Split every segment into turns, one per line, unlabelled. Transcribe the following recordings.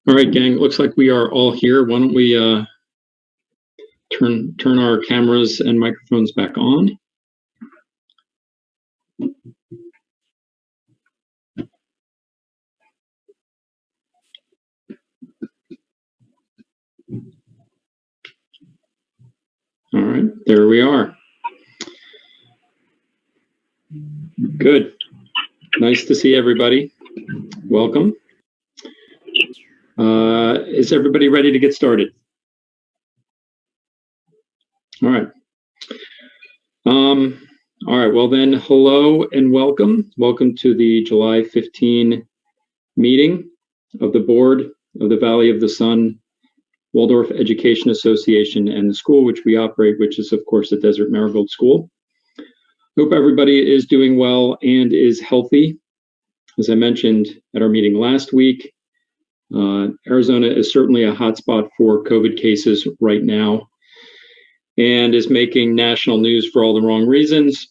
All right, gang, it looks like we are all here. Why don't we turn our cameras and microphones back on. All right, there we are. Good. Nice to see everybody. Welcome. Is everybody ready to get started? All right. All right, well then, hello and welcome. Welcome to the July 15 meeting of the Board of the Valley of the Sun Waldorf Education Association and the school which we operate, which is of course the Desert Marigold School. Hope everybody is doing well and is healthy. As I mentioned at our meeting last week, Arizona is certainly a hotspot for COVID cases right now and is making national news for all the wrong reasons.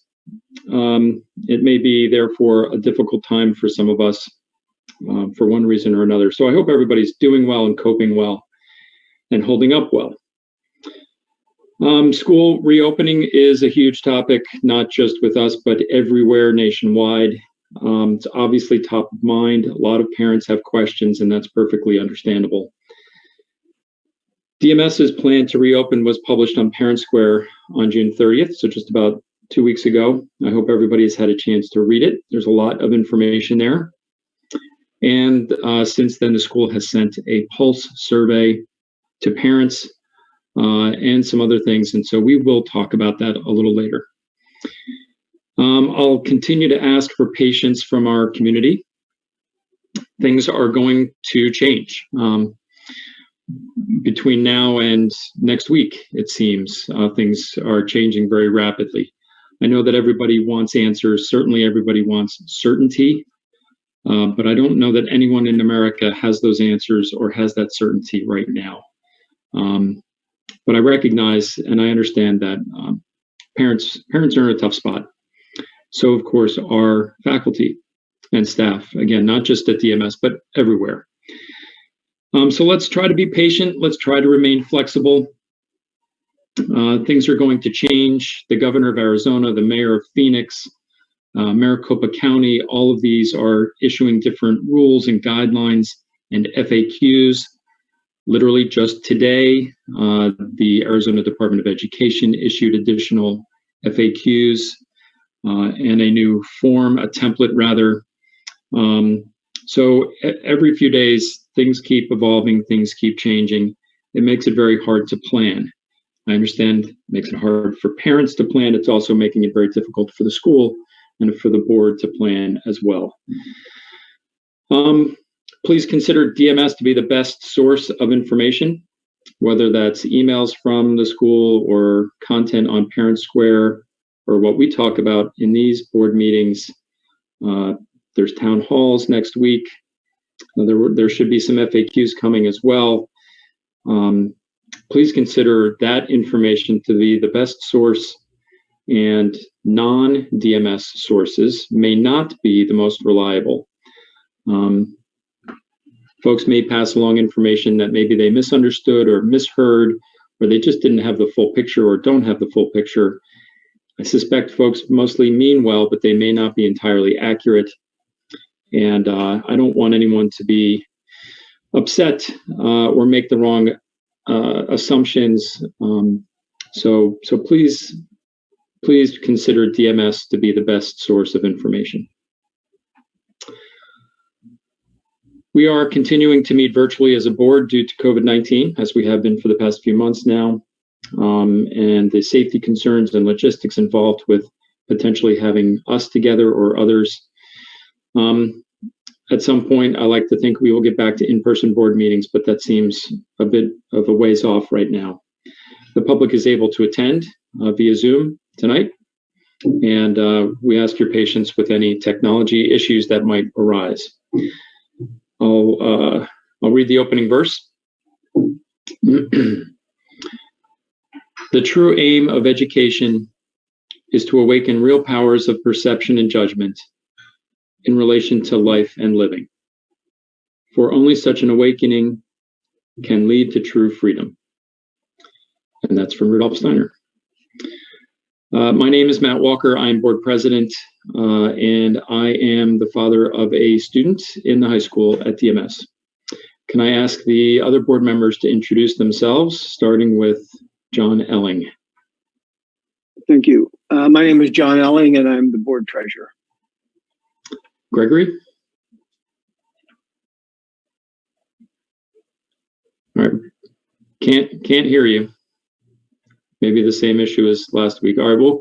It may be therefore a difficult time for some of us for one reason or another. So I hope everybody's doing well and coping well and holding up well. School reopening is a huge topic, not just with us, but everywhere nationwide. It's obviously top of mind. A lot of parents have questions, and that's perfectly understandable. DMS's plan to reopen was published on Parent Square on June 30th, so just about 2 weeks ago. I hope everybody's had a chance to read it. There's a lot of information there. And since then, the school has sent a pulse survey to parents and some other things. And so we will talk about that a little later. I'll continue to ask for patience from our community. Things are going to change between now and next week, it seems. Things are changing very rapidly. I know that everybody wants answers. Certainly everybody wants certainty. But I don't know that anyone in America has those answers or has that certainty right now. But I recognize and I understand that parents are in a tough spot. So, of course, our faculty and staff, again, not just at DMS, but everywhere. So let's try to be patient. Let's try to remain flexible. Things are going to change. The governor of Arizona, the mayor of Phoenix, Maricopa County, all of these are issuing different rules and guidelines and FAQs. Literally just today, the Arizona Department of Education issued additional FAQs and a new form, a template rather. So every few days, things keep evolving, things keep changing. It makes it very hard to plan. I understand it makes it hard for parents to plan. It's also making it very difficult for the school and for the board to plan as well. Please consider DMS to be the best source of information, whether that's emails from the school or content on Parent Square or what we talk about in these board meetings. There's town halls next week. There should be some FAQs coming as well. Please consider that information to be the best source, and non-DMS sources may not be the most reliable. Folks may pass along information that maybe they misunderstood or misheard, or they just didn't have the full picture or don't have the full picture. I suspect folks mostly mean well, but they may not be entirely accurate. And I don't want anyone to be upset or make the wrong assumptions. So please consider DMS to be the best source of information. We are continuing to meet virtually as a board due to COVID-19, as we have been for the past few months now, and the safety concerns and logistics involved with potentially having us together or others. At some point, I like to think we will get back to in-person board meetings, but that seems a bit of a ways off right now. The public is able to attend via Zoom tonight, and we ask your patience with any technology issues that might arise. I'll read the opening verse. The true aim of education is to awaken real powers of perception and judgment in relation to life and living. for only such an awakening can lead to true freedom. And that's from Rudolf Steiner. My name is Matt Walker. I'm board president, and I am the father of a student in the high school at DMS. Can I ask the other board members to introduce themselves, starting with John Elling?
Thank you. My name is John Elling, and I'm the board treasurer.
Gregory? All right. Can't hear you. Maybe the same issue as last week. All right,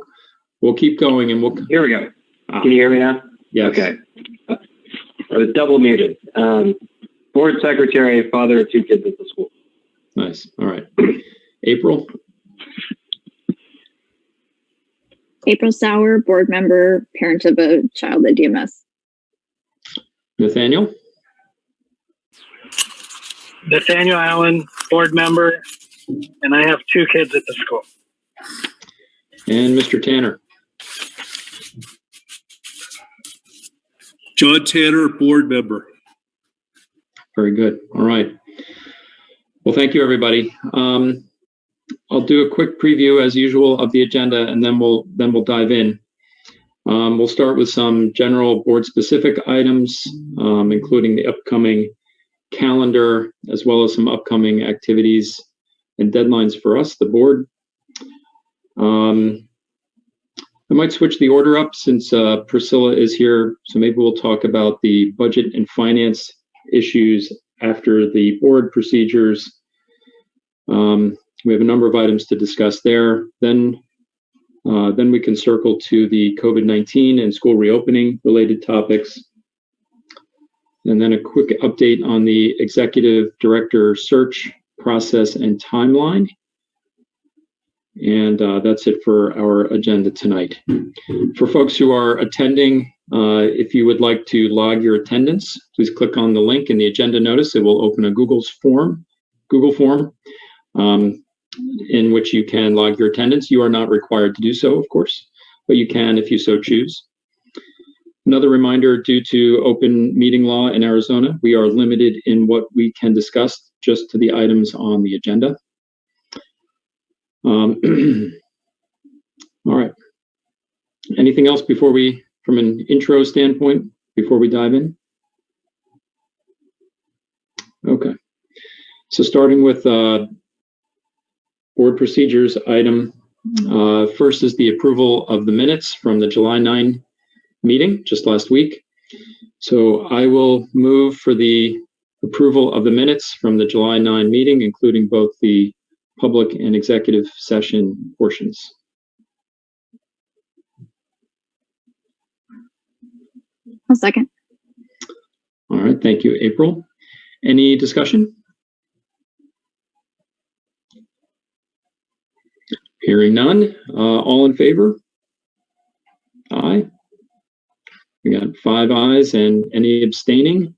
we'll keep going, and we'll.
Here we go. Can you hear me now?
Yes.
Okay. I was double muted. Board secretary, father of 2 kids at the school.
Nice. All right. April?
April Sauer, board member, parent of a child at DMS.
Nathaniel?
Nathaniel Allen, board member, and I have 2 kids at the school.
And Mr. Tanner?
John Tanner, board member.
Very good. All right. Well, thank you, everybody. I'll do a quick preview, as usual, of the agenda, and then we'll dive in. We'll start with some general board-specific items, including the upcoming calendar, as well as some upcoming activities and deadlines for us, the board. I might switch the order up since Priscilla is here, so maybe we'll talk about the budget and finance issues after the board procedures. We have a number of items to discuss there. Then we can circle to the COVID-19 and school reopening related topics. And then a quick update on the executive director search process and timeline. And that's it for our agenda tonight. For folks who are attending, if you would like to log your attendance, please click on the link in the agenda notice. It will open a Google form, in which you can log your attendance. You are not required to do so, of course, but you can if you so choose. Another reminder, due to open meeting law in Arizona, we are limited in what we can discuss just to the items on the agenda. All right. Anything else before we, from an intro standpoint, before we dive in? Okay. So starting with board procedures item, first is the approval of the minutes from the July 9 meeting just last week. So I will move for the approval of the minutes from the July 9 meeting, including both the public and executive session portions.
I'll second.
All right, thank you, April. Any discussion? Hearing none. All in favor? Aye. We got 5 ayes and any abstaining?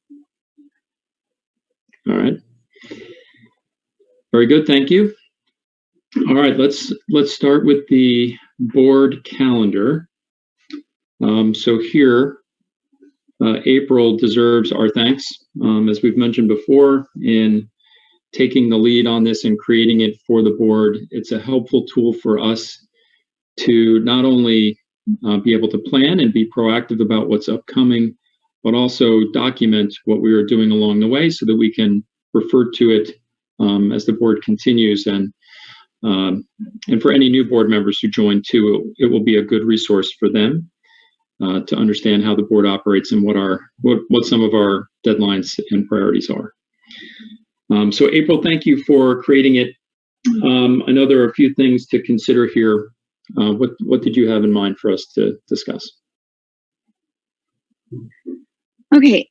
All right. Very good, thank you. All right, let's start with the board calendar. So here, April deserves our thanks, as we've mentioned before, in taking the lead on this and creating it for the board. It's a helpful tool for us to not only be able to plan and be proactive about what's upcoming, but also document what we are doing along the way so that we can refer to it as the board continues. And for any new board members who join too, it will be a good resource for them to understand how the board operates and what some of our deadlines and priorities are. So April, thank you for creating it. I know there are a few things to consider here. What did you have in mind for us to discuss?
Okay.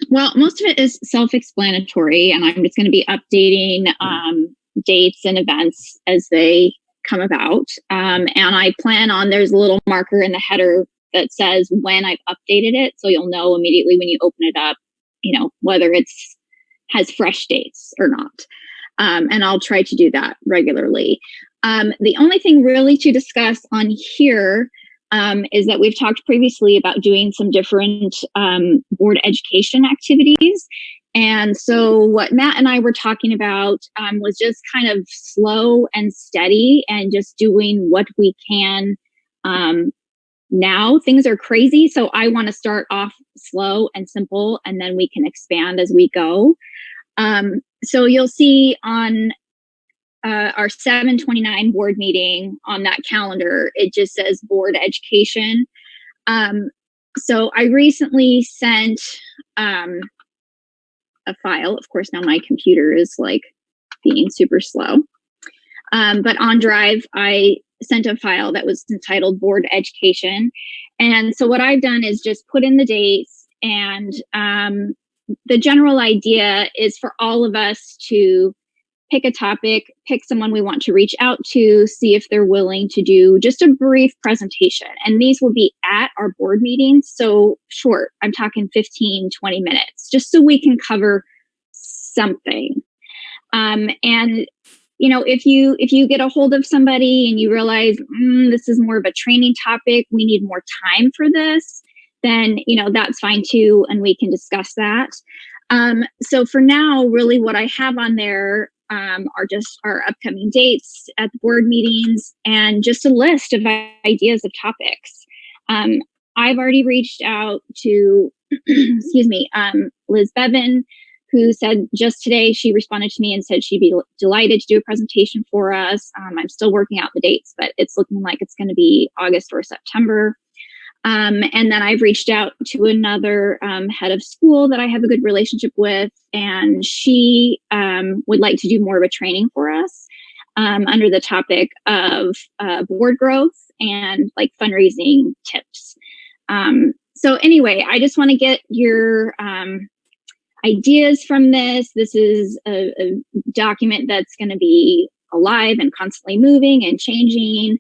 Well, most of it is self-explanatory, and I'm just going to be updating dates and events as they come about. And I plan on, there's a little marker in the header that says when I've updated it, so you'll know immediately when you open it up, whether it's has fresh dates or not. And I'll try to do that regularly. The only thing really to discuss on here is that we've talked previously about doing some different board education activities. And so what Matt and I were talking about was just kind of slow and steady and just doing what we can. Now things are crazy, so I want to start off slow and simple, and then we can expand as we go. So you'll see on our 7/29 board meeting on that calendar, it just says board education. So I recently sent a file. Of course, now my computer is like being super slow. But on Drive, I sent a file that was entitled Board Education. And so what I've done is just put in the dates, and the general idea is for all of us to pick a topic, pick someone we want to reach out to, see if they're willing to do just a brief presentation. And these will be at our board meetings. So short, I'm talking 15, 20 minutes, just so we can cover something. And you know, if you get a hold of somebody and you realize this is more of a training topic, we need more time for this, then, you know, that's fine too, and we can discuss that. So for now, really what I have on there are just our upcoming dates at the board meetings and just a list of ideas of topics. I've already reached out to, excuse me, Liz Bevan, who said just today, she responded to me and said she'd be delighted to do a presentation for us. I'm still working out the dates, but it's looking like it's going to be August or September. And then I've reached out to another head of school that I have a good relationship with, and she would like to do more of a training for us under the topic of board growth and like fundraising tips. So anyway, I just want to get your ideas from this. This is a document that's going to be alive and constantly moving and changing.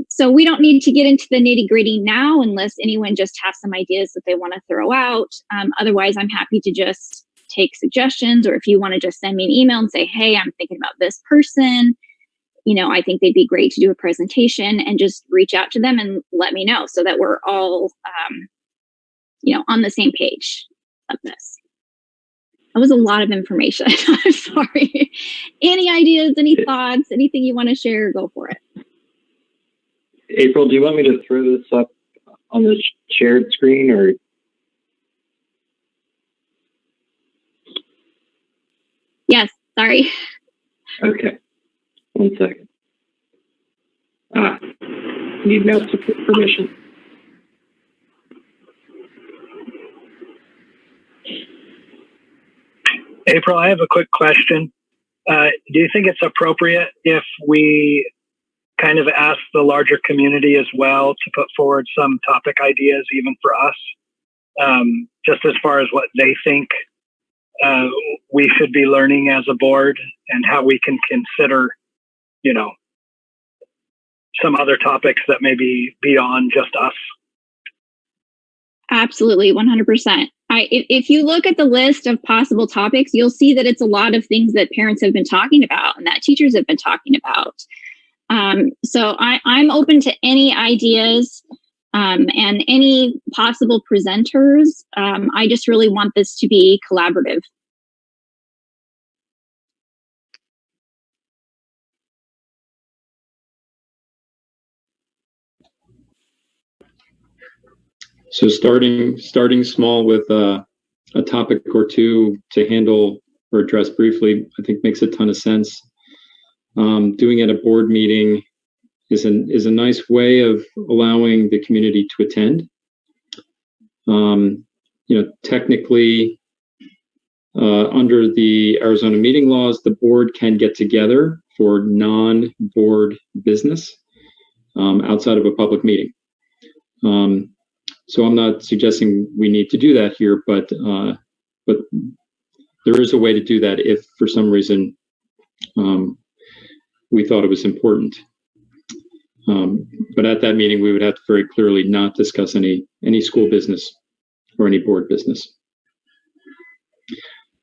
So we don't need to get into the nitty-gritty now unless anyone just has some ideas that they want to throw out. Otherwise, I'm happy to just take suggestions, or if you want to just send me an email and say, hey, I'm thinking about this person, you know, I think they'd be great to do a presentation, and just reach out to them and let me know so that we're all, you know, on the same page of this. That was a lot of information. I'm sorry. Any ideas, any thoughts, anything you want to share, go for it.
April, do you want me to throw this up on the shared screen, or?
Yes, sorry.
Okay, 1 second. Need notes of permission.
April, I have a quick question. Do you think it's appropriate if we kind of ask the larger community as well to put forward some topic ideas, even for us, just as far as what they think we should be learning as a board, and how we can consider, you know, some other topics that may be beyond just us?
Absolutely, 100%. If you look at the list of possible topics, you'll see that it's a lot of things that parents have been talking about and that teachers have been talking about. So I'm open to any ideas and any possible presenters. I just really want this to be collaborative.
So starting small with a topic or two to handle or address briefly, I think makes a ton of sense. Doing it at a board meeting is a nice way of allowing the community to attend. You know, technically, under the Arizona meeting laws, the board can get together for non-board business outside of a public meeting. So I'm not suggesting we need to do that here, but there is a way to do that if for some reason we thought it was important. But at that meeting, we would have to very clearly not discuss any school business or any board business.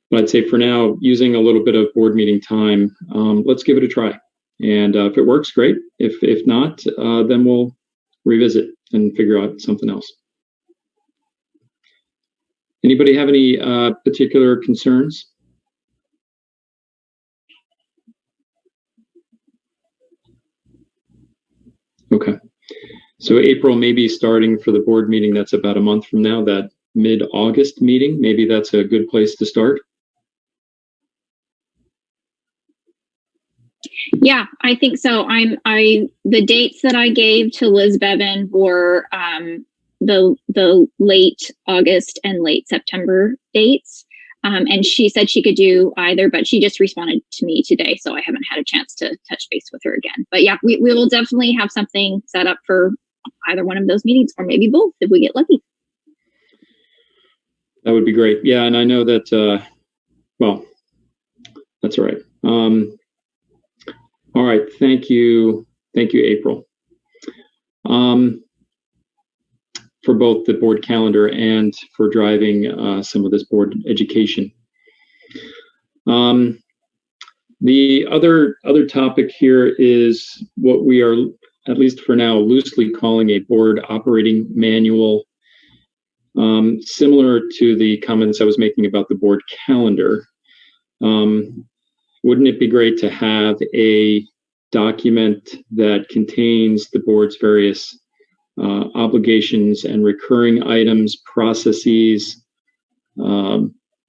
But I'd say for now, using a little bit of board meeting time, let's give it a try. And if it works, great. If not, then we're revisit and figure out something else. Anybody have any particular concerns? Okay. So April, maybe starting for the board meeting, that's about a month from now, that mid-August meeting, maybe that's a good place to start.
Yeah, I think so. The dates that I gave to Liz Bevan were the late August and late September dates. And she said she could do either, but she just responded to me today, so I haven't had a chance to touch base with her again. But yeah, we will definitely have something set up for either one of those meetings, or maybe both if we get lucky.
That would be great. Yeah, and I know that, well, that's all right. All right, thank you. Thank you, April. For both the board calendar and for driving some of this board education. The other topic here is what we are, at least for now, loosely calling a board operating manual. Similar to the comments I was making about the board calendar. Wouldn't it be great to have a document that contains the board's various obligations and recurring items, processes,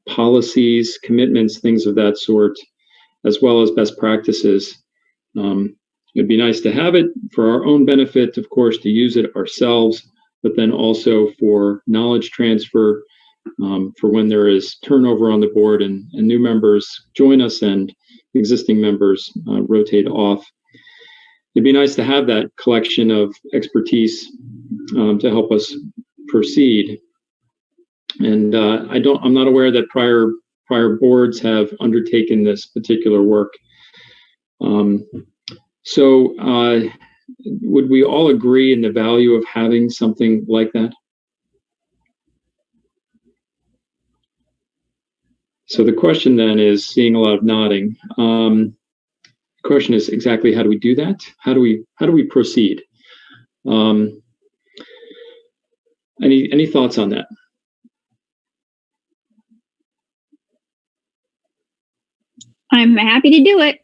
policies, commitments, things of that sort, as well as best practices? It'd be nice to have it for our own benefit, of course, to use it ourselves, but then also for knowledge transfer, for when there is turnover on the board and new members join us and existing members rotate off. It'd be nice to have that collection of expertise to help us proceed. And I'm not aware that prior boards have undertaken this particular work. So would we all agree in the value of having something like that? So the question then is, seeing a lot of nodding, the question is exactly how do we do that? How do we proceed? Any thoughts on that?
I'm happy to do it.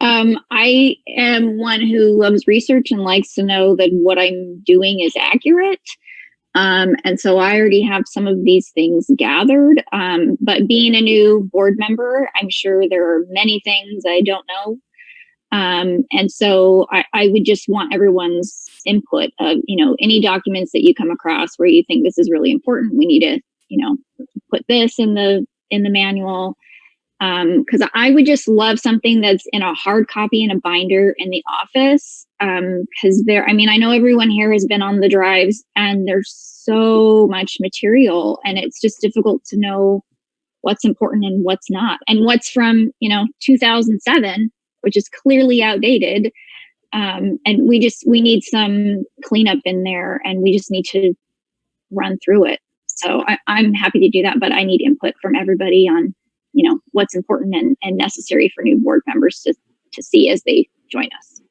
I am one who loves research and likes to know that what I'm doing is accurate. And so I already have some of these things gathered. But being a new board member, I'm sure there are many things I don't know. And so I would just want everyone's input of, any documents that you come across where you think this is really important. We need to, put this in the manual. Because I would just love something that's in a hard copy in a binder in the office. Because I know everyone here has been on the drives and there's so much material and it's just difficult to know what's important and what's not. And what's from, 2007, which is clearly outdated. And we need some cleanup in there and we just need to run through it. So I'm happy to do that, but I need input from everybody on what's important and necessary for new board members to see as they join us.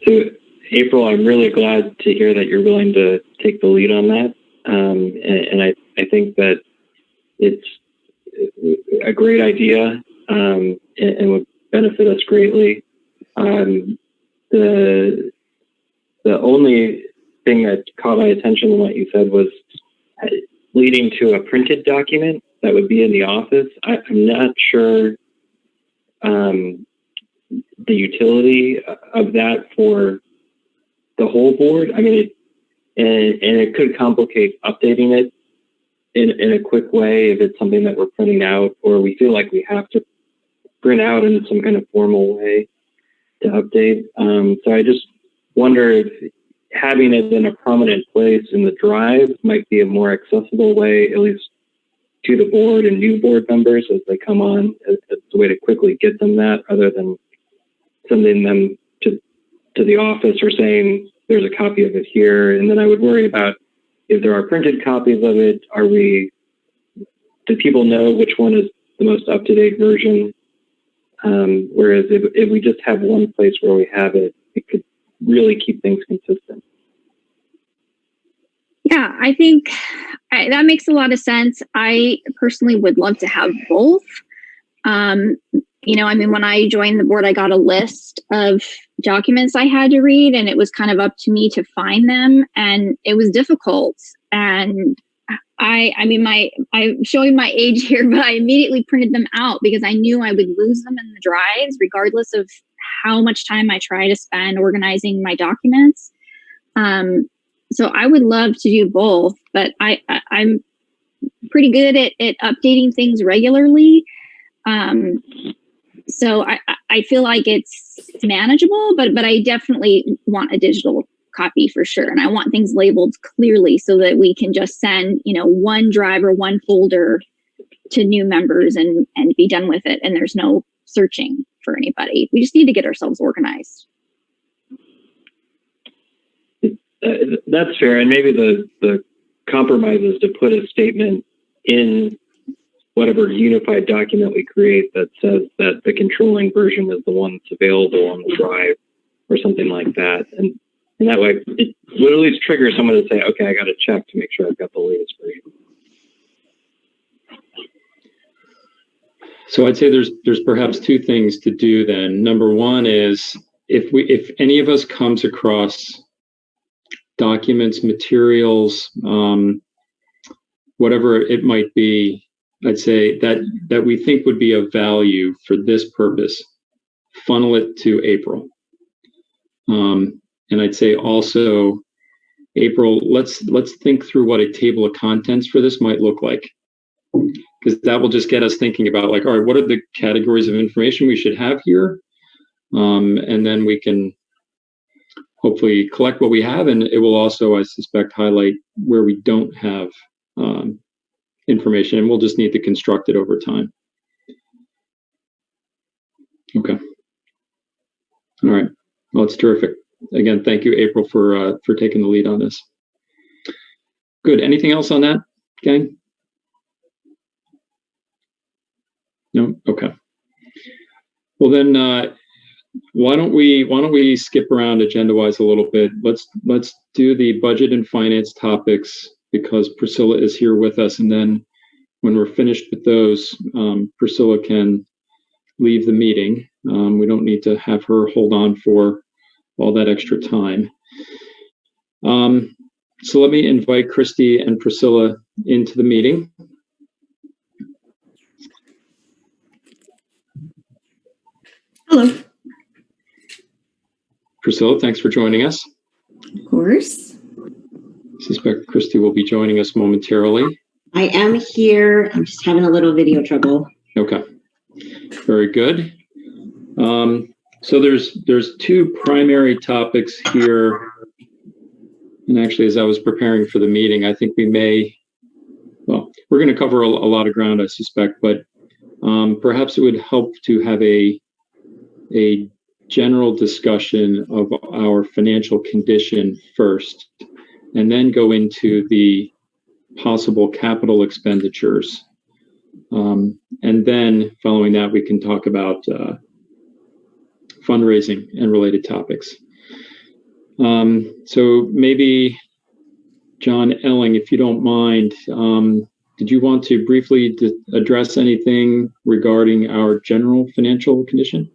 So, April, I'm really glad to hear that you're willing to take the lead on that. And I think that it's a great idea and would benefit us greatly. The only thing that caught my attention in what you said was leading to a printed document that would be in the office. I'm not sure the utility of that for the whole board. I mean, it could complicate updating it in a quick way if it's something that we're printing out or we feel like we have to print out in some kind of formal way to update. So I just wonder if having it in a prominent place in the drive might be a more accessible way, at least to the board and new board members as they come on, as a way to quickly get them that, rather than sending them to the office or saying, there's a copy of it here. And then I would worry about if there are printed copies of it, do people know which one is the most up-to-date version. Whereas if we just have one place where we have it, it could really keep things consistent.
Yeah, I think that makes a lot of sense. I personally would love to have both. When I joined the board, I got a list of documents I had to read, and it was kind of up to me to find them, and it was difficult. And I'm showing my age here, but I immediately printed them out because I knew I would lose them in the drives, regardless of how much time I try to spend organizing my documents. So I would love to do both, but I'm pretty good at updating things regularly. So I feel like it's manageable, but I definitely want a digital copy for sure. And I want things labeled clearly so that we can just send, one drive or one folder to new members and be done with it. And there's no searching for anybody. We just need to get ourselves organized.
That's fair. And maybe the compromise is to put a statement in whatever unified document we create that says that the controlling version is the one that's available on the drive or something like that. And that way it would at least trigger someone to say, okay, I got to check to make sure I've got the latest version.
So I'd say there's perhaps two things to do then. Number one is if any of us comes across documents, materials, whatever it might be, I'd say that we think would be of value for this purpose, funnel it to April. And I'd say also, April, let's think through what a table of contents for this might look like, because that will just get us thinking about all right, what are the categories of information we should have here? And then we can hopefully collect what we have, and it will also, I suspect, highlight where we don't have information, and we'll just need to construct it over time. Okay. All right. Well, it's terrific. Again, thank you, April, for taking the lead on this. Good. Anything else on that, gang? No. Okay. Well, then, why don't we skip around agenda-wise a little bit? Let's do the budget and finance topics because Priscilla is here with us, and then when we're finished with those, Priscilla can leave the meeting. We don't need to have her hold on for all that extra time. So let me invite Christy and Priscilla into the meeting.
Hello.
Priscilla, thanks for joining us.
Of course.
I suspect Christy will be joining us momentarily.
I am here. I'm just having a little video trouble.
Okay. Very good. So there's two primary topics here. And actually, as I was preparing for the meeting, I think we're going to cover a lot of ground, I suspect, but perhaps it would help to have a general discussion of our financial condition first, and then go into the possible capital expenditures. And then following that, we can talk about fundraising and related topics. So maybe, John Elling, if you don't mind, did you want to briefly address anything regarding our general financial condition?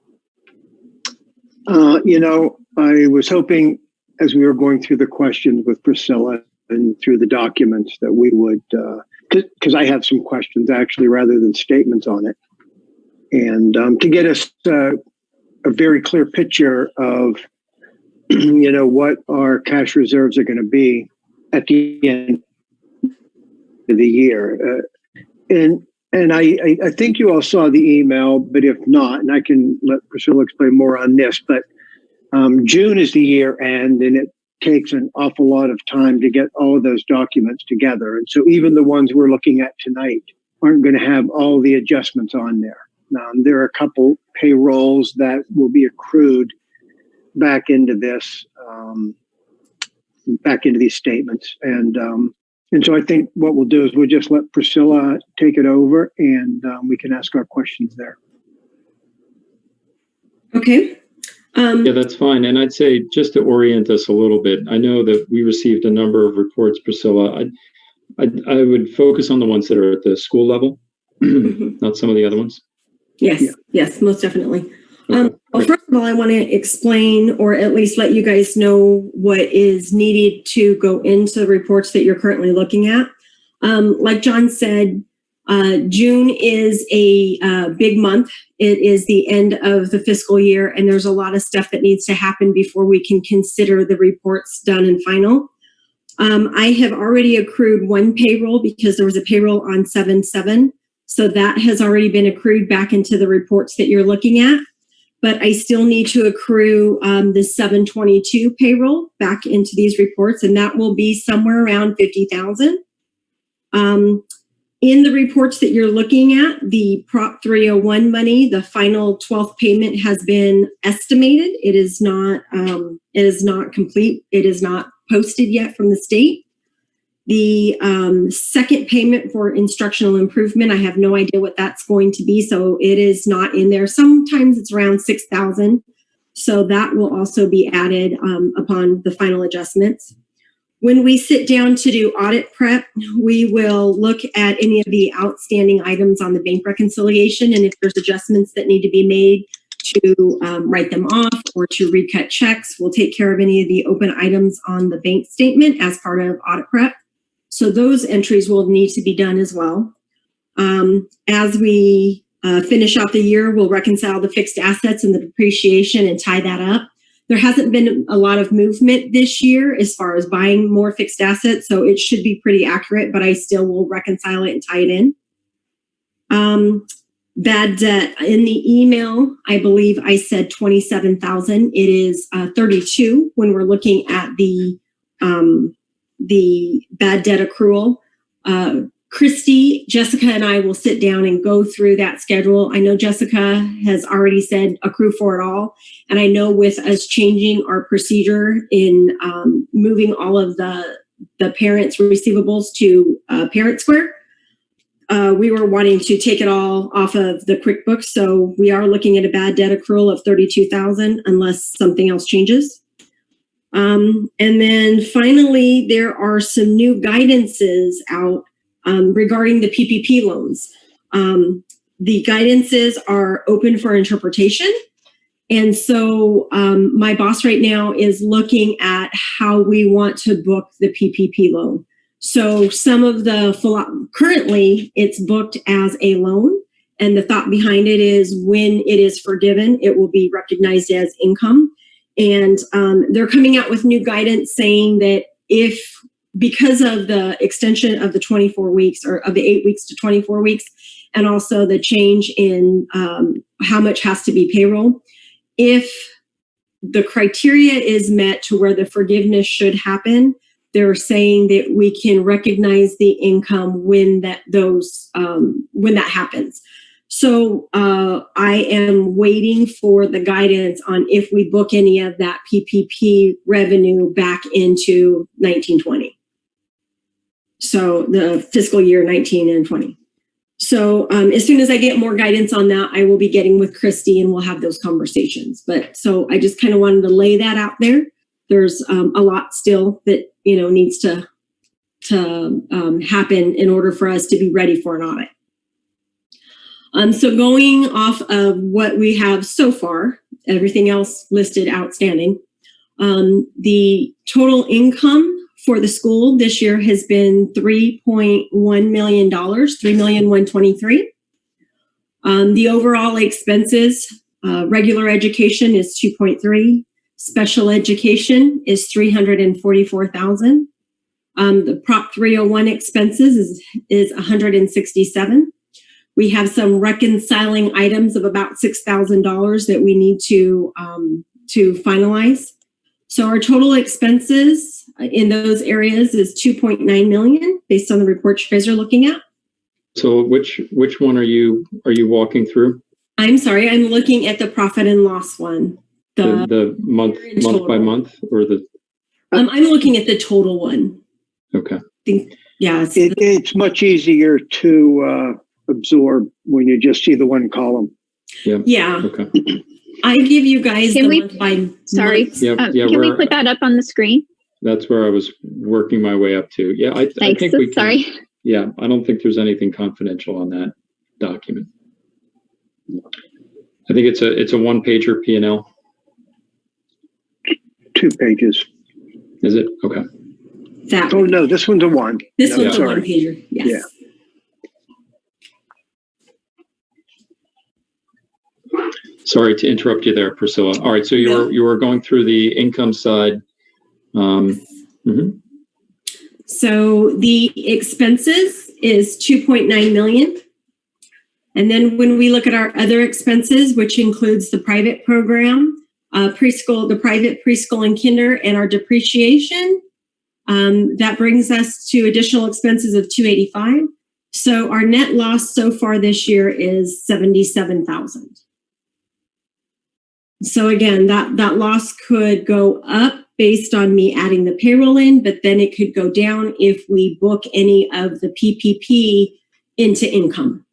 I was hoping as we were going through the questions with Priscilla and through the documents that we would, because I have some questions actually rather than statements on it, and to get us a very clear picture of, what our cash reserves are going to be at the end of the year. And I think you all saw the email, but if not, and I can let Priscilla explain more on this, but June is the year end, and it takes an awful lot of time to get all of those documents together. And so even the ones we're looking at tonight aren't going to have all the adjustments on there. There are a couple payrolls that will be accrued back into this, back into these statements. And And so I think what we'll do is we'll just let Priscilla take it over, and we can ask our questions there.
Okay.
Yeah, that's fine. And I'd say just to orient us a little bit, I know that we received a number of reports, Priscilla. I would focus on the ones that are at the school level, not some of the other ones.
Yes,
Yeah.
yes, most definitely.
Okay,
Well,
great.
first of all, I want to explain, or at least let you guys know what is needed to go into the reports that you're currently looking at. Like John said, June is a big month. It is the end of the fiscal year, and there's a lot of stuff that needs to happen before we can consider the reports done and final. I have already accrued one payroll because there was a payroll on 7/7. So that has already been accrued back into the reports that you're looking at. But I still need to accrue the 7/22 payroll back into these reports, and that will be somewhere around 50,000. In the reports that you're looking at, the Prop 301 money, the final 12th payment has been estimated. It is not complete. It is not posted yet from the state. The second payment for instructional improvement, I have no idea what that's going to be, so it is not in there. Sometimes it's around 6,000, so that will also be added upon the final adjustments. When we sit down to do audit prep, we will look at any of the outstanding items on the bank reconciliation, and if there's adjustments that need to be made to write them off or to recut checks, we'll take care of any of the open items on the bank statement as part of audit prep. So those entries will need to be done as well. As we finish out the year, we'll reconcile the fixed assets and the depreciation and tie that up. There hasn't been a lot of movement this year as far as buying more fixed assets, so it should be pretty accurate, but I still will reconcile it and tie it in. Bad debt. In the email, I believe I said 27,000. It is 32 when we're looking at the bad debt accrual. Christy, Jessica, and I will sit down and go through that schedule. I know Jessica has already said accrue for it all. And I know with us changing our procedure in moving all of the parents' receivables to Parent Square, we were wanting to take it all off of the QuickBooks. So we are looking at a bad debt accrual of 32,000 unless something else changes. And then finally, there are some new guidances out regarding the PPP loans. The guidances are open for interpretation. And so my boss right now is looking at how we want to book the PPP loan. So some of currently it's booked as a loan. And the thought behind it is when it is forgiven, it will be recognized as income. And they're coming out with new guidance saying that because of the extension of the 24 weeks or of the 8 weeks to 24 weeks, and also the change in how much has to be payroll, if the criteria is met to where the forgiveness should happen, they're saying that we can recognize the income when that happens. So I am waiting for the guidance on if we book any of that PPP revenue back into 1920. So the fiscal year 19 and 20. So as soon as I get more guidance on that, I will be getting with Christy and we'll have those conversations. But so I just kind of wanted to lay that out there. There's a lot still that, needs to happen in order for us to be ready for an audit. So going off of what we have so far, everything else listed outstanding, the total income for the school this year has been $3.1 million, $3,123,000. The overall expenses, regular education is 2.3, special education is 344,000. The Prop 301 expenses is 167. We have some reconciling items of about $6,000 that we need to finalize. So our total expenses in those areas is 2.9 million based on the report you guys are looking at.
So which one are you walking through?
I'm sorry, I'm looking at the profit and loss one.
The month by month or the?
I'm looking at the total one.
Okay.
Yeah,
It's much easier to absorb when you just see the one column.
yeah.
Okay.
I give you guys
Can
the
we-
month by
Sorry.
month.
Yeah,
Can we put that up on the screen?
That's where I was working my way up to. Yeah, I
Thanks.
think we can.
Sorry.
Yeah, I don't think there's anything confidential on that document. I think it's a one-pager P&L.
2 pages.
Is it? Okay.
That
Oh, no, this one's a 1.
this
No,
one's a
sorry.
one pager. Yes.
Yeah.
Sorry to interrupt you there, Priscilla. All right, so you were going through the income side. Mhm.
So the expenses is 2.9 million. And then when we look at our other expenses, which includes the private program, preschool, the private preschool and kinder, and our depreciation, that brings us to additional expenses of 285. So our net loss so far this year is 77,000. So again, that loss could go up based on me adding the payroll in, but then it could go down if we book any of the PPP into income,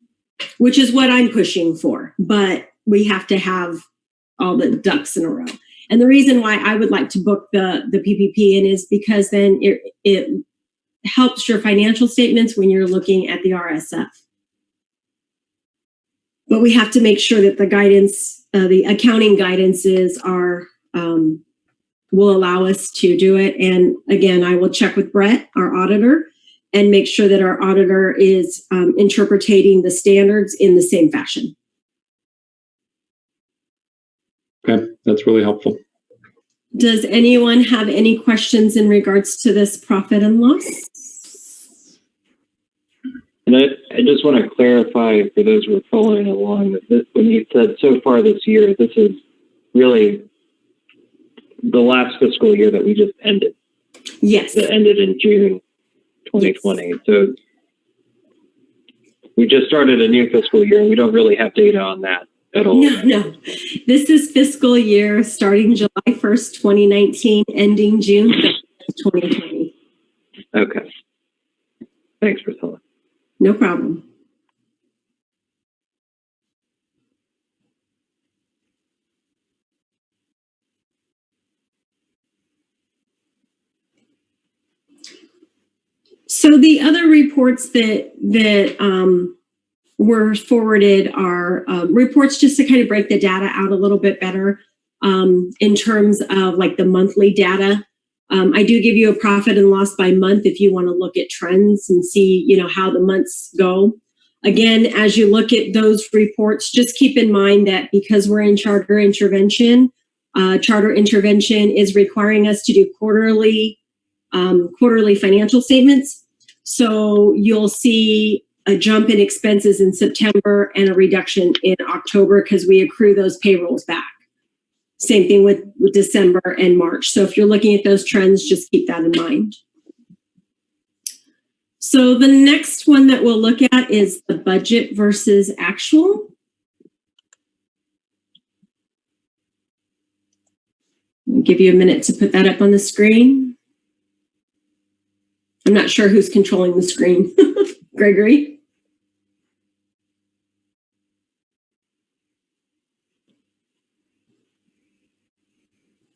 which is what I'm pushing for. But we have to have all the ducks in a row. And the reason why I would like to book the PPP in is because then it helps your financial statements when you're looking at the RSF. But we have to make sure that the guidance, the accounting guidances will allow us to do it. And again, I will check with Brett, our auditor, and make sure that our auditor is interpreting the standards in the same fashion.
Okay, that's really helpful.
Does anyone have any questions in regards to this profit and loss?
And I just want to clarify for those who are following along that when you said so far this year, this is really the last fiscal year that we just ended.
Yes.
That ended in June 2020. Yes. So we just started a new fiscal year and we don't really have data on that at all.
No. This is fiscal year starting July 1st, 2019, ending June 2020.
Okay. Thanks, Priscilla.
No problem. So the other reports that were forwarded are reports just to kind of break the data out a little bit better in terms of like the monthly data. I do give you a profit and loss by month if you want to look at trends and see, how the months go. Again, as you look at those reports, just keep in mind that because we're in charter intervention is requiring us to do quarterly financial statements. So you'll see a jump in expenses in September and a reduction in October because we accrue those payrolls back. Same thing with December and March. So if you're looking at those trends, just keep that in mind. So the next one that we'll look at is the budget versus actual. I'll give you a minute to put that up on the screen. I'm not sure who's controlling the screen. Gregory?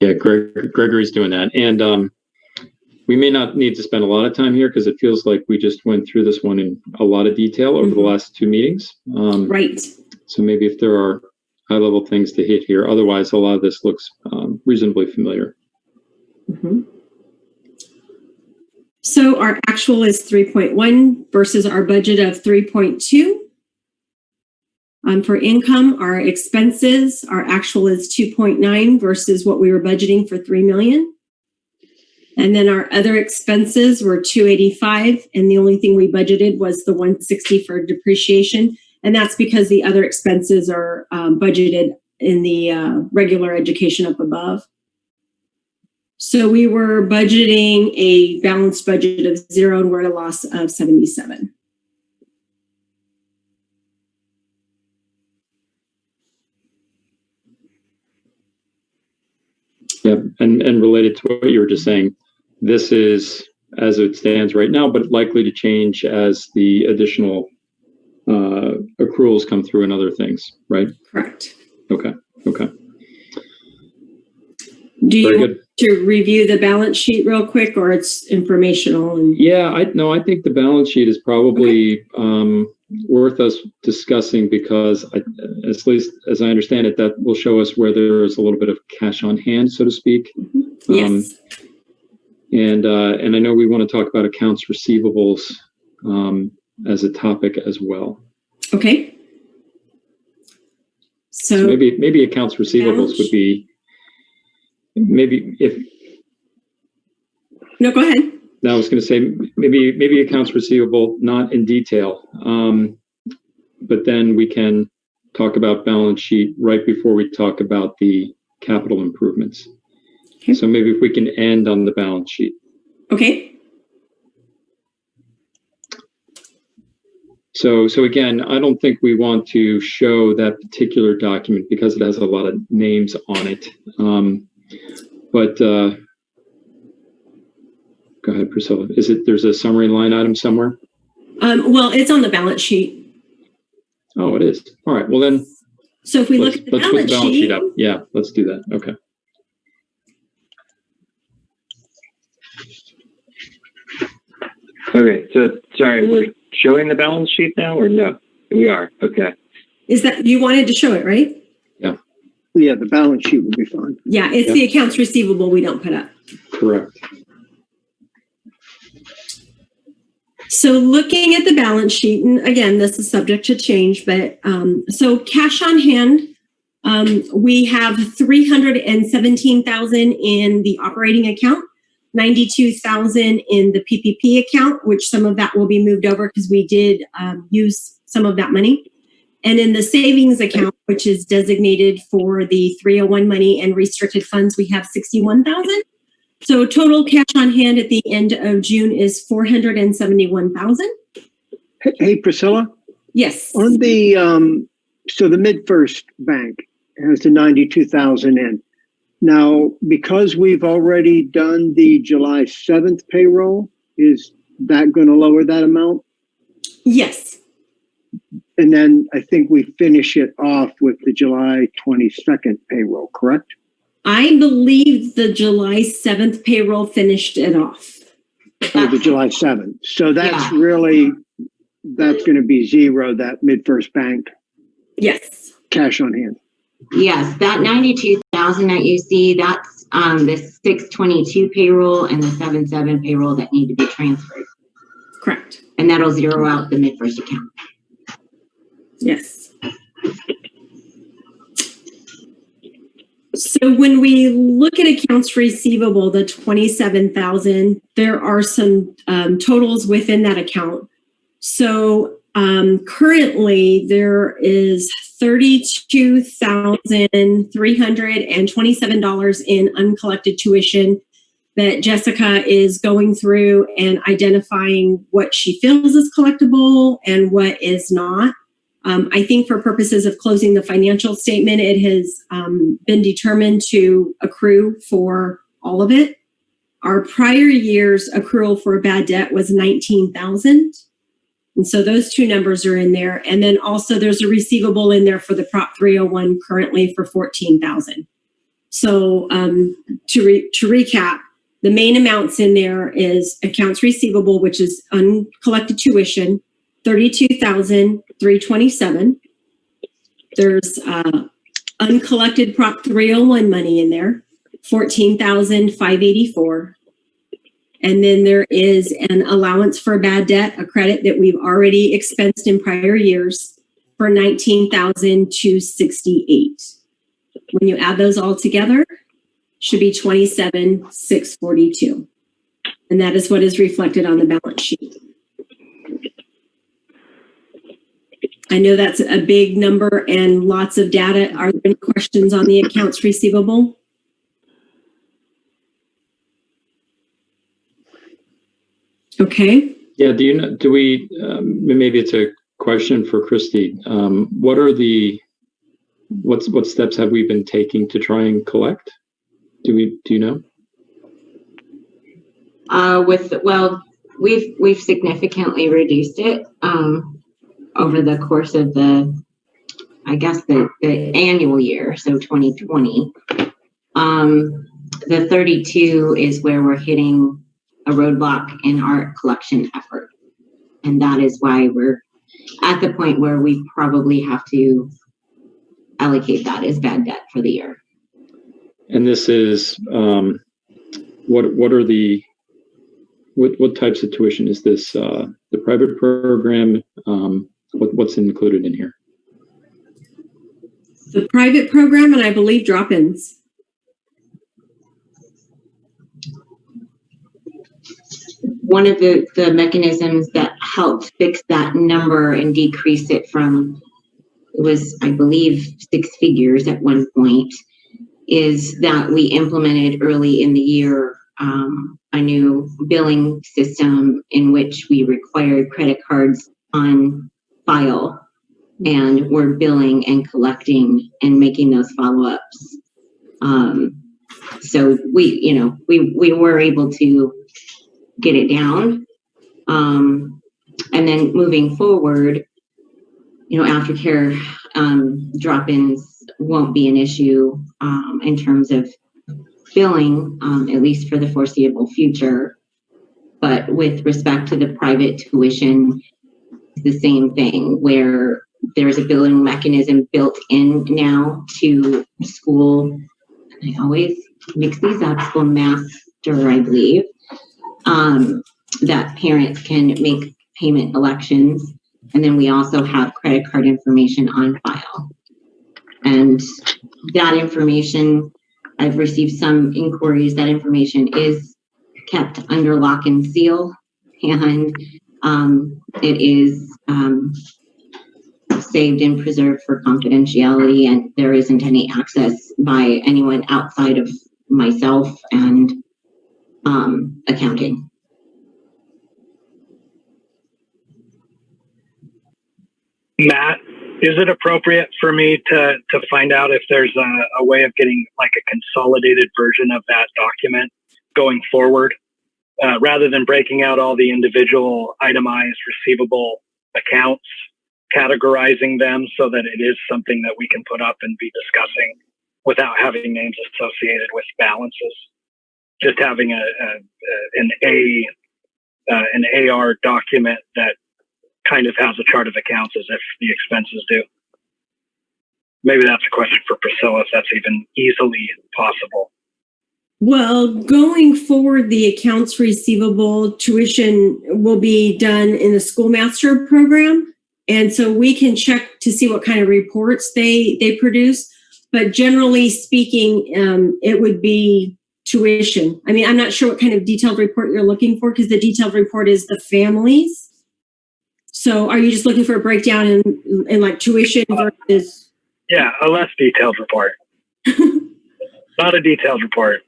Yeah, Gregory's doing that. And we may not need to spend a lot of time here because it feels like we just went through this one in a lot of detail over the last 2 meetings.
Right. So
maybe if there are high-level things to hit here. Otherwise, a lot of this looks reasonably familiar.
Mm-hmm. So our actual is 3.1 versus our budget of 3.2. For income, our expenses, our actual is 2.9 versus what we were budgeting for 3 million. And then our other expenses were 285, and the only thing we budgeted was the 160 for depreciation. And that's because the other expenses are budgeted in the regular education up above. So we were budgeting a balanced budget of 0, and we're at a loss of 77.
Yeah, and related to what you were just saying, this is as it stands right now, but likely to change as the additional accruals come through and other things, right?
Correct.
Okay.
Do you
Very
want
good.
to review the balance sheet real quick, or it's informational? And
Yeah, I think the balance sheet is probably worth us discussing because, at least as I understand it, that will show us where there is a little bit of cash on hand, so to speak.
Yes.
And I know we want to talk about accounts receivables as a topic as well.
Okay.
So maybe accounts receivables would be
No, go ahead.
I was going to say maybe accounts receivable, not in detail, but then we can talk about balance sheet right before we talk about the capital improvements.
Okay.
So maybe if we can end on the balance sheet.
Okay.
So again, I don't think we want to show that particular document because it has a lot of names on it. But go ahead, Priscilla. There's a summary line item somewhere?
Well, it's on the balance sheet.
Oh, it is. All right. Well, then
So if we look at the
let's put
balance
the balance
sheet,
sheet up. Yeah, let's do that. Okay.
Okay, so sorry, we're showing the balance sheet now, or no? We are. Okay.
is that you wanted to show it, right?
Yeah, the balance sheet would be fine.
Yeah, it's the accounts receivable we don't put up.
Correct.
So looking at the balance sheet, and again, this is subject to change, but so cash on hand, we have 317,000 in the operating account, 92,000 in the PPP account, which some of that will be moved over because we did use some of that money. And in the savings account, which is designated for the 301 money and restricted funds, we have 61,000. So total cash on hand at the end of June is 471,000.
Hey, Priscilla,
Yes.
on the so the MidFirst Bank has the 92,000 in. Now, because we've already done the July 7th payroll, is that going to lower that amount?
Yes.
And then I think we finish it off with the July 22nd payroll, correct?
I believe the July 7th payroll finished it off.
Or the July 7th. So that's really, that's going to be zero, that MidFirst Bank
Yes.
cash on hand.
Yes, that 92,000 that you see, that's the 622 payroll and the 77 payroll that need to be transferred.
Correct.
And that'll zero out the MidFirst account.
Yes. So when we look at accounts receivable, the 27,000, there are some totals within that account. So currently there is $32,327 in uncollected tuition that Jessica is going through and identifying what she feels is collectible and what is not. I think for purposes of closing the financial statement, it has been determined to accrue for all of it. Our prior year's accrual for bad debt was 19,000. And so those two numbers are in there. And then also there's a receivable in there for the Prop 301 currently for 14,000. So to recap, the main amounts in there is accounts receivable, which is uncollected tuition, 32,327. There's uncollected Prop 301 money in there, 14,584. And then there is an allowance for bad debt, a credit that we've already expensed in prior years for 19,268. When you add those all together, should be 27,642. And that is what is reflected on the balance sheet. I know that's a big number and lots of data. Are there any questions on the accounts receivable? Okay.
Yeah. Do we, maybe it's a question for Christy. What steps have we been taking to try and collect? Do you know?
We've significantly reduced it over the course of the annual year, so 2020. The 32 is where we're hitting a roadblock in our collection effort. And that is why we're at the point where we probably have to allocate that as bad debt for the year.
And this is, what types of tuition is this? The private program, what's included in here?
The private program, and I believe drop-ins.
One of the mechanisms that helped fix that number and decrease it from, it was, I believe, 6 figures at one point, is that we implemented early in the year a new billing system in which we required credit cards on file, and we're billing and collecting and making those follow-ups. So we were able to get it down. And then moving forward, aftercare drop-ins won't be an issue in terms of billing, at least for the foreseeable future. But with respect to the private tuition, it's the same thing, where there's a billing mechanism built in now to school. I always mix these up, School Master, I believe, that parents can make payment elections. And then we also have credit card information on file. And that information, I've received some inquiries, that information is kept under lock and seal, and it is saved and preserved for confidentiality, and there isn't any access by anyone outside of myself and accounting.
Matt, is it appropriate for me to find out if there's a way of getting like a consolidated version of that document going forward, rather than breaking out all the individual itemized receivable accounts, categorizing them so that it is something that we can put up and be discussing without having names associated with balances? Just having an AR document that kind of has a chart of accounts as if the expenses do. Maybe that's a question for Priscilla, if that's even easily possible.
Well, going forward, the accounts receivable tuition will be done in the Schoolmaster program. And so we can check to see what kind of reports they produce. But generally speaking, it would be tuition. I mean, I'm not sure what kind of detailed report you're looking for, because the detailed report is the families. So are you just looking for a breakdown in like tuition versus?
Yeah, a less detailed report. Not a detailed report.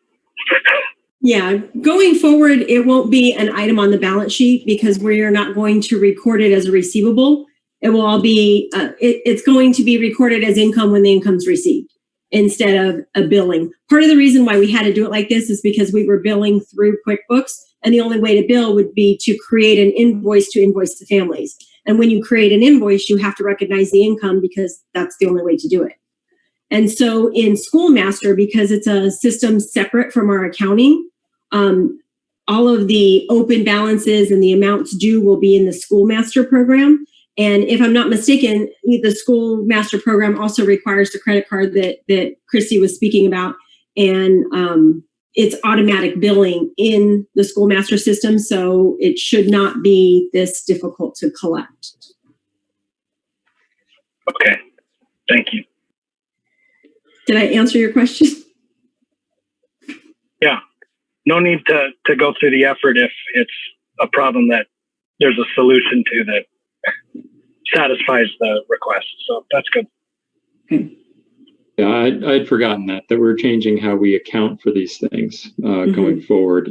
Yeah, going forward, it won't be an item on the balance sheet because we are not going to record it as a receivable. It will all be, it's going to be recorded as income when the income's received instead of a billing. Part of the reason why we had to do it like this is because we were billing through QuickBooks, and the only way to bill would be to create an invoice to invoice the families. And when you create an invoice, you have to recognize the income because that's the only way to do it. And so in Schoolmaster, because it's a system separate from our accounting, all of the open balances and the amounts due will be in the Schoolmaster program. And if I'm not mistaken, the Schoolmaster program also requires the credit card that Christy was speaking about. And it's automatic billing in the Schoolmaster system, so it should not be this difficult to collect.
Okay, thank you.
Did I answer your question?
Yeah, no need to go through the effort if it's a problem that there's a solution to that satisfies the request. So that's good.
Okay.
Yeah, I'd forgotten that we're changing how we account for these things going forward.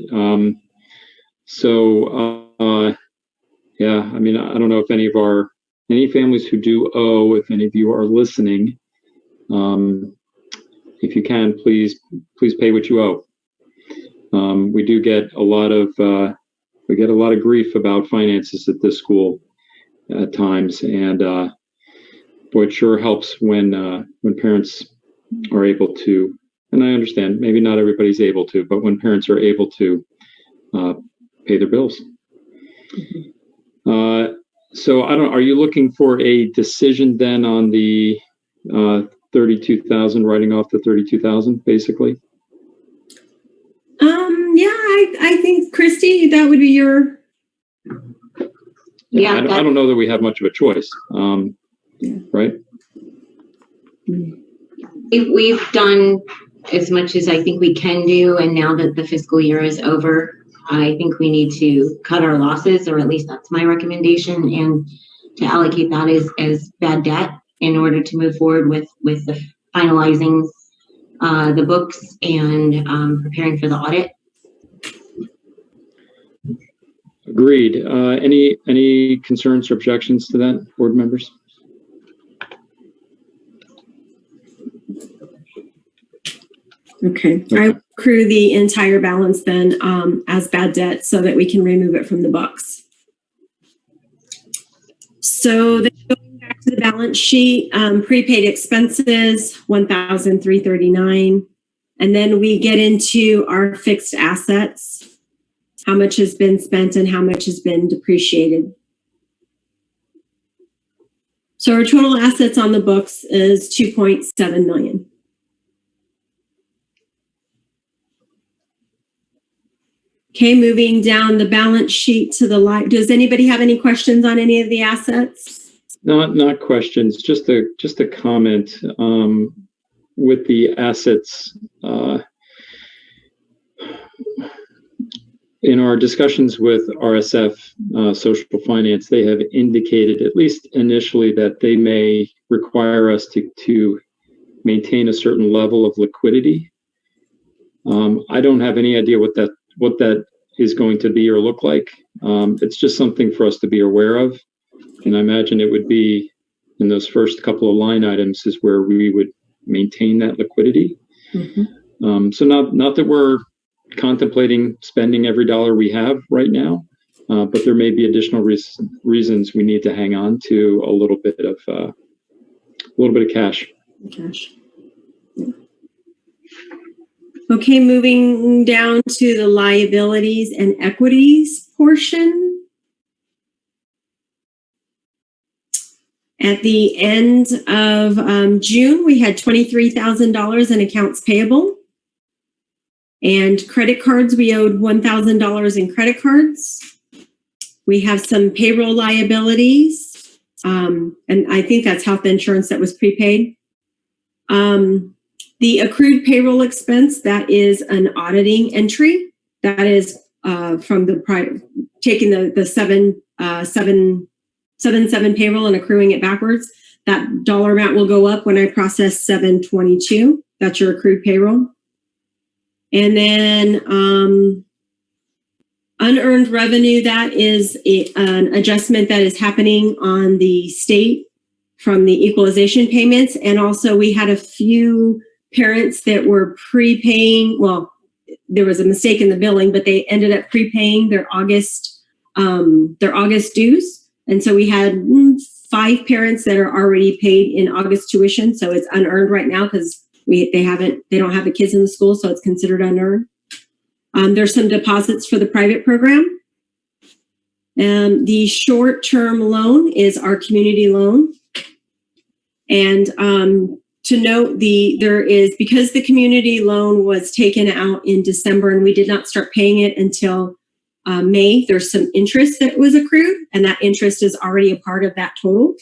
Yeah, I mean, I don't know if any families who do owe, if any of you are listening, if you can, please pay what you owe. We do get a lot of grief about finances at this school at times, and boy, it sure helps when parents are able to. And I understand maybe not everybody's able to, but when parents are able to pay their bills. So are you looking for a decision then on the 32,000, writing off the 32,000 basically?
Yeah, I think Christy, that would be your.
Yeah,
I don't know that we have much of a choice, right?
we've done as much as I think we can do, and now that the fiscal year is over, I think we need to cut our losses, or at least that's my recommendation, and to allocate that as bad debt in order to move forward with the finalizing the books and preparing for the audit.
Agreed. Any concerns or objections to that, board members?
Okay. I will accrue the entire balance then as bad debt so that we can remove it from the books. So then going back to the balance sheet, prepaid expenses, $1,339. And then we get into our fixed assets, how much has been spent and how much has been depreciated. So our total assets on the books is $2.7 million. Okay, moving down the balance sheet to the light. Does anybody have any questions on any of the assets?
Not questions, just a comment. With the assets, in our discussions with RSF Social Finance, they have indicated, at least initially, that they may require us to maintain a certain level of liquidity. I don't have any idea what that is going to be or look like. It's just something for us to be aware of. And I imagine it would be in those first couple of line items is where we would maintain that liquidity. Mm-hmm. So not that we're contemplating spending every dollar we have right now, but there may be additional reasons we need to hang on to a little bit of cash.
Yeah. Okay, moving down to the liabilities and equities portion. At the end of June, we had $23,000 in accounts payable. And credit cards, we owed $1,000 in credit cards. We have some payroll liabilities. And I think that's health insurance that was prepaid. The accrued payroll expense, that is an auditing entry. That is from taking the 7/7 payroll and accruing it backwards. That dollar amount will go up when I process 7/22. That's your accrued payroll. And then unearned revenue, that is an adjustment that is happening on the state from the equalization payments. And also we had a few parents that were prepaying. Well, there was a mistake in the billing, but they ended up prepaying their August dues. And so we had 5 parents that are already paid in August tuition. So it's unearned right now because they don't have the kids in the school, so it's considered unearned. There's some deposits for the private program. And the short-term loan is our community loan. And to note, because the community loan was taken out in December and we did not start paying it until May, there's some interest that was accrued, and that interest is already a part of that total.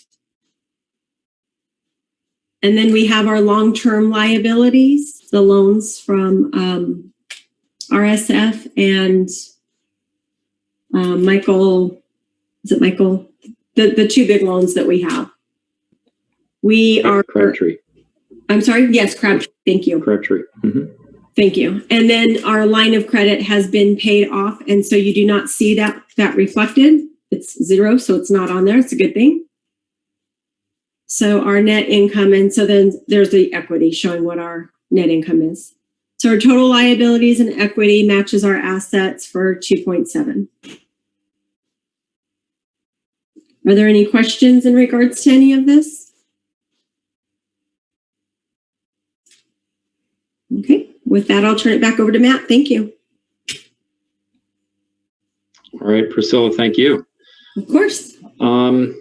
And then we have our long-term liabilities, the loans from RSF and Michael, is it Michael? The 2 big loans that we have. We are
Crabtree.
I'm sorry. Yes, Crabtree. Thank you.
Crabtree. Mm-hmm.
Thank you. And then our line of credit has been paid off, and so you do not see that reflected. It's 0, so it's not on there. It's a good thing. So our net income, and so then there's the equity showing what our net income is. So our total liabilities and equity matches our assets for 2.7. Are there any questions in regards to any of this? Okay, with that, I'll turn it back over to Matt. Thank you.
All right, Priscilla, thank you.
Of course.
All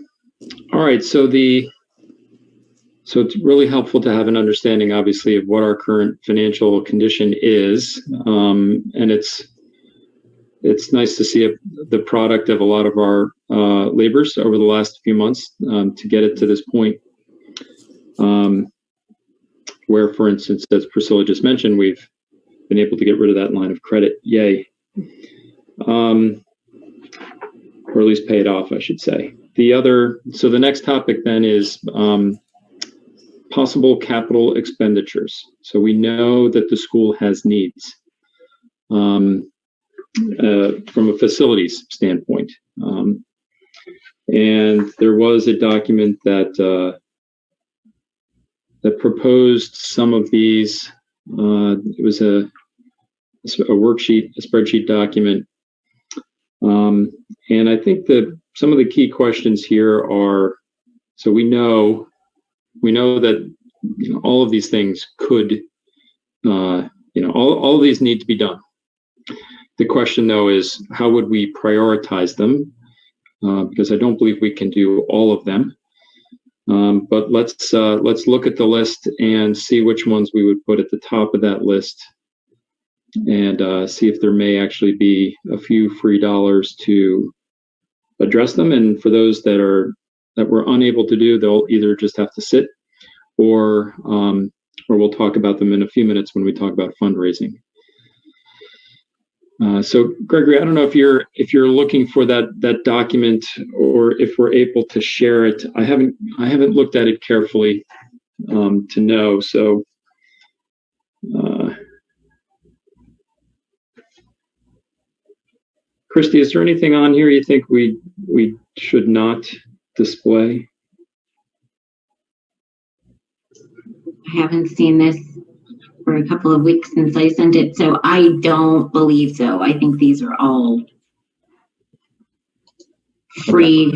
right, so it's really helpful to have an understanding, obviously, of what our current financial condition is, and it's nice to see the product of a lot of our labors over the last few months to get it to this point, where, for instance, as Priscilla just mentioned, we've been able to get rid of that line of credit. Yay. Or at least pay it off, I should say. So the next topic then is possible capital expenditures. So we know that the school has needs from a facilities standpoint. And there was a document that proposed some of these. It was a worksheet, a spreadsheet document. And I think that some of the key questions here are, so we know that all of these things could, all of these need to be done. The question, though, is how would we prioritize them? Because I don't believe we can do all of them. But let's look at the list and see which ones we would put at the top of that list, and see if there may actually be a few free dollars to address them. And for those that we're unable to do, they'll either just have to sit, or we'll talk about them in a few minutes when we talk about fundraising. So Gregory, I don't know if you're looking for that document, or if we're able to share it. I haven't looked at it carefully to know. So Christy, is there anything on here you think we should not display?
I haven't seen this for a couple of weeks since I sent it, so I don't believe so. I think these are all free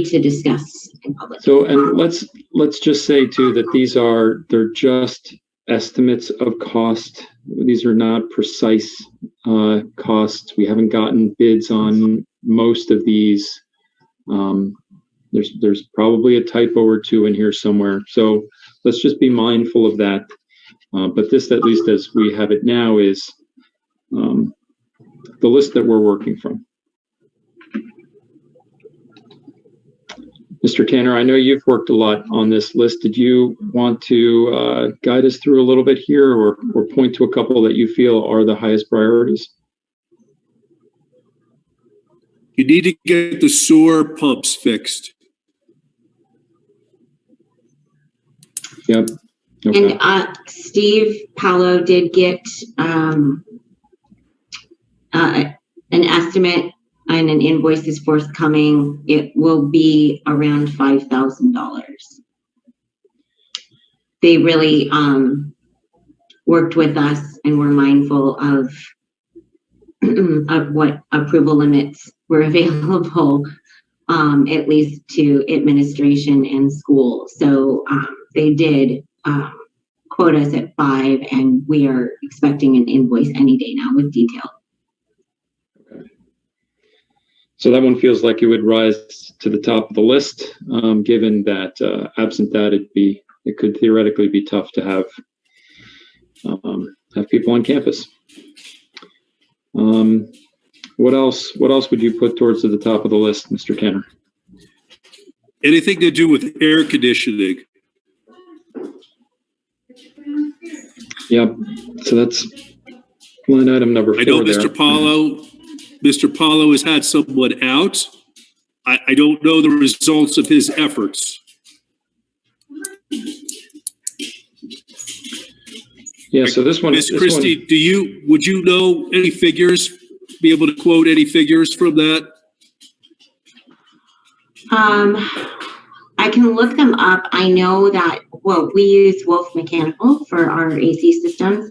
to discuss in public.
So, and let's just say too that they're just estimates of cost. These are not precise costs. We haven't gotten bids on most of these. There's probably a typo or two in here somewhere. So let's just be mindful of that. But this, at least as we have it now, is the list that we're working from. Mr. Tanner, I know you've worked a lot on this list. Did you want to guide us through a little bit here, or point to a couple that you feel are the highest priorities?
You need to get the sewer pumps fixed.
Yep. Okay.
And Steve Paolo did get an estimate, and an invoice is forthcoming. It will be around $5,000. They really worked with us and were mindful of what approval limits were available, at least to administration and school. So they did quote us at 5, and we are expecting an invoice any day now with detail.
So that one feels like it would rise to the top of the list, given that absent that, it could theoretically be tough to have people on campus. What else would you put towards the top of the list, Mr. Tanner?
Anything to do with air conditioning.
Yep. So that's line item number 4.
I know
there.
Mr. Paulo has had someone out. I don't know the results of his efforts.
Yeah, so this one,
Ms. Christie, would you know any figures, be able to quote any figures from that?
I can look them up. I know that, we use Wolf Mechanical for our AC systems.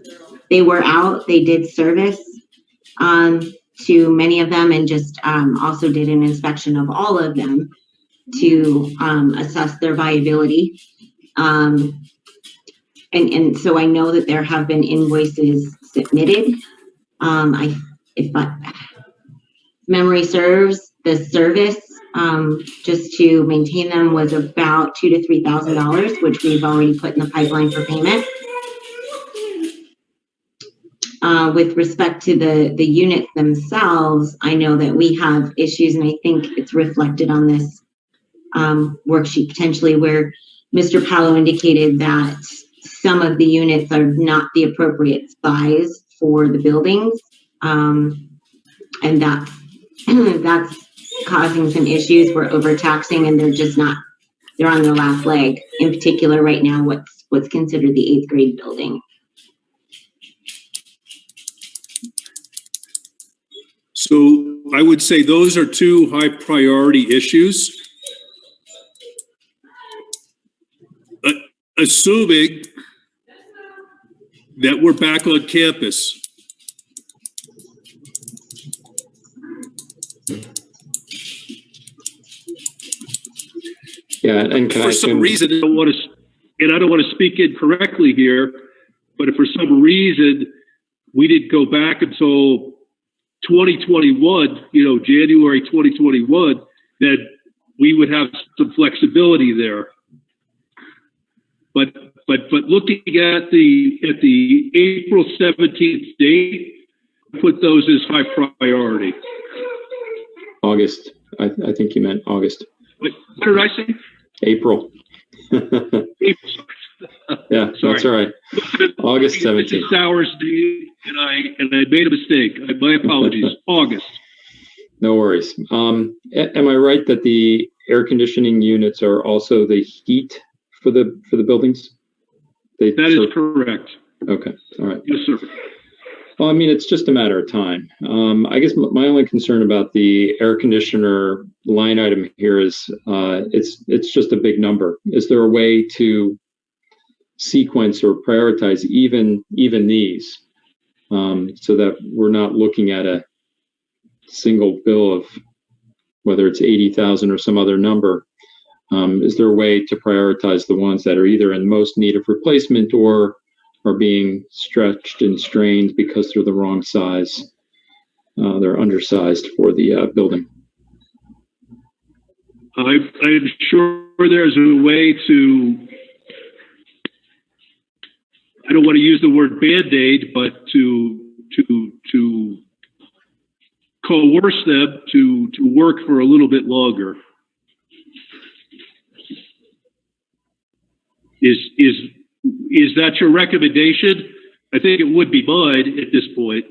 they were out. They did service to many of them, and just also did an inspection of all of them to assess their viability. And so I know that there have been invoices submitted. If memory serves, the service just to maintain them was about $2,000 to $3,000, which we've already put in the pipeline for payment. With respect to the units themselves, I know that we have issues, and I think it's reflected on this worksheet potentially, where Mr. Paulo indicated that some of the units are not the appropriate size for the buildings, and that's causing some issues. We're overtaxing, and they're on their last leg. In particular, right now, what's considered the 8th grade building.
So I would say those are two high priority issues. Assuming that we're back on campus.
Yeah, and
For some reason, I don't want to speak incorrectly here, but if for some reason we didn't go back until 2021, January 2021, then we would have some flexibility there. But looking at the April 17th date, put those as high priority.
August. I think you meant August.
What did I say?
April.
April.
Yeah,
Sorry.
that's all right. August 17th.
It's Hours date, and I made a mistake. My apologies. August.
No worries. Am I right that the air conditioning units are also the heat for the buildings?
That is correct.
Okay. All right.
Yes, sir.
Well, I mean, it's just a matter of time. I guess my only concern about the air conditioner line item here is it's just a big number. Is there a way to sequence or prioritize even these so that we're not looking at a single bill of whether it's 80,000 or some other number? Is there a way to prioritize the ones that are either in most need of replacement or are being stretched and strained because they're the wrong size? They're undersized for the building.
I'm sure there's a way to, I don't want to use the word Band-Aid, but to coerce them to work for a little bit longer. Is that your recommendation? I think it would be mine at this point.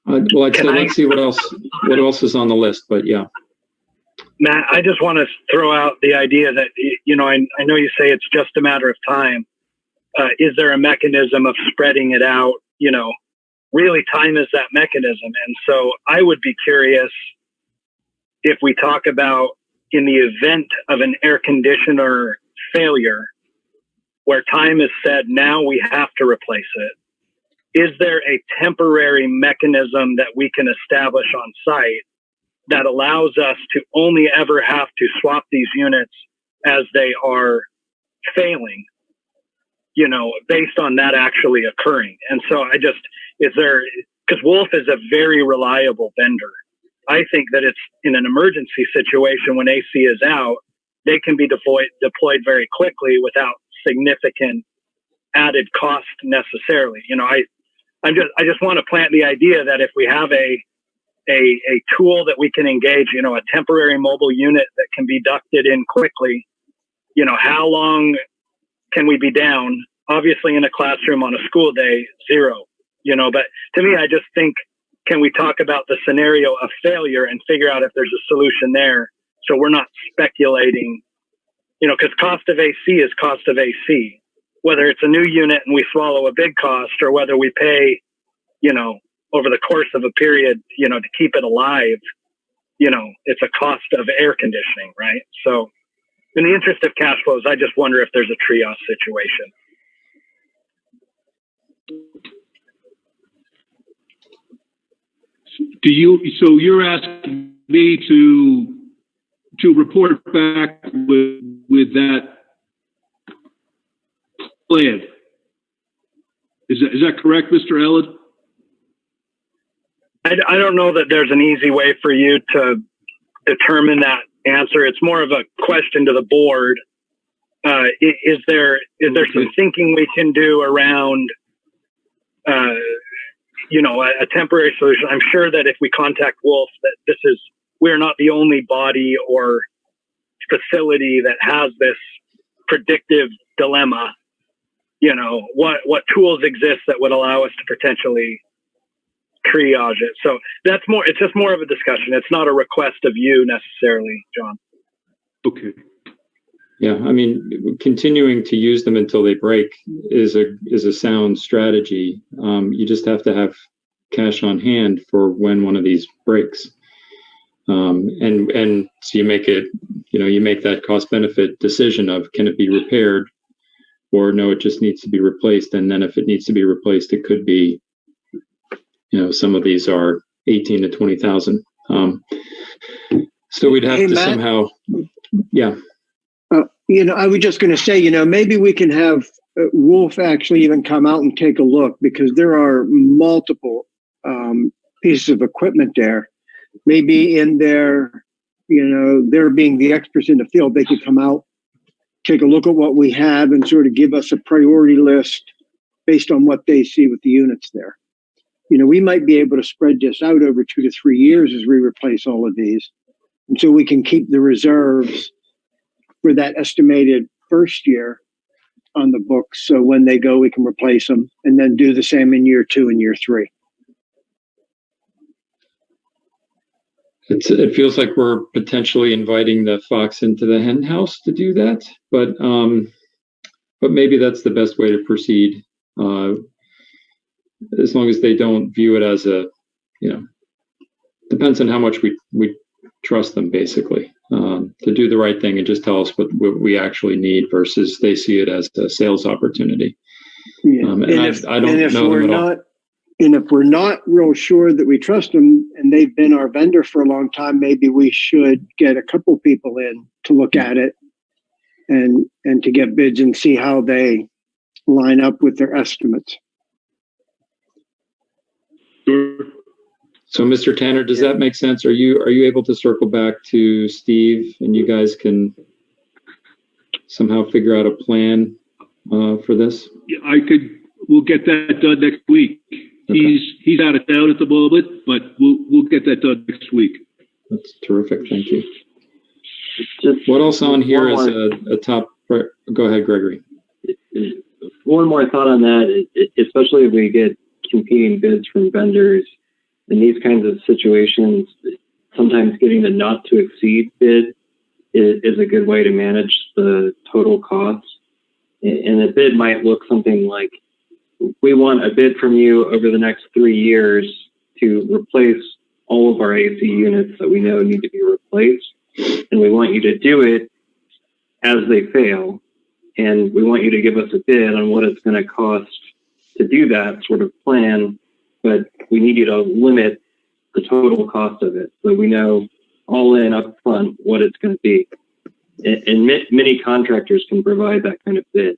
Well, I'd say let's see what else is on the list, but yeah.
Matt, I just want to throw out the idea that, I know you say it's just a matter of time. Is there a mechanism of spreading it out? Really, time is that mechanism. And so I would be curious if we talk about, in the event of an air conditioner failure, where time is said, now we have to replace it. Is there a temporary mechanism that we can establish on site that allows us to only ever have to swap these units as they are failing, based on that actually occurring? And so because Wolf is a very reliable vendor. I think that it's in an emergency situation when AC is out, they can be deployed very quickly without significant added cost necessarily. I just want to plant the idea that if we have a tool that we can engage, a temporary mobile unit that can be ducted in quickly, how long can we be down? Obviously in a classroom on a school day, 0, but to me, I just think, can we talk about the scenario of failure and figure out if there's a solution there? So we're not speculating, because cost of AC is cost of AC, whether it's a new unit and we swallow a big cost or whether we pay, over the course of a period, to keep it alive, it's a cost of air conditioning, right? So in the interest of cash flows, I just wonder if there's a triage situation.
So you're asking me to report back with that plan? Is that correct, Mr. Allen?
I don't know that there's an easy way for you to determine that answer. It's more of a question to the board. Is there some thinking we can do around, a temporary solution? I'm sure that if we contact Wolf, that we're not the only body or facility that has this predictive dilemma. What tools exist that would allow us to potentially triage it. So it's just more of a discussion. It's not a request of you necessarily, John.
Okay.
Yeah, I mean, continuing to use them until they break is a sound strategy. You just have to have cash on hand for when one of these breaks. And so you make it, you make that cost benefit decision of, can it be repaired, or no, it just needs to be replaced. And then if it needs to be replaced, it could be, some of these are 18 to 20,000. So we'd have to
Matt?
somehow, yeah.
I was just going to say, maybe we can have Wolf actually even come out and take a look, because there are multiple pieces of equipment there. Maybe in their, they're being the experts in the field, they could come out, take a look at what we have and sort of give us a priority list based on what they see with the units there. We might be able to spread this out over 2 to 3 years as we replace all of these. And so we can keep the reserves for that estimated first year on the books. So when they go, we can replace them, and then do the same in year 2 and year 3.
It feels like we're potentially inviting the fox into the hen house to do that, but maybe that's the best way to proceed. As long as they don't view it as depends on how much we trust them, basically, to do the right thing and just tell us what we actually need, versus they see it as a sales opportunity.
Yeah.
I don't know them at all.
And if we're not real sure that we trust them and they've been our vendor for a long time, maybe we should get a couple people in to look at it and to get bids and see how they line up with their estimates.
Sure.
So, Mr. Tanner, does that make sense? Are you able to circle back to Steve, and you guys can somehow figure out a plan for this?
Yeah, we'll get that done next week. Okay. He's out of town at the moment, but we'll get that done next week.
That's terrific. Thank you. What else on here is a top? Go ahead, Gregory.
One more thought on that, especially if we get competing bids from vendors in these kinds of situations. Sometimes getting a not to exceed bid is a good way to manage the total cost. And the bid might look something like, we want a bid from you over the next 3 years to replace all of our AC units that we know need to be replaced. And we want you to do it as they fail. And we want you to give us a bid on what it's going to cost to do that sort of plan. But we need you to limit the total cost of it, so we know all in up front what it's going to be. And many contractors can provide that kind of bid.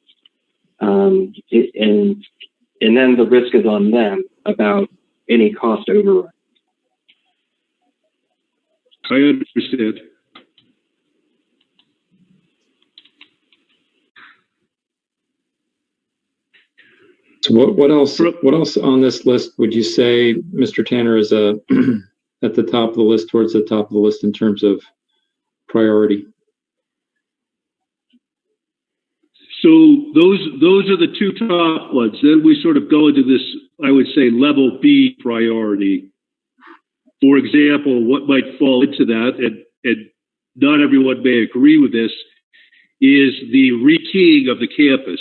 And then the risk is on them about any cost overrun.
I understand.
So what else on this list would you say, Mr. Tanner, is at the top of the list, towards the top of the list in terms of priority?
So those are the 2 top ones. Then we sort of go into this, I would say, level B priority. For example, what might fall into that, and not everyone may agree with this, is the rekeying of the campus.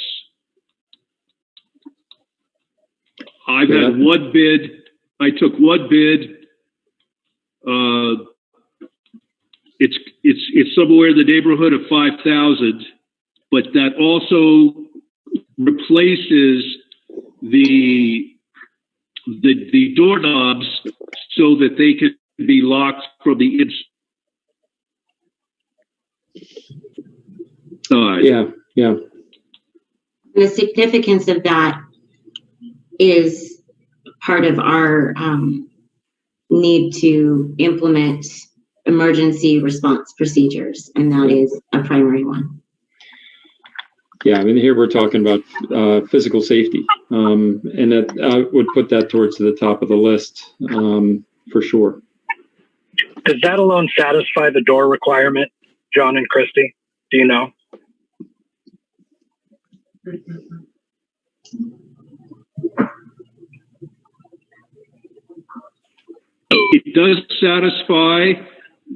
I've had one bid. I took one bid. It's somewhere in the neighborhood of 5,000, but that also replaces the doorknobs so that they can be locked from the inside.
Yeah.
The significance of that is part of our need to implement emergency response procedures, and that is a primary one.
Yeah, I mean, here we're talking about physical safety, and that I would put that towards the top of the list for sure.
Does that alone satisfy the door requirement, John and Christy? Do you know?
It does satisfy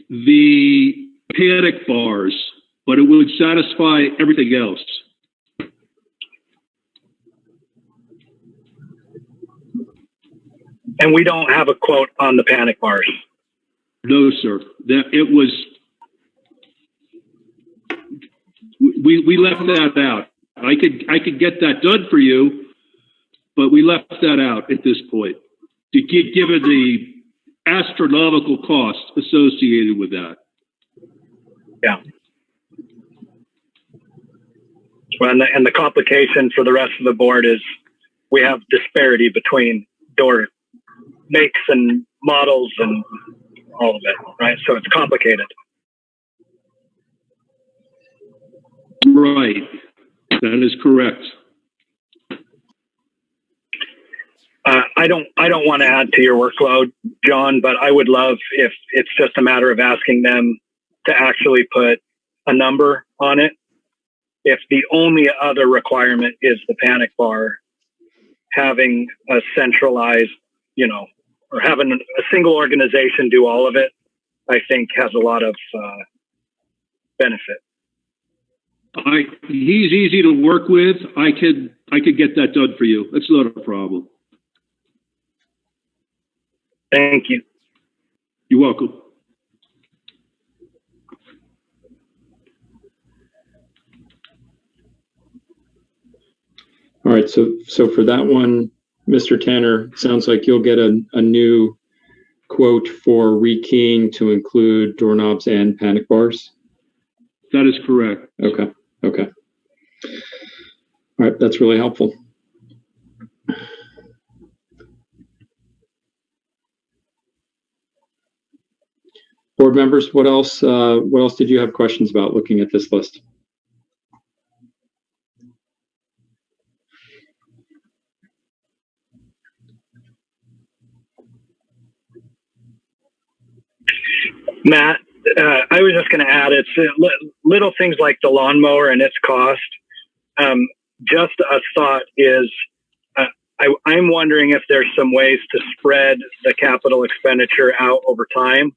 the panic bars, but it would satisfy everything else.
And we don't have a quote on the panic bars.
No, sir. It was. We left that out. I could get that done for you, but we left that out at this point, given the astronomical cost associated with that.
Yeah. Well, and the complication for the rest of the board is we have disparity between door makes and models and all of it, right? So it's complicated.
Right. That is correct.
I don't want to add to your workload, John, but I would love if it's just a matter of asking them to actually put a number on it. If the only other requirement is the panic bar, having a centralized, or having a single organization do all of it, I think has a lot of benefit.
He's easy to work with. I could get that done for you. That's not a problem.
Thank you.
You're welcome.
All right, so for that one, Mr. Tanner, sounds like you'll get a new quote for rekeying to include doorknobs and panic bars.
That is correct.
Okay. All right, that's really helpful. Board members, what else did you have questions about looking at this list?
Matt, I was just going to add, it's little things like the lawnmower and its cost. Just a thought is, I'm wondering if there's some ways to spread the capital expenditure out over time,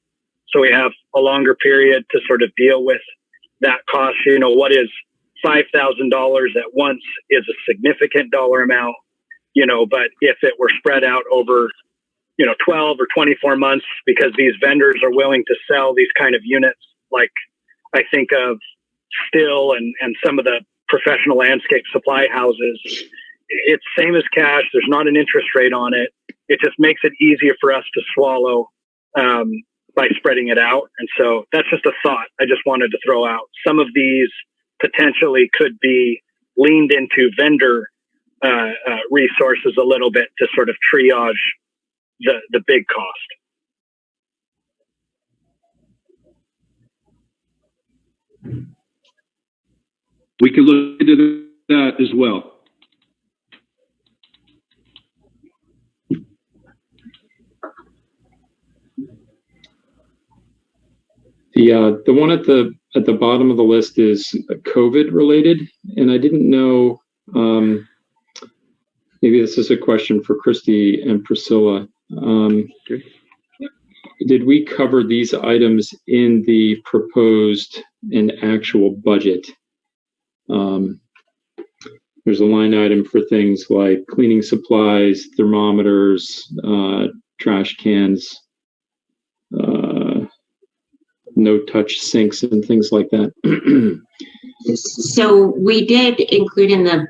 so we have a longer period to sort of deal with that cost. What is $5,000 at once is a significant dollar amount, but if it were spread out over 12 or 24 months, because these vendors are willing to sell these kind of units, like I think of Still and some of the professional landscape supply houses. It's same as cash. There's not an interest rate on it. It just makes it easier for us to swallow by spreading it out. And so that's just a thought I just wanted to throw out. Some of these potentially could be leaned into vendor resources a little bit to sort of triage the big cost.
We can look into that as well.
The one at the bottom of the list is COVID related, and I didn't know. Maybe this is a question for Christy and Priscilla.
Okay.
Did we cover these items in the proposed and actual budget? There's a line item for things like cleaning supplies, thermometers, trash cans, no-touch sinks, and things like that.
So we did include in the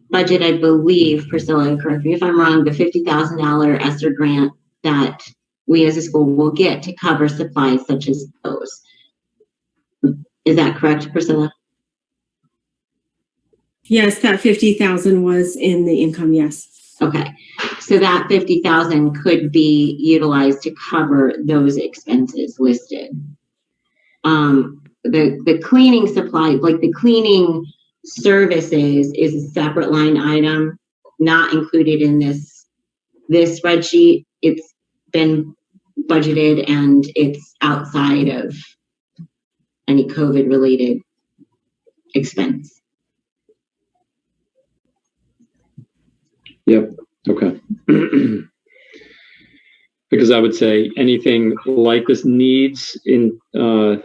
budget, I believe, Priscilla, correct me if I'm wrong, the $50,000 ESSER grant that we as a school will get to cover supplies such as those. Is that correct, Priscilla?
Yes, that 50,000 was in the income. Yes.
Okay, so that 50,000 could be utilized to cover those expenses listed. The cleaning supply, like the cleaning services, is a separate line item, not included in this spreadsheet. It's been budgeted and it's outside of any COVID related expense.
Yep. Okay. Because I would say anything like this needs that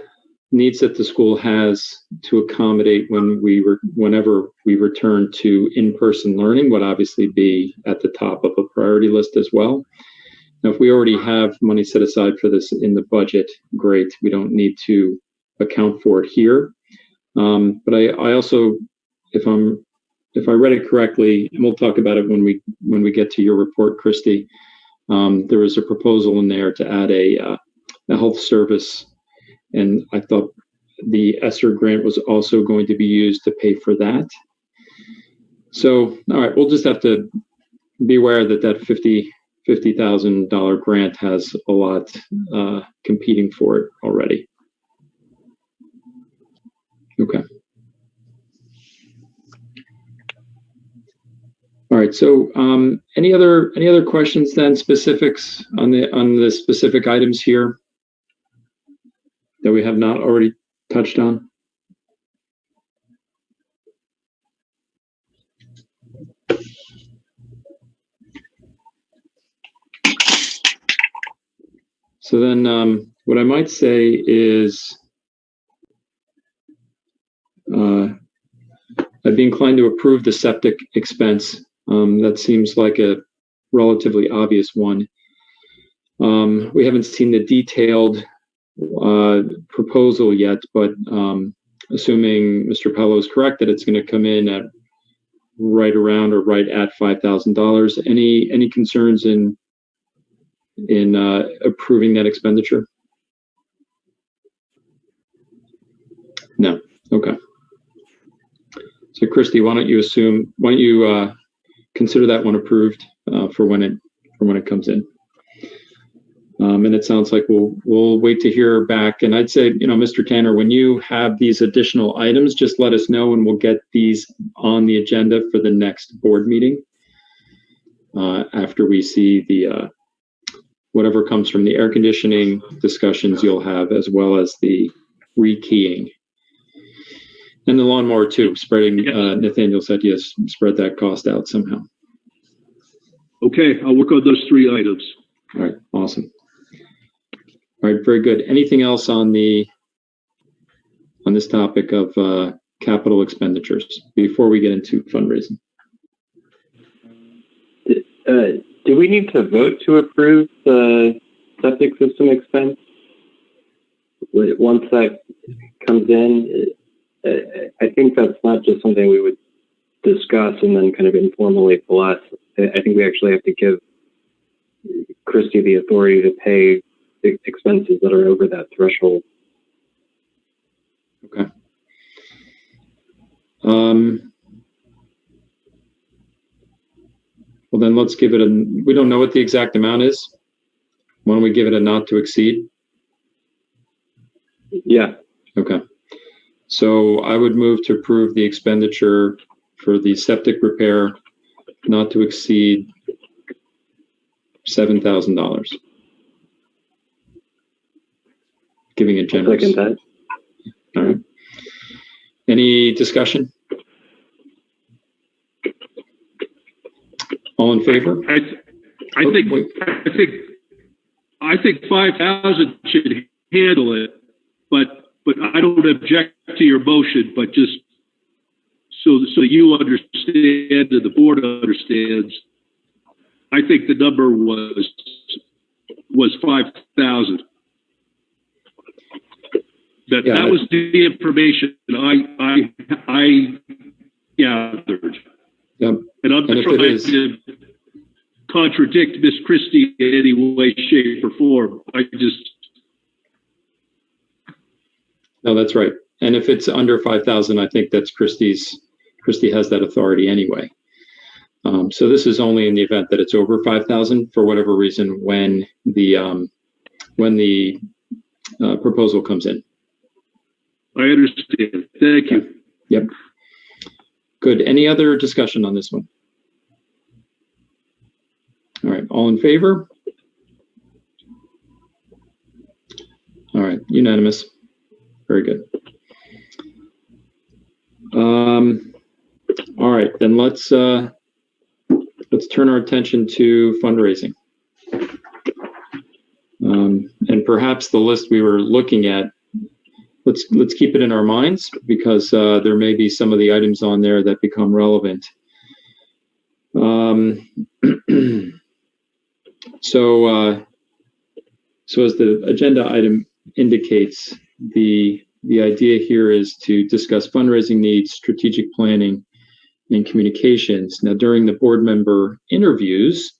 the school has to accommodate whenever we return to in-person learning would obviously be at the top of a priority list as well. Now, if we already have money set aside for this in the budget, great. We don't need to account for it here. But I also, if I read it correctly, and we'll talk about it when we get to your report, Christy, there was a proposal in there to add a health service, and I thought the ESSER grant was also going to be used to pay for that. So, all right, we'll just have to be aware that $50,000 grant has a lot competing for it already. Okay. All right. So, any other questions then, specifics on the specific items here that we have not already touched on? So then, what I might say is, I'd be inclined to approve the septic expense. That seems like a relatively obvious one. We haven't seen the detailed proposal yet, but assuming Mr. Pello is correct that it's going to come in at right around or right at $5,000, any concerns in approving that expenditure? No. Okay. So Christy, why don't you consider that one approved for when it comes in? And it sounds like we'll wait to hear back. And I'd say, Mr. Tanner, when you have these additional items, just let us know and we'll get these on the agenda for the next board meeting after we see the whatever comes from the air conditioning discussions you'll have, as well as the rekeying. And the lawnmower too, spreading, Nathaniel said, yes, spread that cost out somehow.
Okay, I'll work on those three items.
All right, awesome. All right, very good. Anything else on this topic of capital expenditures before we get into fundraising?
Do we need to vote to approve the septic system expense once that comes in? I think that's not just something we would discuss and then kind of informally bless. I think we actually have to give Christy the authority to pay the expenses that are over that threshold.
Okay. Well, then let's give it we don't know what the exact amount is. Why don't we give it a not to exceed?
Yeah.
Okay. So I would move to approve the expenditure for the septic repair not to exceed $7,000. Giving it generous.
Second that.
All right. Any discussion? All in favor?
I think 5,000 should handle it, but I don't object to your motion, but just so you understand and the board understands, I think the number was 5,000. That was the information I gathered.
Yep.
And I'm not
And if
trying
it is,
to contradict Miss Christie in any way, shape, or form.
no, that's right. And if it's under 5,000, I think that's Christie has that authority anyway. So this is only in the event that it's over 5,000 for whatever reason when the proposal comes in.
I understand. Thank you.
Yep. Good. Any other discussion on this one? All right. All in favor? All right. Unanimous. Very good. All right. Then let's turn our attention to fundraising. And perhaps the list we were looking at, let's keep it in our minds because there may be some of the items on there that become relevant. So as the agenda item indicates, the idea here is to discuss fundraising needs, strategic planning, and communications. Now, during the board member interviews,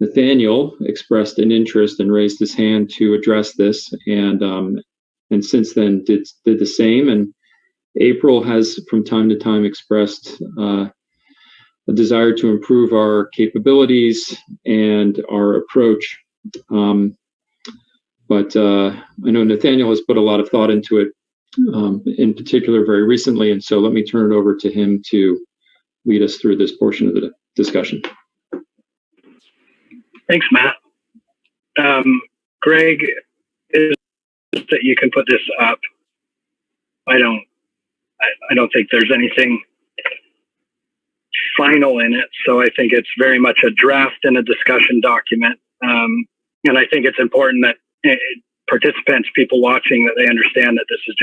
Nathaniel expressed an interest and raised his hand to address this, and since then did the same. And April has from time to time expressed a desire to improve our capabilities and our approach. But I know Nathaniel has put a lot of thought into it, in particular very recently. And so let me turn it over to him to lead us through this portion of the discussion.
Thanks, Matt. Greg, is that you can put this up? I don't think there's anything final in it, so I think it's very much a draft and a discussion document. And I think it's important that participants, people watching, that they understand that this is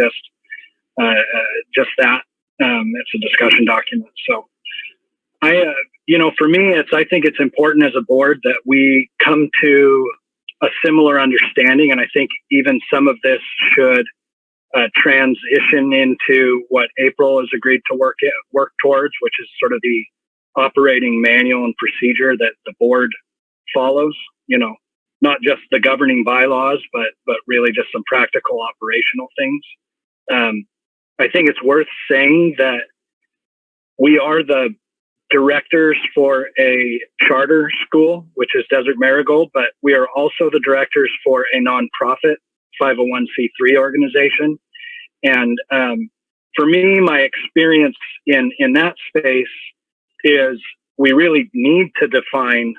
just that. It's a discussion document. So for me, I think it's important as a board that we come to a similar understanding. And I think even some of this should transition into what April has agreed to work towards, which is sort of the operating manual and procedure that the board follows, not just the governing bylaws, but really just some practical operational things. I think it's worth saying that we are the directors for a charter school, which is Desert Marigold, but we are also the directors for a nonprofit 501c3 organization. And for me, my experience in that space is we really need to define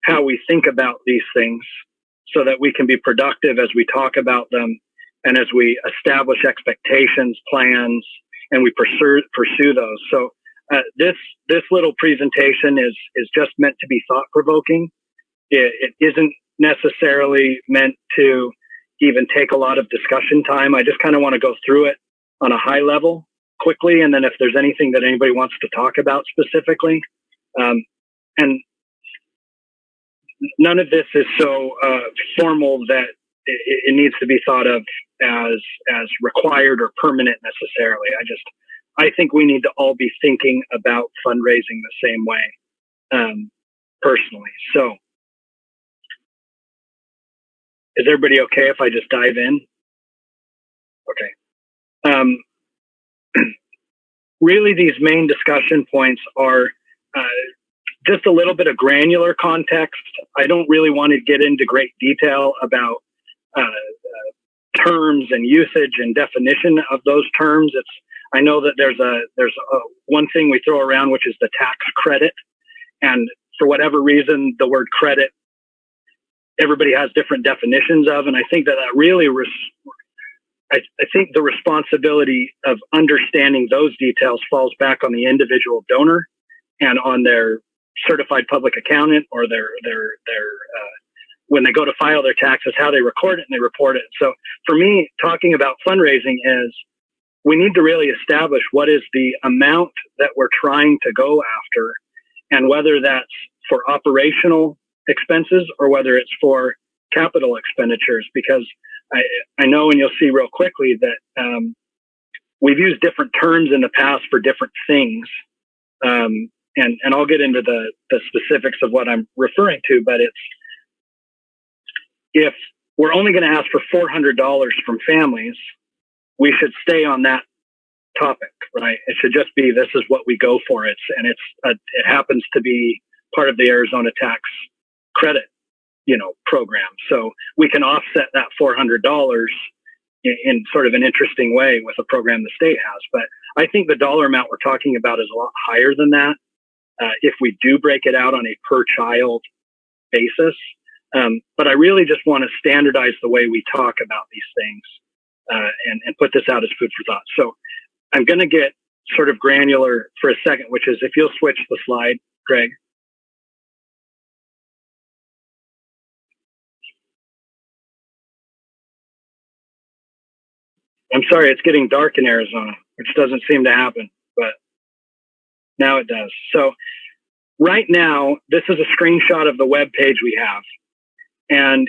how we think about these things so that we can be productive as we talk about them and as we establish expectations, plans, and we pursue those. So this little presentation is just meant to be thought-provoking. It isn't necessarily meant to even take a lot of discussion time. I just kind of want to go through it on a high level quickly, and then if there's anything that anybody wants to talk about specifically. And none of this is so formal that it needs to be thought of as required or permanent necessarily. I think we need to all be thinking about fundraising the same way, personally. So is everybody okay if I just dive in? Okay. Really, these main discussion points are just a little bit of granular context. I don't really want to get into great detail about terms and usage and definition of those terms. I know that there's one thing we throw around, which is the tax credit. And for whatever reason, the word credit, everybody has different definitions of. And I think that really, I think the responsibility of understanding those details falls back on the individual donor and on their certified public accountant or their when they go to file their taxes, how they record it and they report it. So for me, talking about fundraising is we need to really establish what is the amount that we're trying to go after, and whether that's for operational expenses or whether it's for capital expenditures, because I know, and you'll see real quickly that we've used different terms in the past for different things. and I'll get into the specifics of what I'm referring to, but it's, if we're only going to ask for $400 from families, we should stay on that topic, right? It should just be, this is what we go for. It happens to be part of the Arizona tax credit, program. So we can offset that $400 in sort of an interesting way with a program the state has. But I think the dollar amount we're talking about is a lot higher than that. If we do break it out on a per child basis. But I really just want to standardize the way we talk about these things, and put this out as food for thought. So I'm going to get sort of granular for a second, which is, if you'll switch the slide, Greg. I'm sorry, it's getting dark in Arizona, which doesn't seem to happen, but now it does. So right now, this is a screenshot of the web page we have. And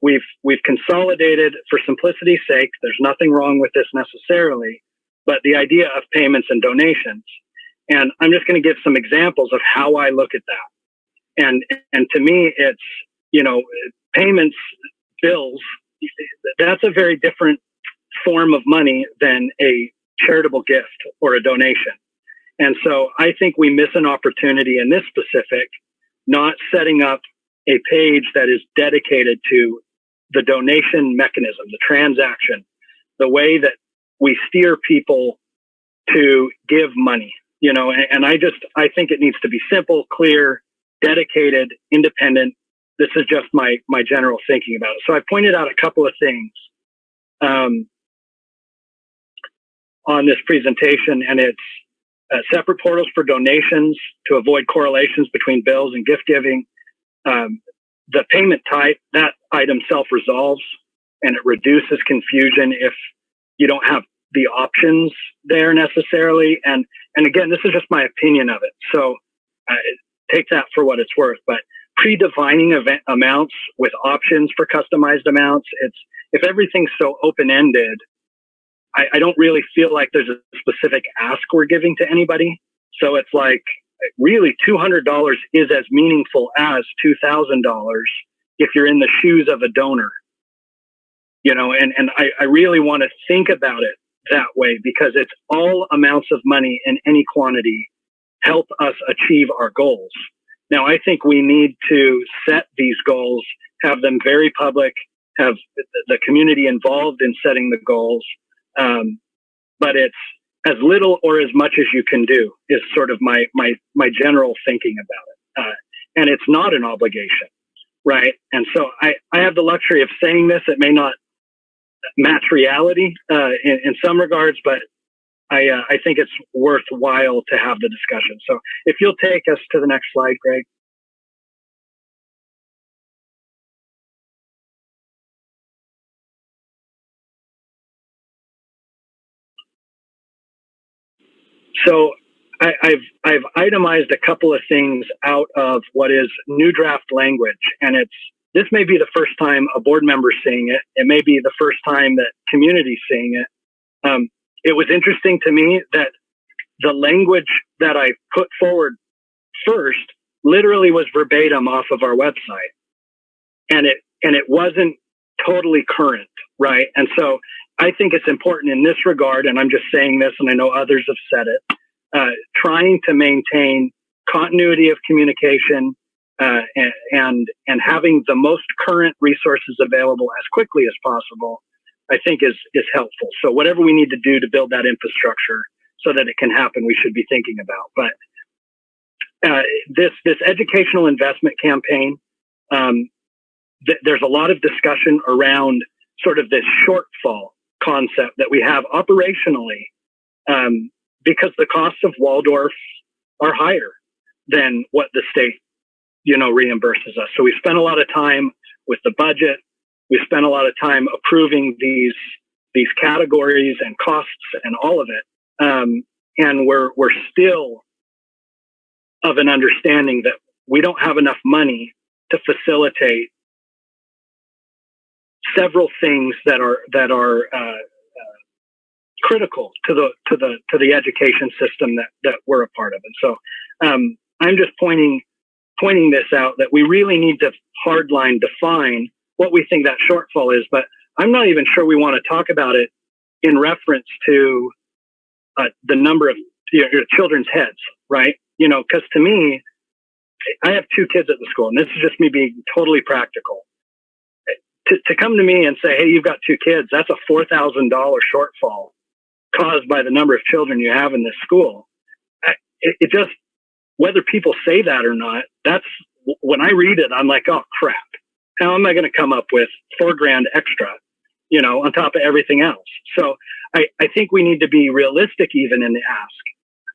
we've consolidated, for simplicity's sake, there's nothing wrong with this necessarily, but the idea of payments and donations. And I'm just going to give some examples of how I look at that. And to me, it's, payments, bills, that's a very different form of money than a charitable gift or a donation. And so I think we miss an opportunity in this specific, not setting up a page that is dedicated to the donation mechanism, the transaction, the way that we steer people to give money, and I think it needs to be simple, clear, dedicated, independent. This is just my general thinking about it. So I pointed out a couple of things on this presentation, and it's separate portals for donations to avoid correlations between bills and gift giving. The payment type, that item self-resolves, and it reduces confusion if you don't have the options there necessarily. And again, this is just my opinion of it. So take that for what it's worth. But pre-defining amounts with options for customized amounts, if everything's so open-ended, I don't really feel like there's a specific ask we're giving to anybody. So it's like, really, $200 is as meaningful as $2,000 if you're in the shoes of a donor, and I really want to think about it that way, because it's all amounts of money in any quantity help us achieve our goals. Now, I think we need to set these goals, have them very public, have the community involved in setting the goals. But it's as little or as much as you can do is sort of my general thinking about it. And it's not an obligation, right? And so I have the luxury of saying this. It may not match reality in some regards, but I think it's worthwhile to have the discussion. So if you'll take us to the next slide, Greg. So I've itemized a couple of things out of what is new draft language, and this may be the first time a board member's seeing it. It may be the first time that community's seeing it. It was interesting to me that the language that I put forward first literally was verbatim off of our website, and it wasn't totally current, right? And so I think it's important in this regard, and I'm just saying this, and I know others have said it, trying to maintain continuity of communication and having the most current resources available as quickly as possible, I think is helpful. So whatever we need to do to build that infrastructure so that it can happen, we should be thinking about. But this educational investment campaign, there's a lot of discussion around sort of this shortfall concept that we have operationally, because the costs of Waldorf are higher than what the state, reimburses us. So we spent a lot of time with the budget. We spent a lot of time approving these categories and costs and all of it. And we're still of an understanding that we don't have enough money to facilitate several things that are critical to the education system that we're a part of. And so I'm just pointing this out, that we really need to hardline define what we think that shortfall is. But I'm not even sure we want to talk about it in reference to the number of your children's heads, right? Because to me, I have 2 kids at the school, and this is just me being totally practical. To come to me and say, hey, you've got 2 kids, that's a $4,000 shortfall caused by the number of children you have in this school. It just, whether people say that or not, that's when I read it, I'm like, oh crap. How am I going to come up with $4,000 extra, on top of everything else? So I think we need to be realistic even in the ask.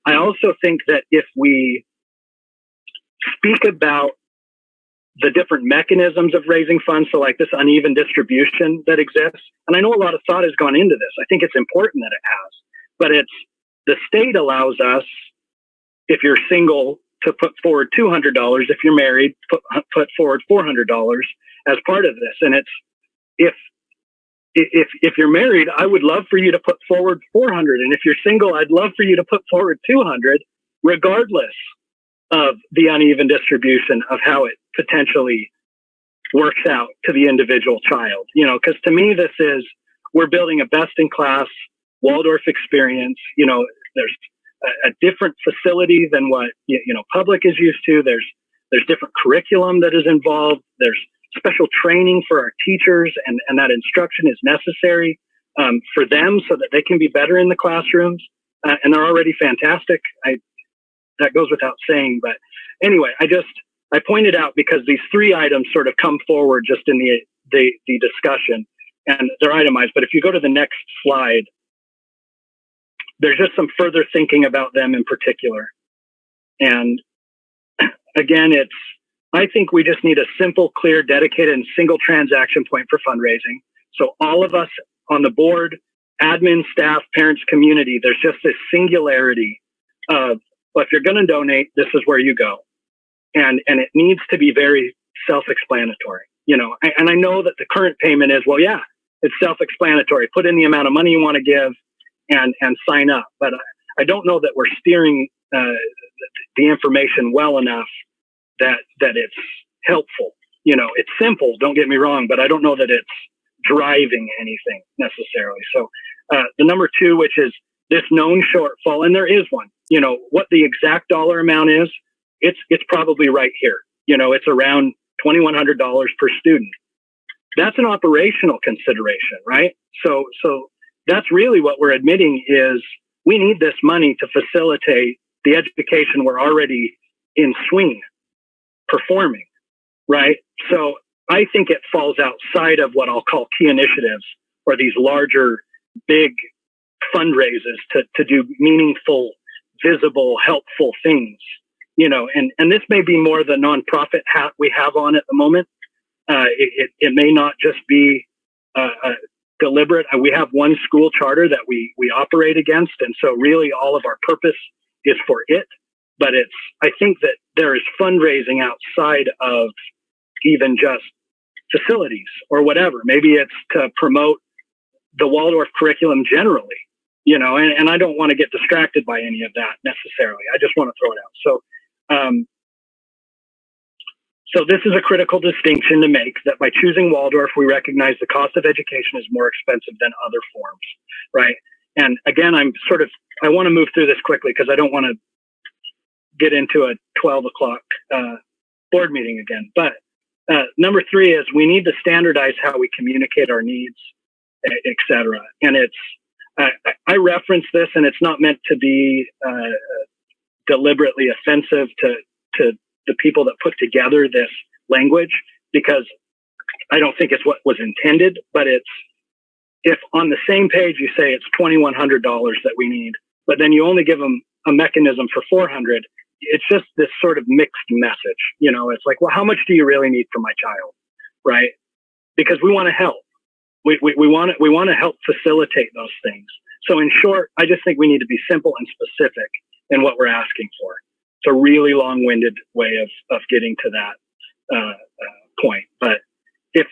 I also think that if we speak about the different mechanisms of raising funds, so like this uneven distribution that exists, and I know a lot of thought has gone into this. I think it's important that it has, but the state allows us, if you're single, to put forward $200. If you're married, put forward $400 as part of this. And it's, if you're married, I would love for you to put forward $400. And if you're single, I'd love for you to put forward $200, regardless of the uneven distribution of how it potentially works out to the individual child. Because to me, we're building a best-in-class Waldorf experience. There's a different facility than what public is used to. There's different curriculum that is involved. There's special training for our teachers, and that instruction is necessary for them so that they can be better in the classrooms. And they're already fantastic. That goes without saying. But anyway, I pointed out because these 3 items sort of come forward just in the discussion, and they're itemized. But if you go to the next slide, there's just some further thinking about them in particular. And again, I think we just need a simple, clear, dedicated, and single transaction point for fundraising. So all of us on the board, admin, staff, parents, community, there's just this singularity of, well, if you're going to donate, this is where you go. And it needs to be very self-explanatory, and I know that the current payment is, well, yeah, it's self-explanatory. Put in the amount of money you want to give and sign up. But I don't know that we're steering the information well enough that it's helpful. It's simple, don't get me wrong, but I don't know that it's driving anything necessarily. So the number 2, which is this known shortfall, and there is one, what the exact dollar amount is, it's probably right here. It's around $2,100 per student. That's an operational consideration, right? So that's really what we're admitting is we need this money to facilitate the education we're already in swing performing, right? So I think it falls outside of what I'll call key initiatives or these larger, big fundraisers to do meaningful, visible, helpful things, and this may be more the nonprofit hat we have on at the moment. It may not just be deliberate. We have one school charter that we operate against. And so really all of our purpose is for it. But I think that there is fundraising outside of even just facilities or whatever. Maybe it's to promote the Waldorf curriculum generally, and I don't want to get distracted by any of that necessarily. I just want to throw it out. So this is a critical distinction to make, that by choosing Waldorf, we recognize the cost of education is more expensive than other forms, right? And again, I want to move through this quickly because I don't want to get into a 12 o'clock board meeting again. But number 3 is we need to standardize how we communicate our needs, et cetera. And I reference this, and it's not meant to be deliberately offensive to the people that put together this language, because I don't think it's what was intended. But if on the same page you say it's $2,100 that we need, but then you only give them a mechanism for $400, it's just this sort of mixed message. It's like, well, how much do you really need for my child, right? Because we want to help. We want to help facilitate those things. So in short, I just think we need to be simple and specific in what we're asking for. It's a really long-winded way of getting to that point. But if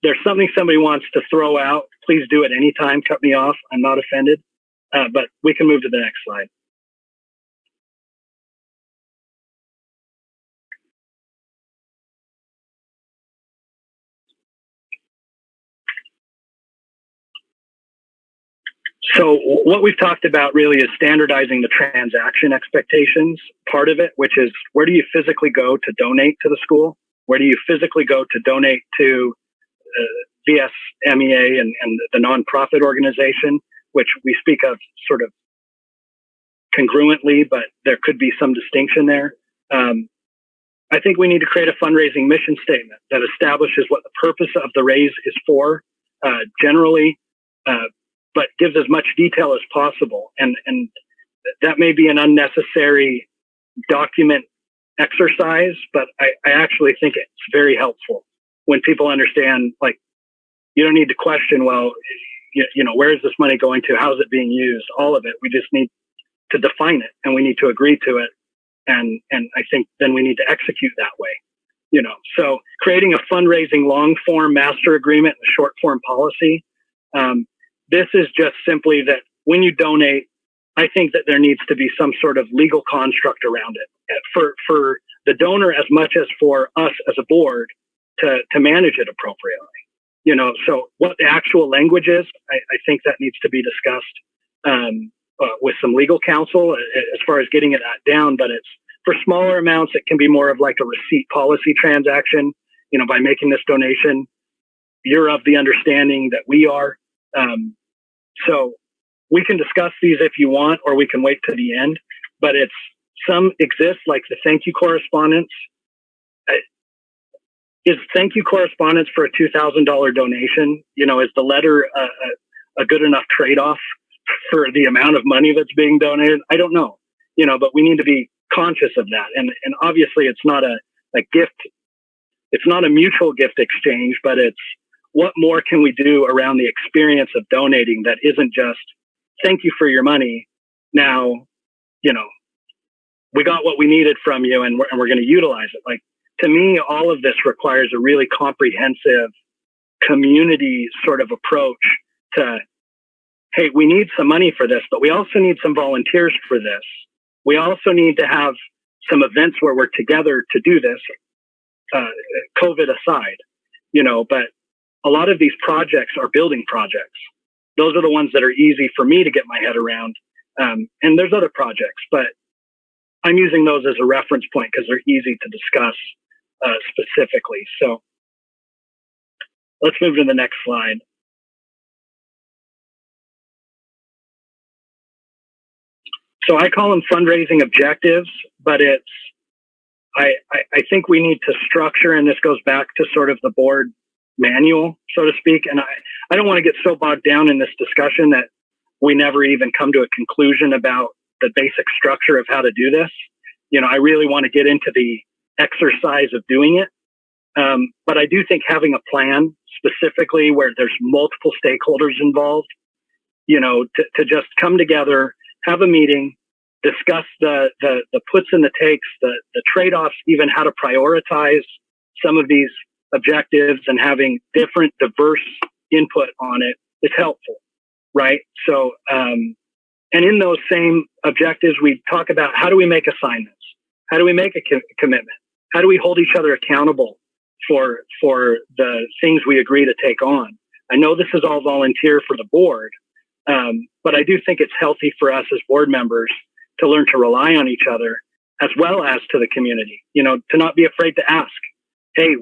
there's something somebody wants to throw out, please do it anytime. Cut me off. I'm not offended. But we can move to the next slide. So what we've talked about really is standardizing the transaction expectations part of it, which is where do you physically go to donate to the school? Where do you physically go to donate to VSMEA and the nonprofit organization, which we speak of sort of congruently, but there could be some distinction there. I think we need to create a fundraising mission statement that establishes what the purpose of the raise is for, generally, but gives as much detail as possible. And that may be an unnecessary document exercise, but I actually think it's very helpful when people understand, like, you don't need to question, well, you know, where is this money going to? How is it being used? All of it. We just need to define it, and we need to agree to it. And I think then we need to execute that way, you know. So creating a fundraising long form master agreement and short form policy. This is just simply that when you donate, I think that there needs to be some sort of legal construct around it for the donor as much as for us as a board to manage it appropriately. You know, so what the actual language is, I think that needs to be discussed with some legal counsel as far as getting it down. But it's for smaller amounts, it can be more of like a receipt policy transaction. You know, by making this donation, you're of the understanding that we are. So we can discuss these if you want, or we can wait to the end. But it's some exist, like the thank you correspondence. Is thank you correspondence for a $2,000 donation? You know, is the letter a good enough trade-off for the amount of money that's being donated? I don't know, you know, but we need to be conscious of that. And obviously it's not a gift. It's not a mutual gift exchange, but it's what more can we do around the experience of donating that isn't just thank you for your money. Now, you know, we got what we needed from you and we're going to utilize it. Like, to me, all of this requires a really comprehensive community sort of approach to, hey, we need some money for this, but we also need some volunteers for this. We also need to have some events where we're together to do this, COVID aside, you know, but a lot of these projects are building projects. Those are the ones that are easy for me to get my head around. And there's other projects, but I'm using those as a reference point because they're easy to discuss specifically. So let's move to the next slide. So I call them fundraising objectives, but it's, I think we need to structure, and this goes back to sort of the board manual, so to speak. And I don't want to get so bogged down in this discussion that we never even come to a conclusion about the basic structure of how to do this. You know, I really want to get into the exercise of doing it. But I do think having a plan specifically where there's multiple stakeholders involved, you know, to just come together, have a meeting, discuss the puts and the takes, the trade-offs, even how to prioritize some of these objectives, and having different diverse input on it is helpful, right? So, and in those same objectives, we talk about how do we make assignments? How do we make a commitment? How do we hold each other accountable for the things we agree to take on? I know this is all volunteer for the board, but I do think it's healthy for us as board members to learn to rely on each other as well as to the community, you know, to not be afraid to ask, hey,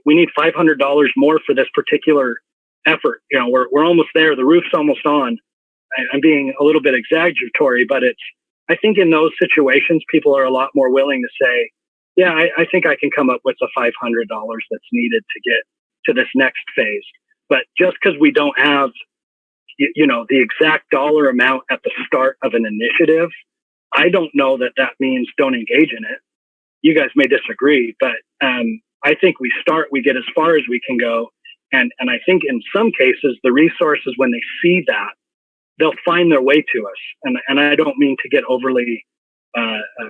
we need $500 more for this particular effort. You know, we're almost there. The roof's almost on. I'm being a little bit exaggeratory, but I think in those situations, people are a lot more willing to say, yeah, I think I can come up with the $500 that's needed to get to this next phase. But just because we don't have, you know, the exact dollar amount at the start of an initiative, I don't know that means don't engage in it. You guys may disagree, but I think we get as far as we can go. And I think in some cases, the resources, when they see that, they'll find their way to us. And I don't mean to get overly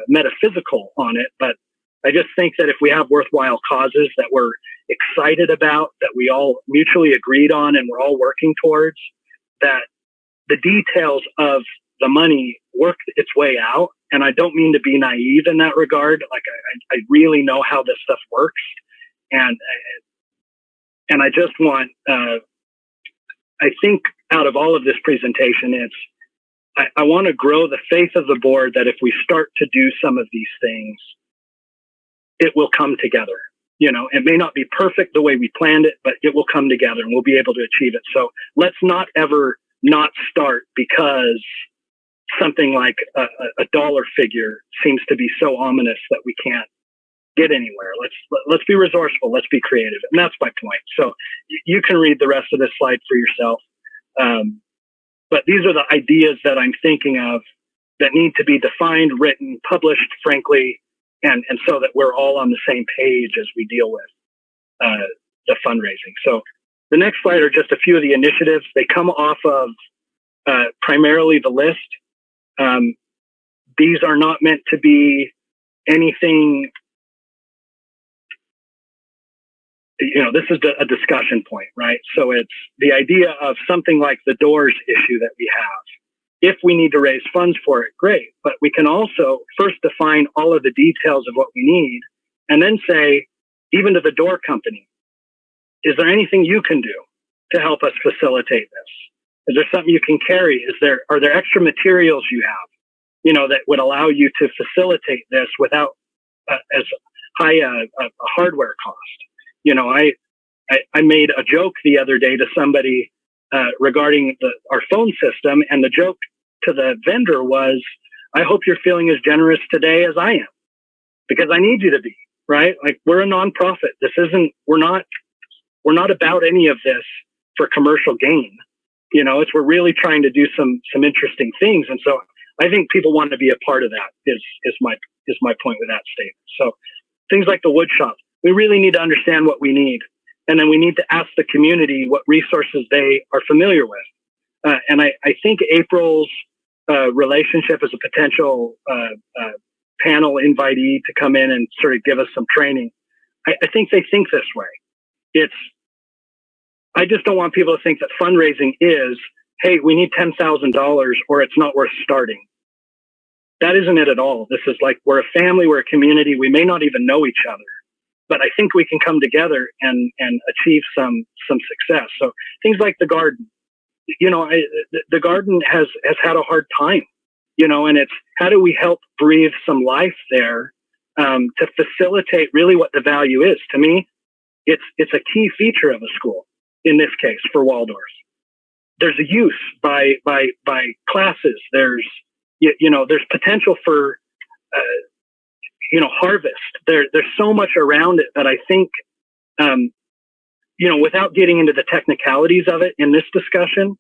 metaphysical on it, but I just think that if we have worthwhile causes that we're excited about, that we all mutually agreed on, and we're all working towards, that the details of the money work its way out. And I don't mean to be naive in that regard. Like I really know how this stuff works. And I just want, I think out of all of this presentation, I want to grow the faith of the board that if we start to do some of these things, it will come together. You know, it may not be perfect the way we planned it, but it will come together and we'll be able to achieve it. So let's not ever not start because something like a dollar figure seems to be so ominous that we can't get anywhere. Let's be resourceful. Let's be creative. And that's my point. So you can read the rest of this slide for yourself. But these are the ideas that I'm thinking of that need to be defined, written, published, frankly, and so that we're all on the same page as we deal with the fundraising. So the next slide are just a few of the initiatives. They come off of primarily the list. These are not meant to be anything, you know, this is a discussion point, right? So it's the idea of something like the doors issue that we have. If we need to raise funds for it, great. But we can also first define all of the details of what we need and then say, even to the door company, is there anything you can do to help us facilitate this? Is there something you can carry? Are there extra materials you have, you know, that would allow you to facilitate this without as high a hardware cost? You know, I made a joke the other day to somebody regarding our phone system, and the joke to the vendor was, I hope you're feeling as generous today as I am, because I need you to be, right? Like, we're a nonprofit. We're not about any of this for commercial gain. You know, we're really trying to do some interesting things. And so I think people want to be a part of that is my point with that statement. So things like the wood shop, we really need to understand what we need. And then we need to ask the community what resources they are familiar with. And I think April's relationship as a potential panel invitee to come in and sort of give us some training, I think they think this way. I just don't want people to think that fundraising is, hey, we need $10,000 or it's not worth starting. That isn't it at all. This is like, we're a family, we're a community. We may not even know each other, but I think we can come together and achieve some success. So things like the garden, you know, the garden has had a hard time, you know, and it's how do we help breathe some life there to facilitate really what the value is. To me, it's a key feature of a school. In this case, for Waldorf, there's a use by classes. There's there's potential for harvest. There's so much around it that I think without getting into the technicalities of it in this discussion,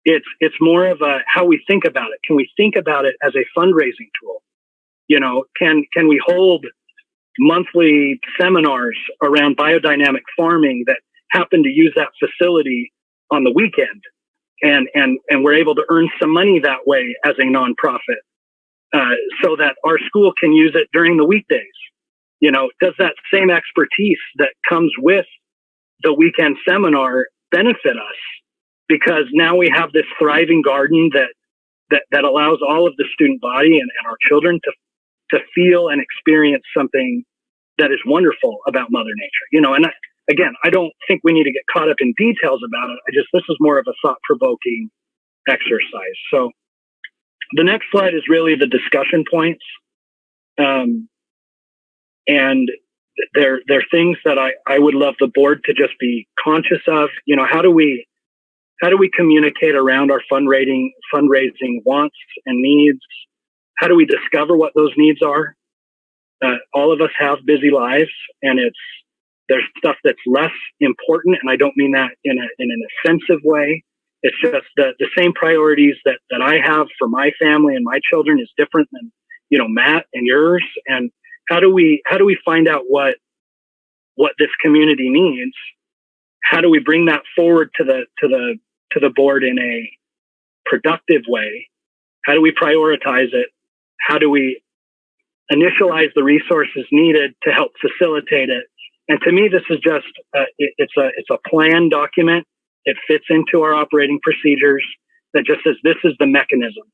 it's more of a how we think about it. Can we think about it as a fundraising tool? You know, can we hold monthly seminars around biodynamic farming that happen to use that facility on the weekend, and we're able to earn some money that way as a nonprofit, so that our school can use it during the weekdays. You know, does that same expertise that comes with the weekend seminar benefit us? Because now we have this thriving garden that allows all of the student body and our children to feel and experience something that is wonderful about Mother Nature. You know, and again, I don't think we need to get caught up in details about it. This is more of a thought-provoking exercise. So the next slide is really the discussion points. And they're things that I would love the board to just be conscious of. You know, how do we communicate around our fundraising wants and needs? How do we discover what those needs are? All of us have busy lives, and there's stuff that's less important, and I don't mean that in an offensive way. It's just the same priorities that I have for my family and my children is different than, you know, Matt and yours. And how do we find out what this community needs? How do we bring that forward to the board in a productive way? How do we prioritize it? How do we initialize the resources needed to help facilitate it? And to me, this is just, it's a plan document. It fits into our operating procedures that just says, this is the mechanism.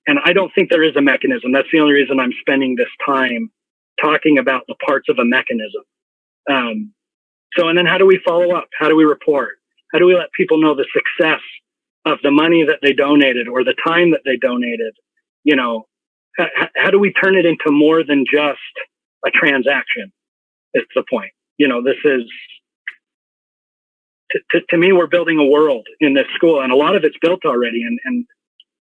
And I don't think there is a mechanism. That's the only reason I'm spending this time talking about the parts of a mechanism. And then how do we follow up? How do we report? How do we let people know the success of the money that they donated or the time that they donated, you know, how do we turn it into more than just a transaction? Is the point. You know, this is, to me, we're building a world in this school, and a lot of it's built already, and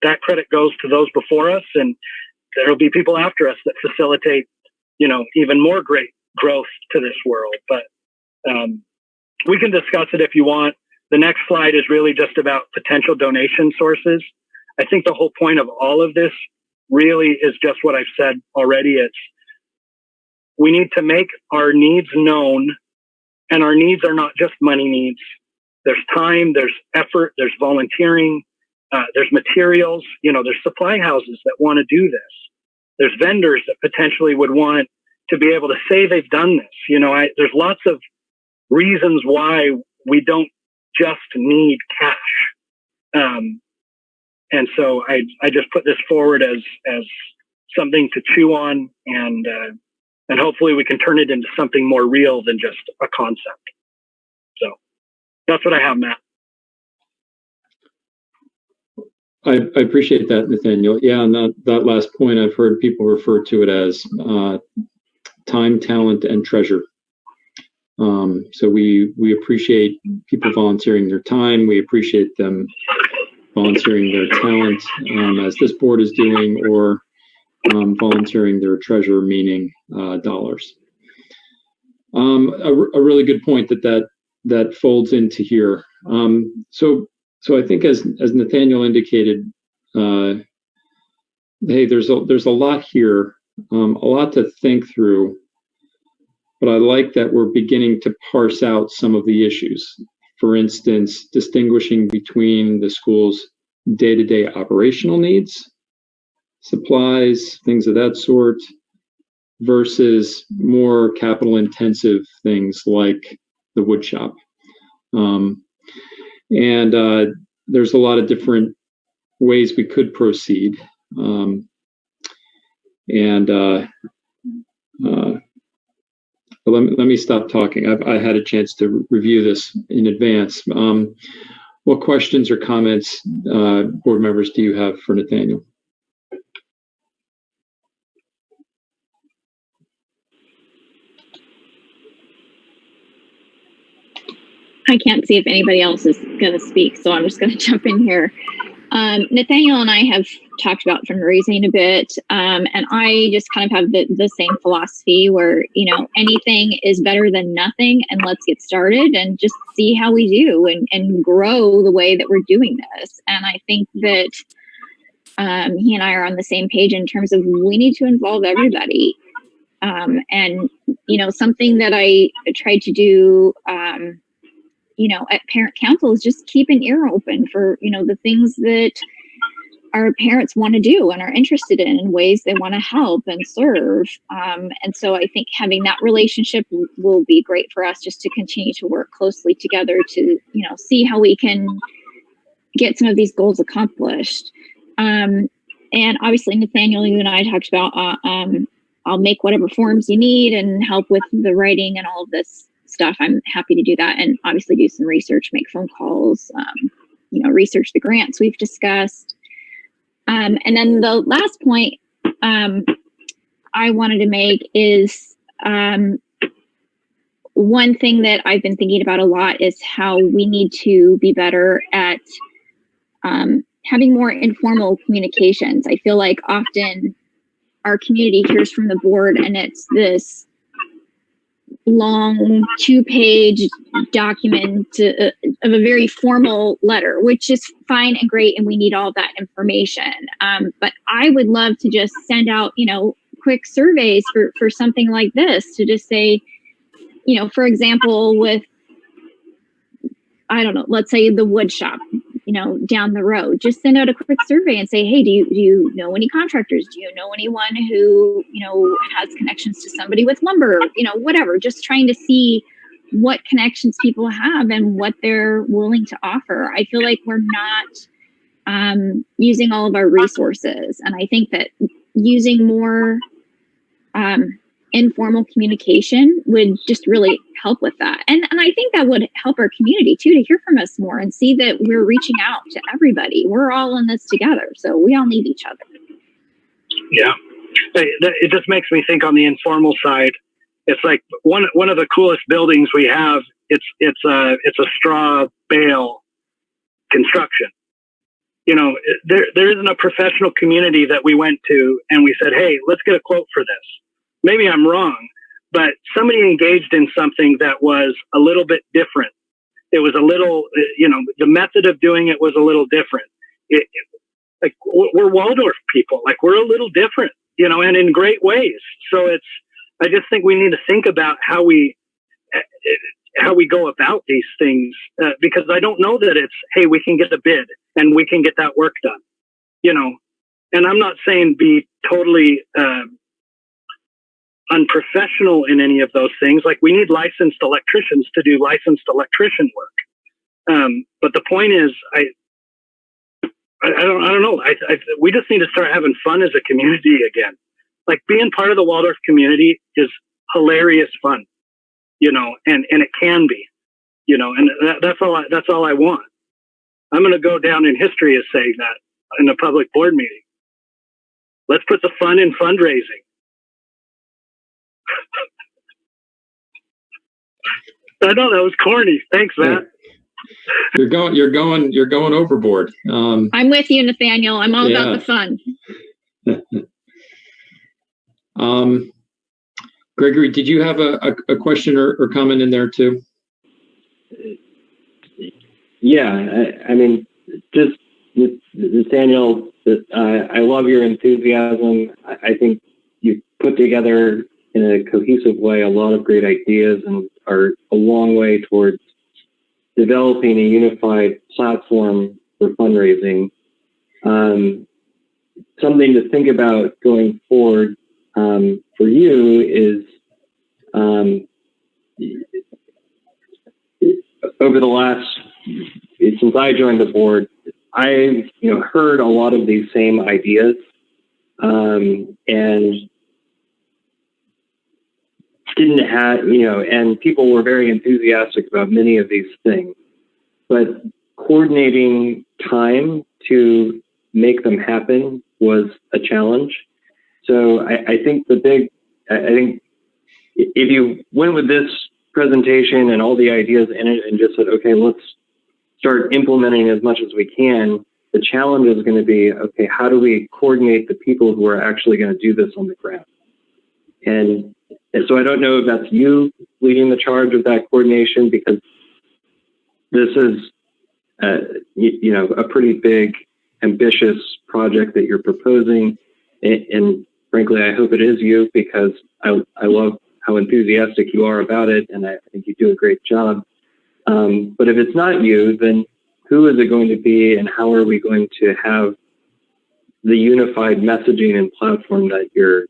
that credit goes to those before us, and there'll be people after us that facilitate, you know, even more great growth to this world. But we can discuss it if you want. The next slide is really just about potential donation sources. I think the whole point of all of this really is just what I've said already. It's, we need to make our needs known, and our needs are not just money needs. There's time, there's effort, there's volunteering, there's materials, you know, there's supply houses that want to do this. There's vendors that potentially would want to be able to say they've done this. You know, there's lots of reasons why we don't just need cash. And so I just put this forward as something to chew on, and hopefully we can turn it into something more real than just a concept. So that's what I have, Matt.
I appreciate that, Nathaniel. Yeah, and that last point, I've heard people refer to it as time, talent, and treasure. So we appreciate people volunteering their time. We appreciate them volunteering their talent, as this board is doing, or volunteering their treasure, meaning dollars. A really good point that folds into here. So I think as Nathaniel indicated, hey, there's a lot here, a lot to think through. But I like that we're beginning to parse out some of the issues. For instance, distinguishing between the school's day-to-day operational needs, supplies, things of that sort, versus more capital-intensive things like the wood shop. And there's a lot of different ways we could proceed. But let me stop talking. I had a chance to review this in advance. What questions or comments, board members, do you have for Nathaniel?
I can't see if anybody else is going to speak, so I'm just going to jump in here. Nathaniel and I have talked about fundraising a bit, and I just kind of have the same philosophy where, you know, anything is better than nothing, and let's get started and just see how we do and grow the way that we're doing this. And I think that he and I are on the same page in terms of we need to involve everybody. And, you know, something that I tried to do, you know, at parent council is just keep an ear open for, you know, the things that our parents want to do and are interested in ways they want to help and serve. And so I think having that relationship will be great for us just to continue to work closely together to, you know, see how we can get some of these goals accomplished. And obviously, Nathaniel, you and I talked about, I'll make whatever forms you need and help with the writing and all of this stuff. I'm happy to do that, and obviously do some research, make phone calls, you know, research the grants we've discussed. And then the last point I wanted to make is one thing that I've been thinking about a lot is how we need to be better at having more informal communications. I feel like often our community hears from the board and it's this long 2-page document of a very formal letter, which is fine and great, and we need all that information. But I would love to just send out, you know, quick surveys for something like this, to just say, you know, for example, with, I don't know, let's say the wood shop, you know, down the road, just send out a quick survey and say, hey, do you know any contractors? Do you know anyone who, you know, has connections to somebody with lumber, you know, whatever, just trying to see what connections people have and what they're willing to offer. I feel like we're not using all of our resources. And I think that using more informal communication would just really help with that. And I think that would help our community too, to hear from us more and see that we're reaching out to everybody. We're all in this together, so we all need each other.
Yeah. It just makes me think on the informal side, it's like one of the coolest buildings we have. It's a straw bale construction. You know, there isn't a professional community that we went to and we said, hey, let's get a quote for this. Maybe I'm wrong, but somebody engaged in something that was a little bit different. It was a little, you know, the method of doing it was a little different. Like we're Waldorf people, like we're a little different, you know, and in great ways. So I just think we need to think about how we go about these things, because I don't know that it's, hey, we can get a bid and we can get that work done, you know. And I'm not saying be totally unprofessional in any of those things. Like we need licensed electricians to do licensed electrician work. But the point is, I don't know. We just need to start having fun as a community again. Like being part of the Waldorf community is hilarious fun, you know, and it can be, you know, and that's all I want. I'm going to go down in history as saying that in a public board meeting. Let's put the fun in fundraising. I know that was corny. Thanks, Matt.
You're going overboard.
I'm with you, Nathaniel. I'm all about the fun.
Gregory, did you have a question or comment in there too?
Yeah, I mean, just Nathaniel, I love your enthusiasm. I think you put together in a cohesive way a lot of great ideas and are a long way towards developing a unified platform for fundraising. Something to think about going forward for you is over the last, since I joined the board, I've heard a lot of these same ideas, and didn't have, and people were very enthusiastic about many of these things, but coordinating time to make them happen was a challenge. So I think if you went with this presentation and all the ideas in it and just said, okay, let's start implementing as much as we can, the challenge is going to be, okay, how do we coordinate the people who are actually going to do this on the ground? And so I don't know if that's you leading the charge of that coordination, because this is, a pretty big, ambitious project that you're proposing. And frankly, I hope it is you, because I love how enthusiastic you are about it, and I think you do a great job. But if it's not you, then who is it going to be, and how are we going to have the unified messaging and platform that you're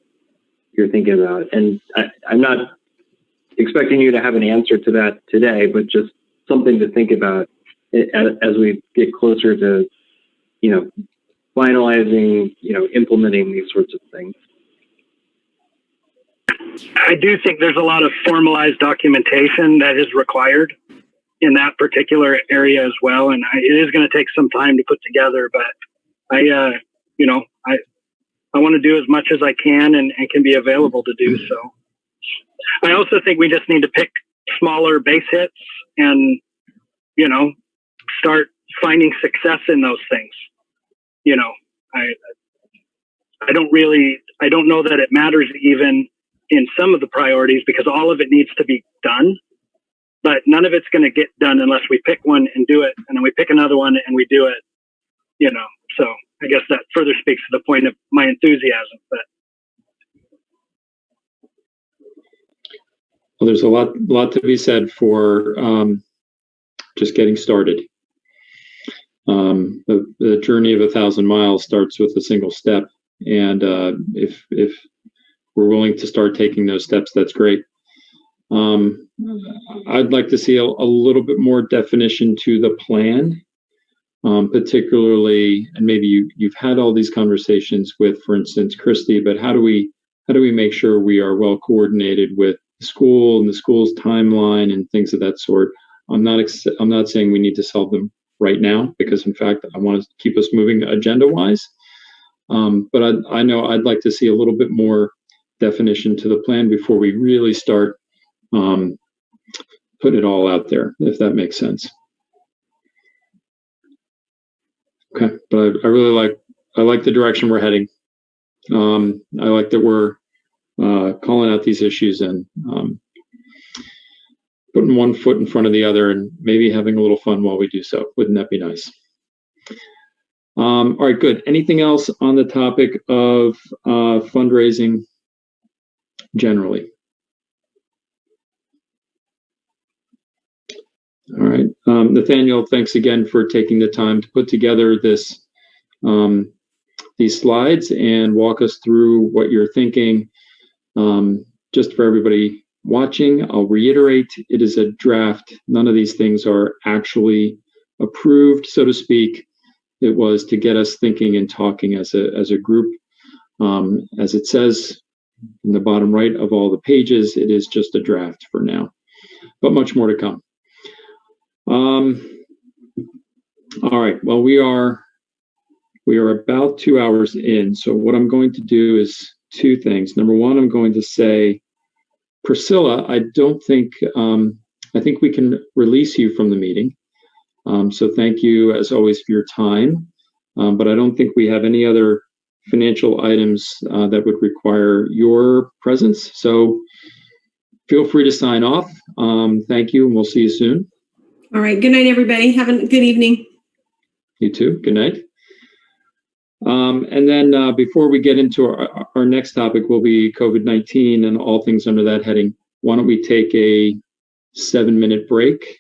thinking about? And I'm not expecting you to have an answer to that today, but just something to think about as we get closer to, finalizing, implementing these sorts of things.
I do think there's a lot of formalized documentation that is required in that particular area as well. And it is going to take some time to put together, but I want to do as much as I can and can be available to do so. I also think we just need to pick smaller base hits and, start finding success in those things. I don't know that it matters even in some of the priorities, because all of it needs to be done, but none of it's going to get done unless we pick one and do it, and then we pick another one and we do it, so I guess that further speaks to the point of my enthusiasm. But
well, there's a lot to be said for just getting started. The journey of 1,000 miles starts with a single step, and if we're willing to start taking those steps, that's great. I'd like to see a little bit more definition to the plan, particularly, and maybe you've had all these conversations with, for instance, Christy, but how do we how do we make sure we are well coordinated with the school and the school's timeline and things of that sort. I'm not saying we need to solve them right now, because in fact, I want to keep us moving agenda-wise. But I know I'd like to see a little bit more definition to the plan before we really start putting it all out there, if that makes sense. Okay, but I really like the direction we're heading. I like that we're calling out these issues and putting one foot in front of the other and maybe having a little fun while we do so. Wouldn't that be nice? All right, good. Anything else on the topic of fundraising generally? All right, Nathaniel, thanks again for taking the time to put together this these slides and walk us through what you're thinking. Just for everybody watching, I'll reiterate, it is a draft. None of these things are actually approved, so to speak. It was to get us thinking and talking as a group. As it says in the bottom right of all the pages, it is just a draft for now, but much more to come. All right, well, we are about 2 hours in. So what I'm going to do is two things. Number one, I'm going to say, Priscilla, I think we can release you from the meeting. So thank you as always for your time. But I don't think we have any other financial items that would require your presence. So feel free to sign off. Thank you, and we'll see you soon.
All right. Good night, everybody. Have a good evening.
You too. Good night. And then before we get into our next topic, will be COVID-19 and all things under that heading. Why don't we take a 7-minute break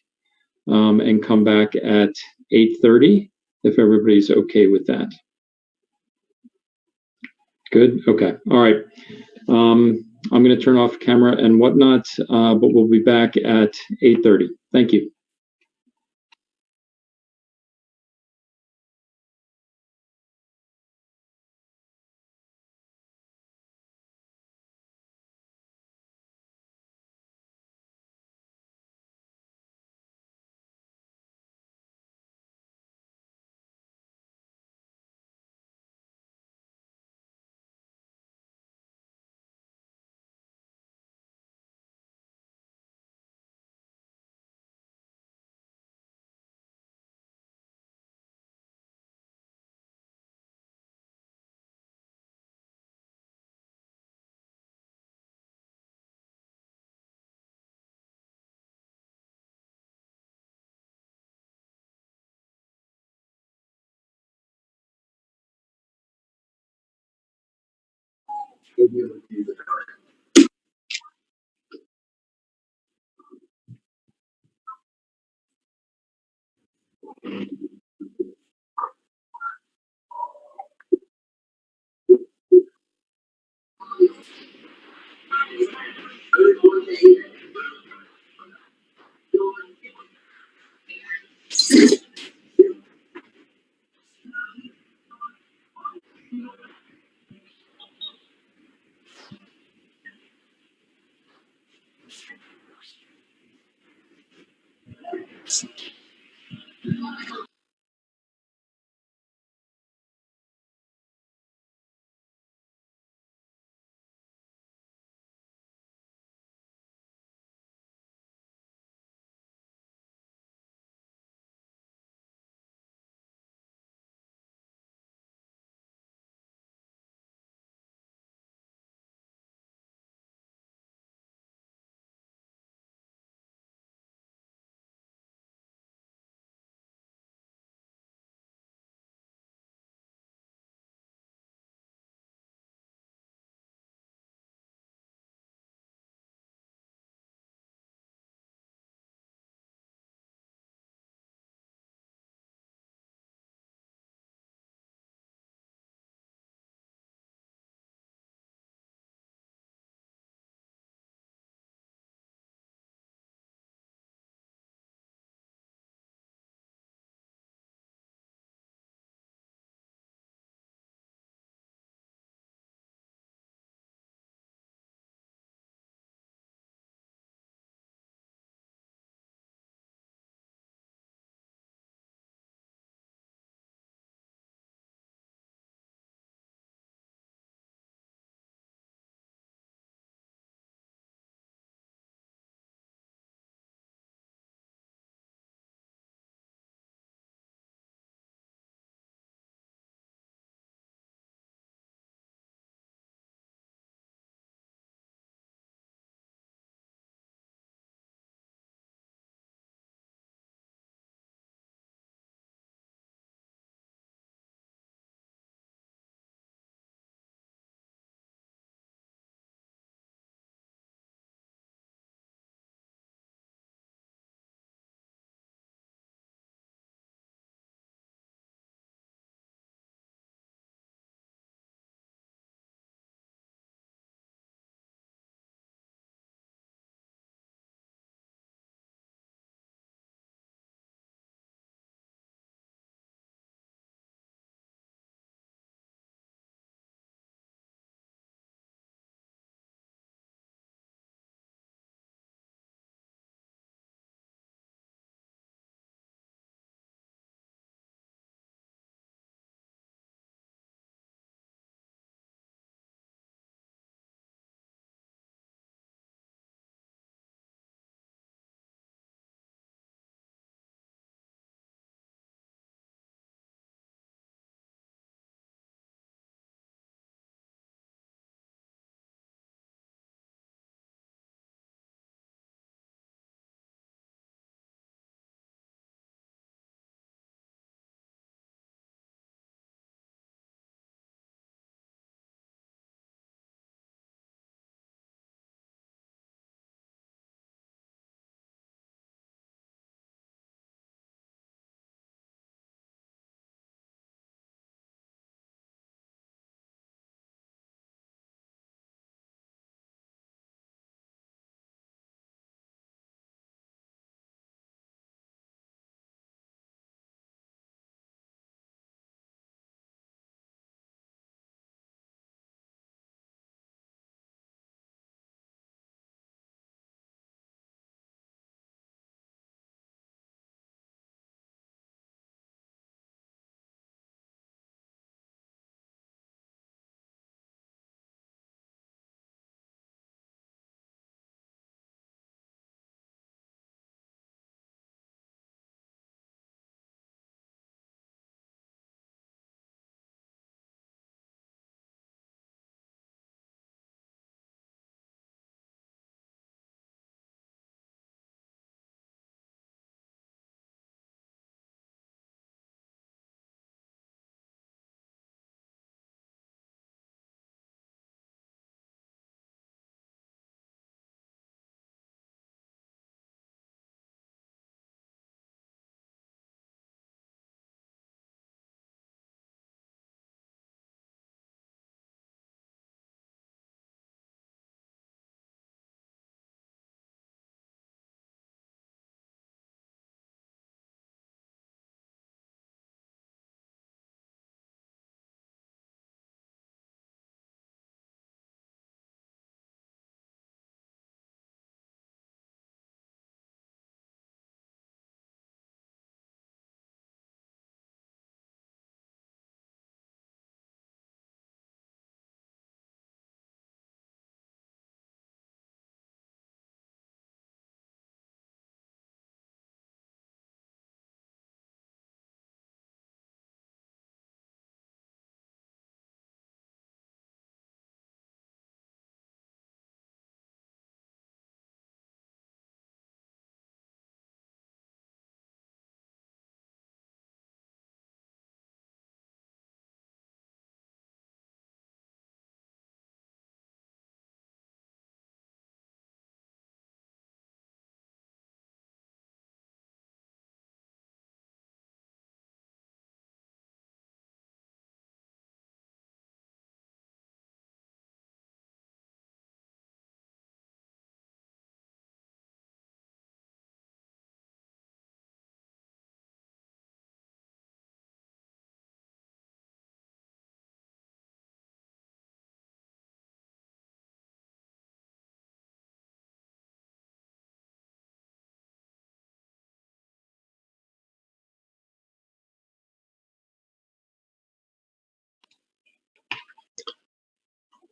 and come back at 8:30 if everybody's okay with that. Good. Okay. All right. I'm going to turn off camera and whatnot, but we'll be back at 8:30. Thank you.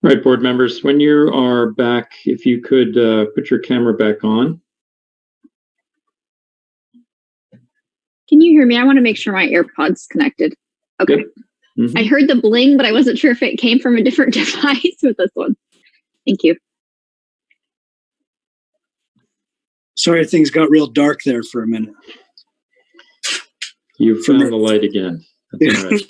All right, board members, when you are back, if you could put your camera back on.
Can you hear me? I want to make sure my AirPod's connected. Okay.
Yep. Mhm.
I heard the bling, but I wasn't sure if it came from a different device with this one. Thank you.
Sorry, things got real dark there for a minute.
You found the light again. That's all right.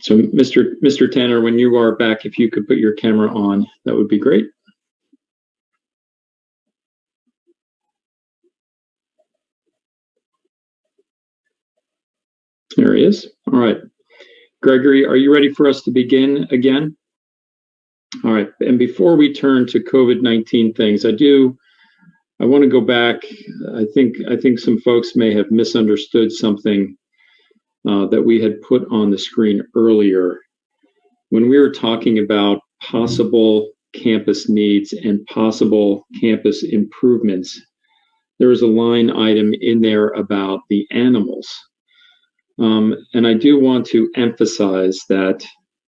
So, Mr. Tanner, when you are back, if you could put your camera on, that would be great. There he is. All right. Gregory, are you ready for us to begin again? All right. And before we turn to COVID-19 things, I want to go back. I think some folks may have misunderstood something that we had put on the screen earlier when we were talking about possible campus needs and possible campus improvements. There was a line item in there about the animals. And I do want to emphasize that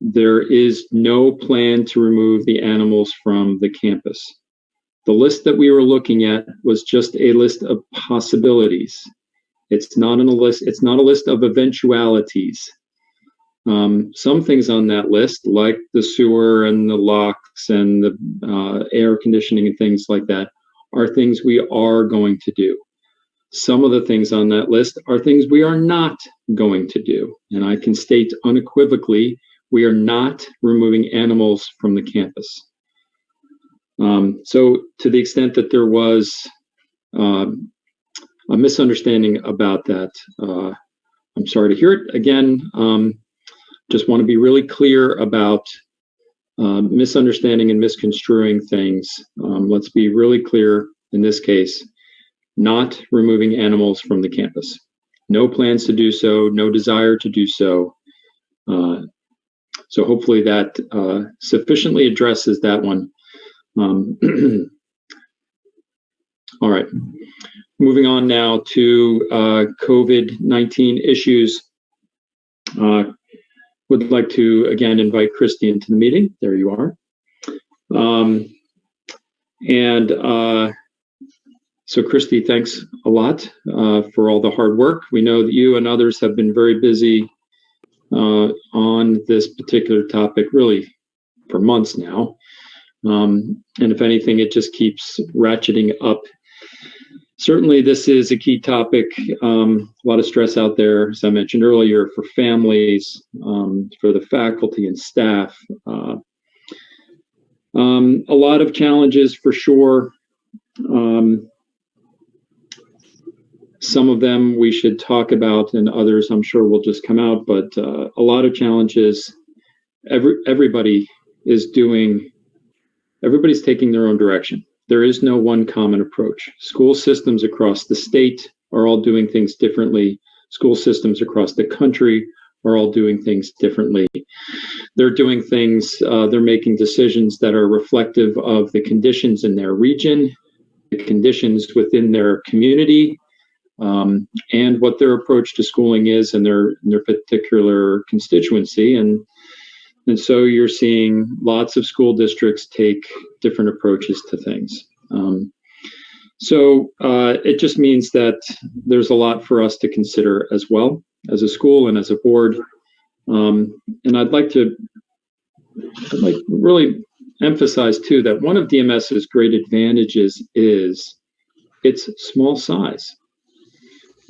there is no plan to remove the animals from the campus. The list that we were looking at was just a list of possibilities. It's not a list of eventualities. Some things on that list, like the sewer and the locks and the air conditioning and things like that, are things we are going to do. Some of the things on that list are things we are not going to do. And I can state unequivocally, we are not removing animals from the campus. So to the extent that there was a misunderstanding about that, I'm sorry to hear it. Again, just want to be really clear about misunderstanding and misconstruing things. Let's be really clear in this case, not removing animals from the campus. No plans to do so, no desire to do so. So hopefully that sufficiently addresses that one. All right, moving on now to COVID-19 issues. Would like to again invite Christy into the meeting. There you are. So Christy, thanks a lot for all the hard work. We know that you and others have been very busy on this particular topic really for months now. And if anything, it just keeps ratcheting up. Certainly, this is a key topic. A lot of stress out there, as I mentioned earlier, for families, for the faculty and staff. A lot of challenges for sure. Some of them we should talk about, and others I'm sure will just come out. But a lot of challenges. Everybody's taking their own direction. There is no one common approach. School systems across the state are all doing things differently. School systems across the country are all doing things differently. They're doing things, they're making decisions that are reflective of the conditions in their region, the conditions within their community, and what their approach to schooling is in their particular constituency. And so you're seeing lots of school districts take different approaches to things. So it just means that there's a lot for us to consider as well, as a school and as a board. And I'd like really emphasize too that one of DMS's great advantages is its small size.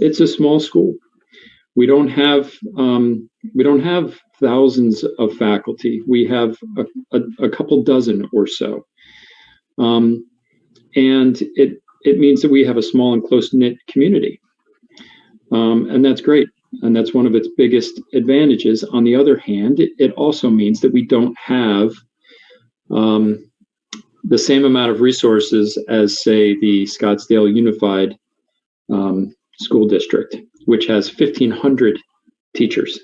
It's a small school. we don't have thousands of faculty. We have a couple dozen or so, and it means that we have a small and close-knit community, and that's great. And that's one of its biggest advantages. On the other hand, it also means that we don't have the same amount of resources as, say, the Scottsdale Unified School District, which has 1,500 teachers.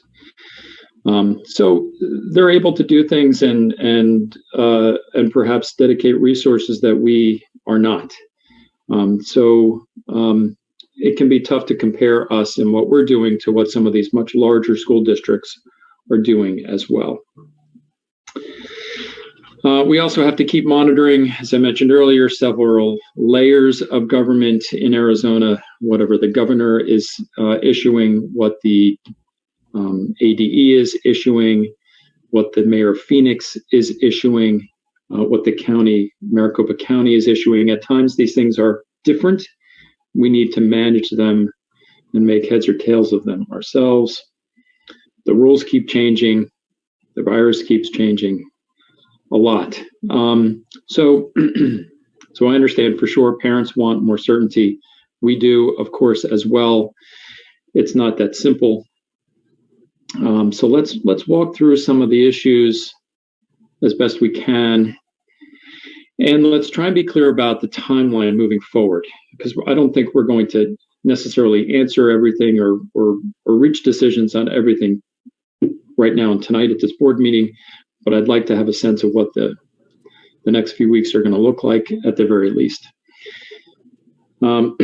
So they're able to do things and perhaps dedicate resources that we are not. It can be tough to compare us and what we're doing to what some of these much larger school districts are doing as well. We also have to keep monitoring, as I mentioned earlier, several layers of government in Arizona, whatever the governor is issuing, what the ADE is issuing, what the mayor of Phoenix is issuing, what the county, Maricopa County, is issuing. At times, these things are different. We need to manage them and make heads or tails of them ourselves. The rules keep changing. The virus keeps changing a lot. So I understand for sure parents want more certainty. We do, of course, as well. It's not that simple. So let's walk through some of the issues as best we can. And let's try and be clear about the timeline moving forward, because I don't think we're going to necessarily answer everything or reach decisions on everything right now and tonight at this board meeting, but I'd like to have a sense of what the next few weeks are going to look like at the very least. So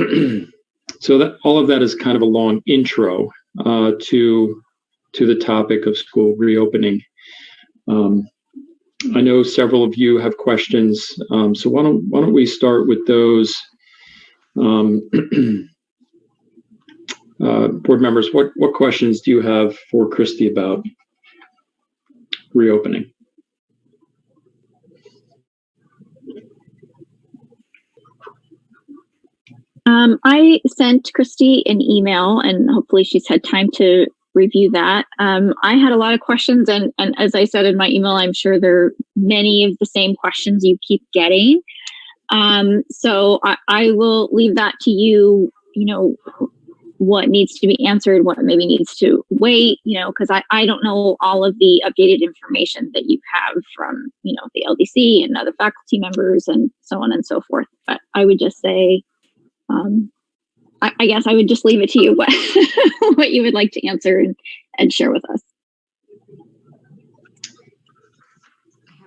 that all of that is kind of a long intro to the topic of school reopening. I know several of you have questions, so why don't we start with those? Board members, what questions do you have for Christy about reopening?
I sent Christy an email, and hopefully she's had time to review that. I had a lot of questions, and as I said in my email, I'm sure there are many of the same questions you keep getting. So I will leave that to you, what needs to be answered, what maybe needs to wait, because I don't know all of the updated information that you have from, the LDC and other faculty members and so on and so forth. But I would just say, I guess I would just leave it to you what you would like to answer and share with us.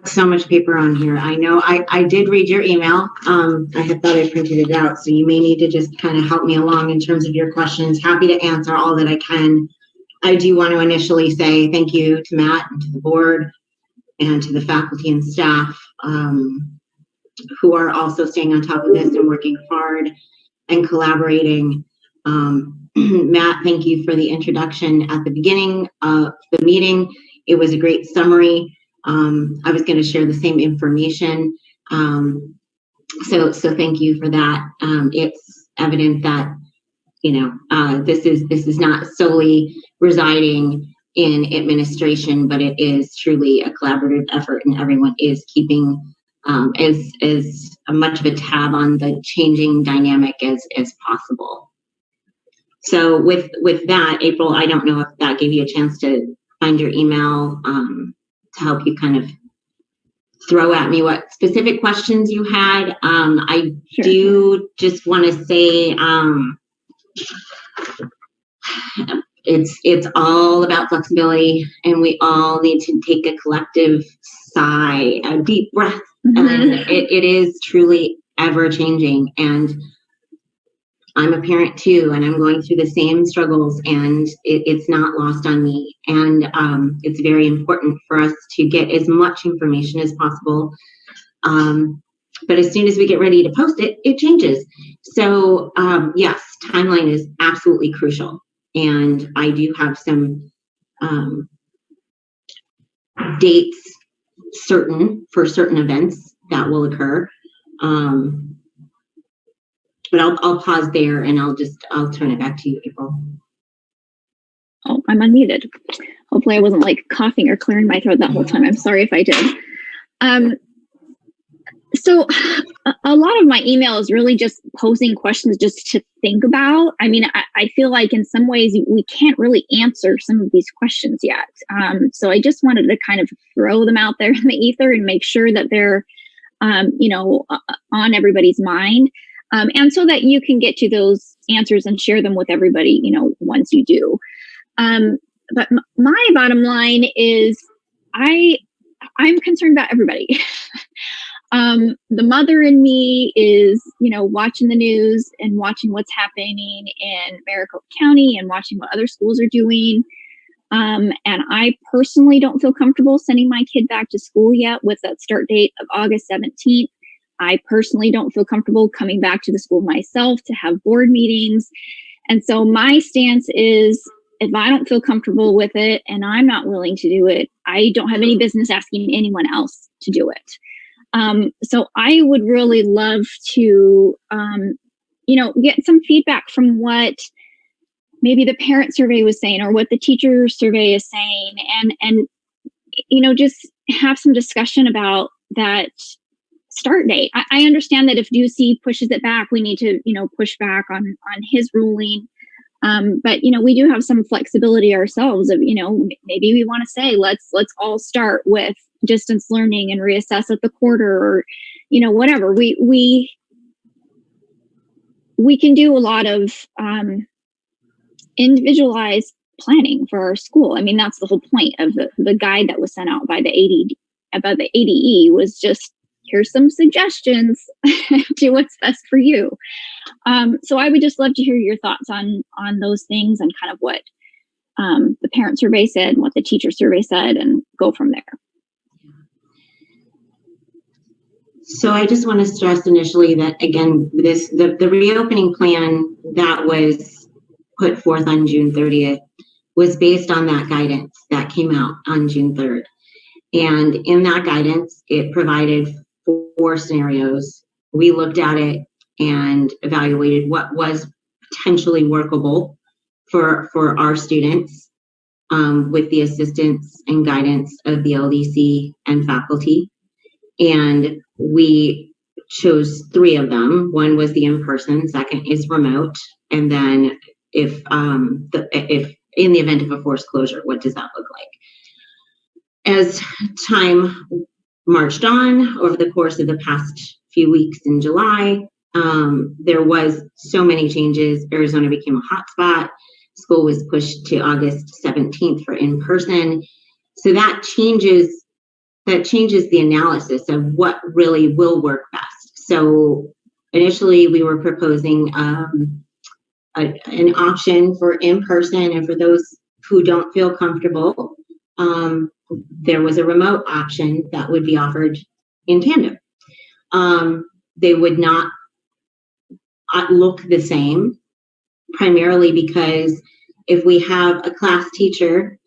So much paper on here. I know I did read your email. I had thought I printed it out, so you may need to just kind of help me along in terms of your questions. Happy to answer all that I can. I do want to initially say thank you to Matt and to the board and to the faculty and staff who are also staying on top of this and working hard and collaborating. Matt, thank you for the introduction at the beginning of the meeting. It was a great summary. I was going to share the same information. So thank you for that. It's evident that, this is not solely residing in administration, but it is truly a collaborative effort, and everyone is keeping as much of a tab on the changing dynamic as possible. So with that, April, I don't know if that gave you a chance to find your email to help you kind of throw at me what specific questions you had. I Sure. do just want to say it's all about flexibility, and we all need to take a collective sigh, a deep breath. And it is truly ever changing, and I'm a parent too, and I'm going through the same struggles, and it's not lost on me. And it's very important for us to get as much information as possible. But as soon as we get ready to post it, it changes. So yes, timeline is absolutely crucial. And I do have some dates certain for certain events that will occur. But I'll pause there, and I'll turn it back to you, April.
Oh, I'm unmuted. Hopefully I wasn't like coughing or clearing my throat that whole time. I'm sorry if I did. So a lot of my email is really just posing questions just to think about. I mean, I feel like in some ways we can't really answer some of these questions yet. So I just wanted to kind of throw them out there in the ether and make sure that they're, on everybody's mind. And so that you can get to those answers and share them with everybody, once you do. But my bottom line is I'm concerned about everybody. The mother in me is, watching the news and watching what's happening in Maricopa County and watching what other schools are doing. And I personally don't feel comfortable sending my kid back to school yet with that start date of August 17th. I personally don't feel comfortable coming back to the school myself to have board meetings. And so my stance is, if I don't feel comfortable with it and I'm not willing to do it, I don't have any business asking anyone else to do it. So I would really love to, get some feedback from what maybe the parent survey was saying or what the teacher survey is saying, and just have some discussion about that start date. I understand that if Ducey pushes it back, we need to, push back on his ruling. But we do have some flexibility ourselves of, maybe we want to say, let's all start with distance learning and reassess at the quarter, or, whatever. We can do a lot of individualized planning for our school. I mean, that's the whole point of the guide that was sent out by the ADE was just, here's some suggestions, do what's best for you. So I would just love to hear your thoughts on those things and kind of what the parent survey said and what the teacher survey said, and go from there.
So I just want to stress initially that, again, the reopening plan that was put forth on June 30th was based on that guidance that came out on June 3rd. And in that guidance, it provided 4 scenarios. We looked at it and evaluated what was potentially workable for our students, with the assistance and guidance of the LDC and faculty. And we chose 3 of them. One was the in-person, second is remote. And then if in the event of a forced closure, what does that look like? As time marched on over the course of the past few weeks in July, there was so many changes. Arizona became a hotspot. School was pushed to August 17th for in-person. So that changes the analysis of what really will work best. So initially we were proposing an option for in-person, and for those who don't feel comfortable, there was a remote option that would be offered in tandem. They would not look the same, primarily because if we have a class teacher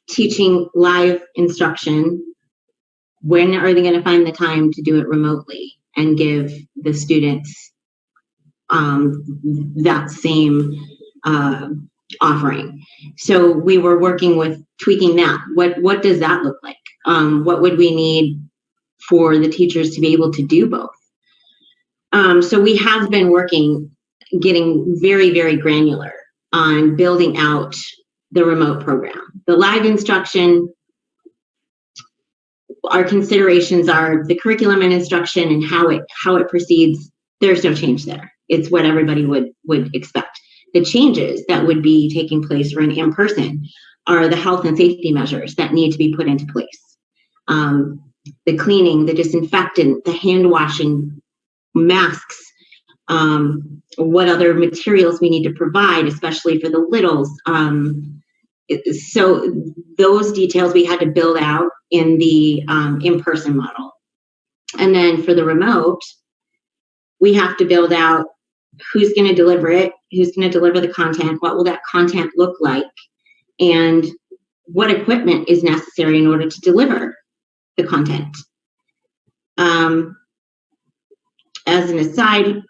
teaching live instruction, when are they going to find the time to do it remotely and give the students that same offering? So we were working with tweaking that. What does that look like? What would we need for the teachers to be able to do both? So we have been getting very, very granular on building out the remote program. The live instruction, our considerations are the curriculum and instruction and how it proceeds. There's no change there. It's what everybody would expect. The changes that would be taking place for an in-person are the health and safety measures that need to be put into place. The cleaning, the disinfectant, the hand washing, masks, what other materials we need to provide, especially for the littles. So those details we had to build out in the in-person model. And then for the remote, we have to build out who's going to deliver it, who's going to deliver the content, what will that content look like, and what equipment is necessary in order to deliver the content. As an aside,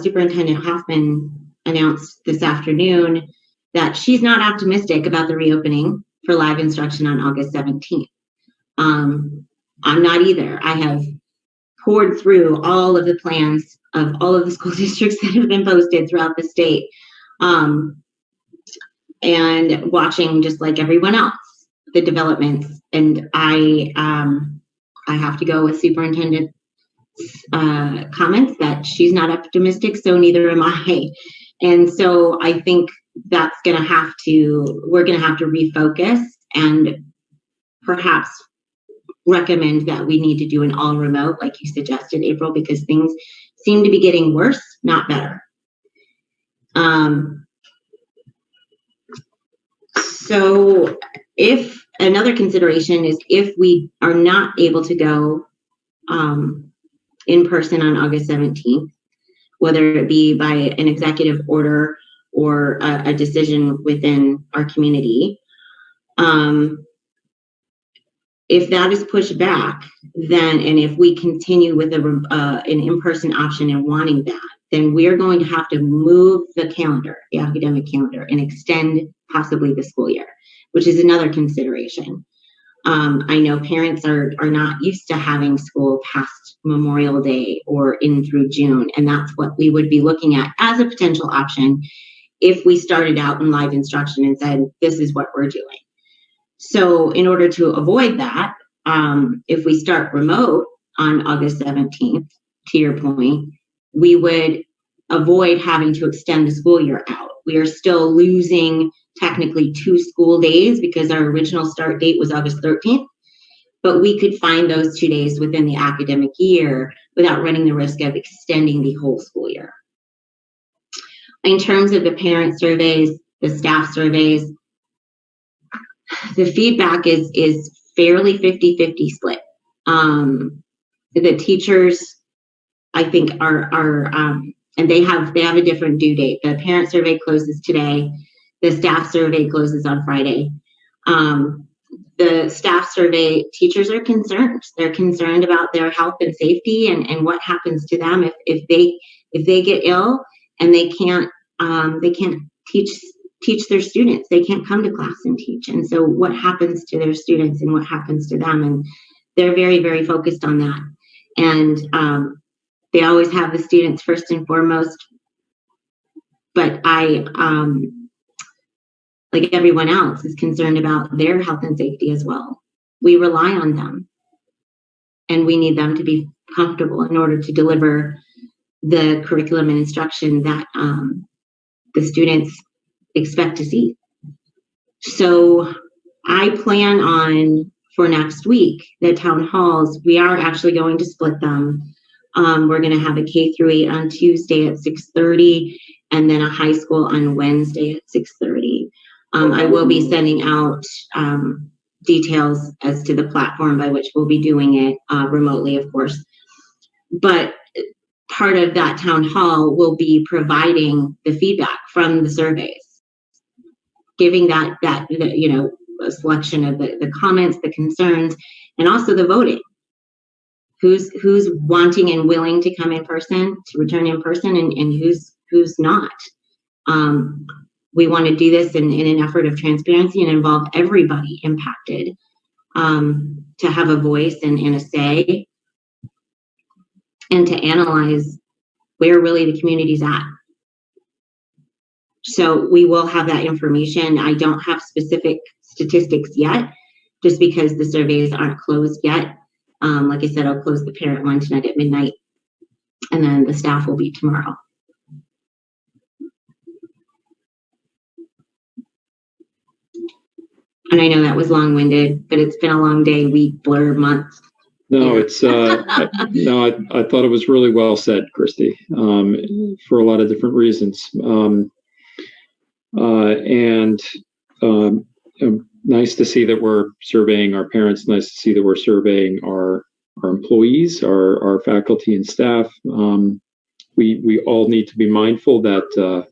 Superintendent Hoffman announced this afternoon that she's not optimistic about the reopening for live instruction on August 17th. I'm not either. I have poured through all of the plans of all of the school districts that have been posted throughout the state, and watching, just like everyone else, the developments. And I have to go with superintendent's comments that she's not optimistic, so neither am I. And so I think we're going to have to refocus and perhaps recommend that we need to do an all remote, like you suggested, April, because things seem to be getting worse, not better. So if another consideration is, if we are not able to go in person on August 17th, whether it be by an executive order or a decision within our community, if that is pushed back, then, and if we continue with an in-person option and wanting that, then we're going to have to move the calendar, the academic calendar, and extend possibly the school year, which is another consideration. I know parents are not used to having school past Memorial Day or in through June, and that's what we would be looking at as a potential option if we started out in live instruction and said, this is what we're doing. So in order to avoid that, if we start remote on August 17th, to your point, we would avoid having to extend the school year out. We are still losing technically 2 school days because our original start date was August 13th, but we could find those 2 days within the academic year without running the risk of extending the whole school year. In terms of the parent surveys, the staff surveys, the feedback is fairly 50-50 split. The teachers, I think, are and they have a different due date. The parent survey closes today. The staff survey closes on Friday. The staff survey, teachers are concerned. They're concerned about their health and safety and what happens to them if they get ill and they can't teach their students. They can't come to class and teach. And so what happens to their students and what happens to them? And they're very, very focused on that. And they always have the students first and foremost. But I, like everyone else, is concerned about their health and safety as well. We rely on them. And we need them to be comfortable in order to deliver the curriculum and instruction that the students expect to see. So I plan on, for next week, the town halls, we are actually going to split them. We're going to have a K-8 on Tuesday at 6:30 and then a high school on Wednesday at 6:30. I will be sending out details as to the platform by which we'll be doing it remotely, of course. But part of that town hall will be providing the feedback from the surveys, giving that a selection of the comments, the concerns, and also the voting. Who's wanting and willing to come in person, to return in person, and who's not. We want to do this in an effort of transparency and involve everybody impacted to have a voice and a say, and to analyze where really the community's at. So we will have that information. I don't have specific statistics yet, just because the surveys aren't closed yet. Like I said, I'll close the parent one tonight at midnight, and then the staff will be tomorrow. And I know that was long-winded, but it's been a long day, week, blur, month.
No, it's I thought it was really well said, Christy, for a lot of different reasons. Nice to see that we're surveying our parents. Nice to see that we're surveying our employees, our faculty and staff. We all need to be mindful that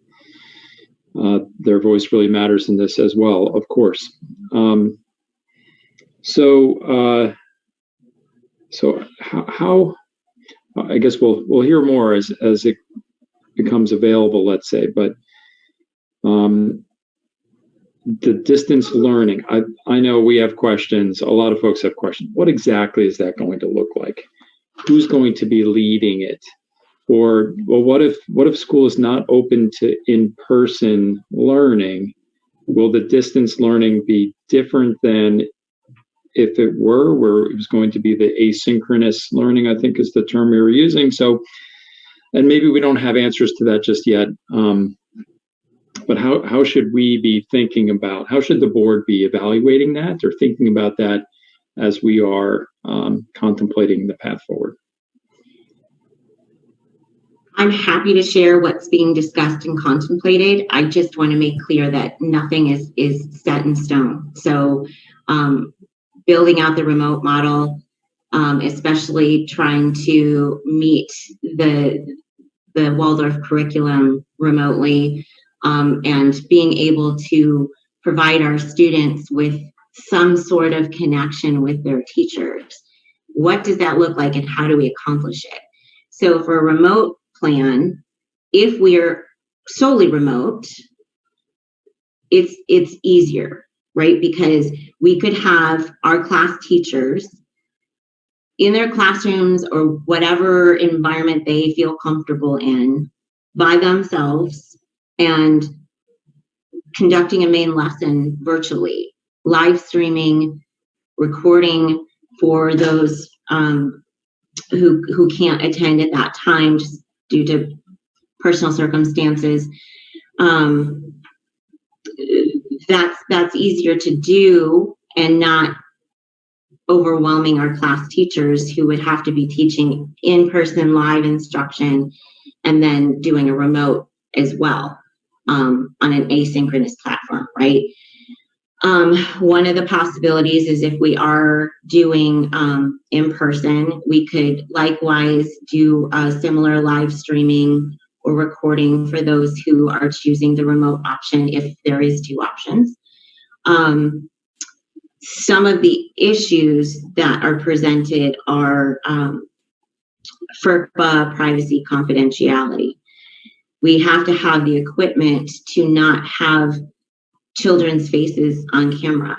their voice really matters in this as well, of course. So how I guess we'll hear more as it becomes available, let's say, but the distance learning, I know we have questions. A lot of folks have questions. What exactly is that going to look like? Who's going to be leading it? Or, well, what if school is not open to in-person learning? Will the distance learning be different than if it were, where it was going to be the asynchronous learning, I think is the term we were using. So, and maybe we don't have answers to that just yet. But how should we be thinking about, how should the board be evaluating that or thinking about that as we are contemplating the path forward?
I'm happy to share what's being discussed and contemplated. I just want to make clear that nothing is set in stone. So building out the remote model, especially trying to meet the Waldorf curriculum remotely, and being able to provide our students with some sort of connection with their teachers. What does that look like and how do we accomplish it? So for a remote plan, if we're solely remote, it's easier, right? Because we could have our class teachers in their classrooms or whatever environment they feel comfortable in by themselves and conducting a main lesson virtually, live streaming, recording for those who can't attend at that time just due to personal circumstances. That's easier to do and not overwhelming our class teachers who would have to be teaching in-person live instruction and then doing a remote as well on an asynchronous platform, right? One of the possibilities is if we are doing in person, we could likewise do a similar live streaming or recording for those who are choosing the remote option if there is two options. Some of the issues that are presented are FERPA privacy confidentiality. We have to have the equipment to not have children's faces on camera.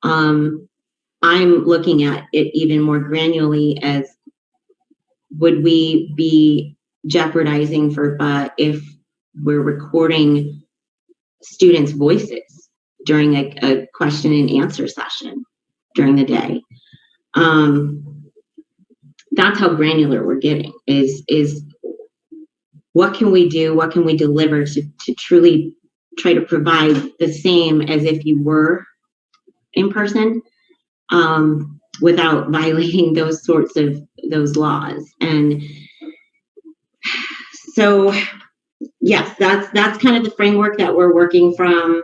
I'm looking at it even more granularly as would we be jeopardizing FERPA if we're recording students' voices during a question and answer session during the day? That's how granular we're getting is what can we do, what can we deliver to truly try to provide the same as if you were in person, without violating those sorts of those laws. And so, yes, that's kind of the framework that we're working from.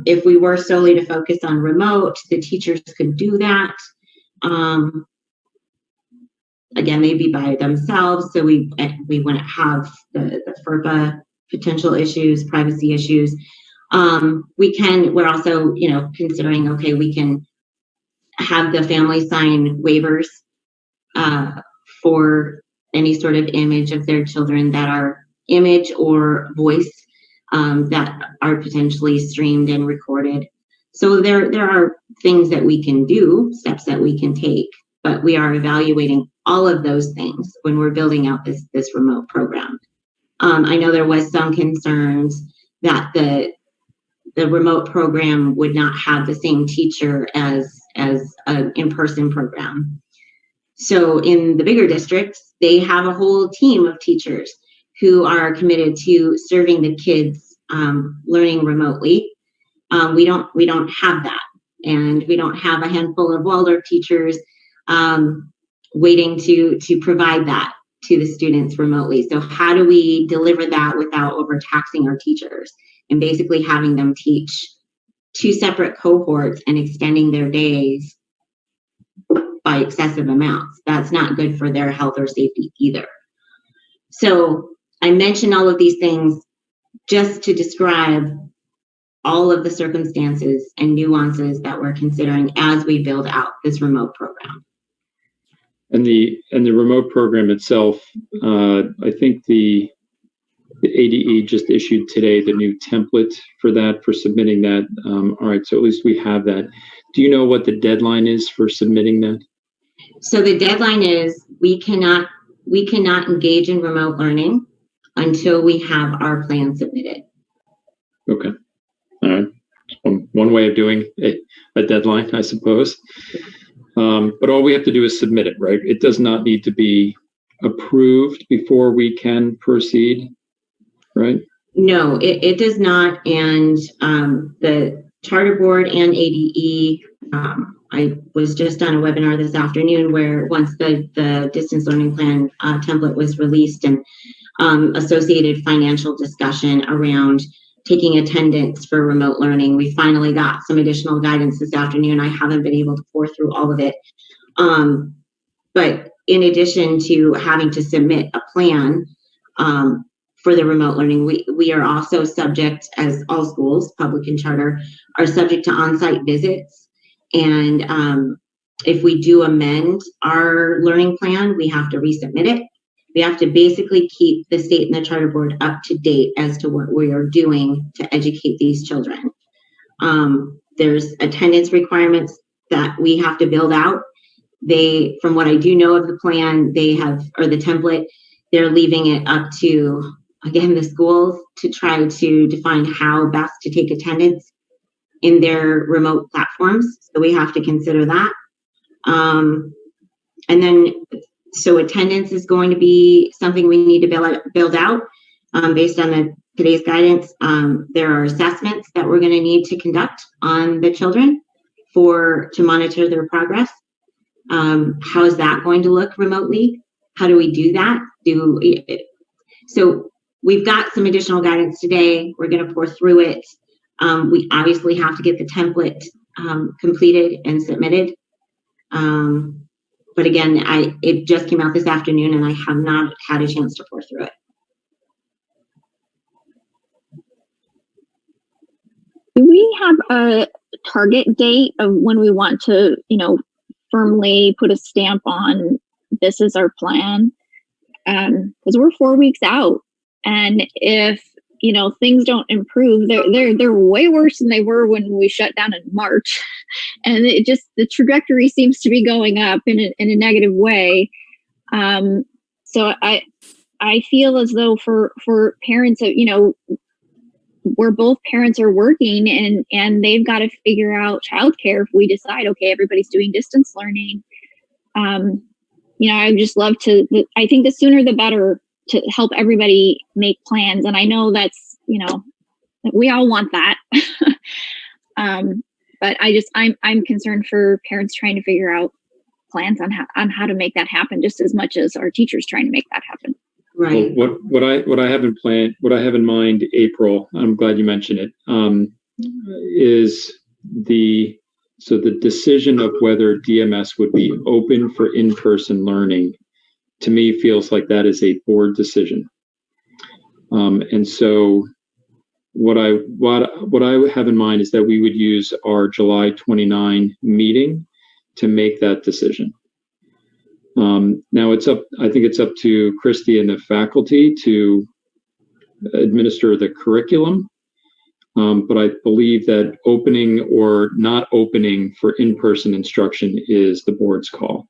If we were solely to focus on remote, the teachers could do that. Again, maybe by themselves, so we wouldn't have the FERPA potential issues, privacy issues. We're also, considering, okay, we can have the family sign waivers for any sort of image of their children that are image or voice that are potentially streamed and recorded. So there are things that we can do, steps that we can take, but we are evaluating all of those things when we're building out this remote program. I know there was some concerns that the remote program would not have the same teacher as an in-person program. So in the bigger districts, they have a whole team of teachers who are committed to serving the kids learning remotely. We don't have that, and we don't have a handful of Waldorf teachers waiting to provide that to the students remotely. So how do we deliver that without overtaxing our teachers and basically having them teach two separate cohorts and extending their days by excessive amounts? That's not good for their health or safety either. So I mentioned all of these things just to describe all of the circumstances and nuances that we're considering as we build out this remote program. And
the remote program itself, I think the The ADE just issued today the new template for that, for submitting that. All right, so at least we have that. Do you know what the deadline is for submitting that?
So the deadline is we cannot engage in remote learning until we have our plan submitted.
Okay. All right. One way of doing a deadline, I suppose. But all we have to do is submit it, right? It does not need to be approved before we can proceed, right?
No, it does not. And the Charter Board and ADE, I was just on a webinar this afternoon where once the distance learning plan template was released and associated financial discussion around taking attendance for remote learning, we finally got some additional guidance this afternoon. I haven't been able to pour through all of it. But in addition to having to submit a plan for the remote learning, we are also subject, as all schools, public and charter, are subject to on-site visits. And if we do amend our learning plan, we have to resubmit it. We have to basically keep the state and the charter board up to date as to what we are doing to educate these children. There's attendance requirements that we have to build out. From what I do know of the plan, or the template, they're leaving it up to, again, the schools to try to define how best to take attendance in their remote platforms. So we have to consider that. And then, so attendance is going to be something we need to build out based on today's guidance. There are assessments that we're going to need to conduct on the children to monitor their progress. How is that going to look remotely? How do we do that? So we've got some additional guidance today. We're going to pour through it. We obviously have to get the template completed and submitted. But again, it just came out this afternoon and I have not had a chance to pour through it.
Do we have a target date of when we want to, firmly put a stamp on this is our plan? Because we're 4 weeks out, and if things don't improve, they're way worse than they were when we shut down in March, and the trajectory seems to be going up in a negative way. So I feel as though for parents, where both parents are working and they've got to figure out childcare. If we decide, okay, everybody's doing distance learning, I would just love to. I think the sooner the better, to help everybody make plans. And I know that's, we all want that. But I'm concerned for parents trying to figure out plans on how to make that happen, just as much as our teachers trying to make that happen.
Right.
Well, what I have in mind, April, I'm glad you mentioned it, is the decision of whether DMS would be open for in-person learning, to me, feels like that is a board decision. And so what I have in mind is that we would use our July 29 meeting to make that decision. Now I think it's up to Christy and the faculty to administer the curriculum. But I believe that opening or not opening for in-person instruction is the board's call.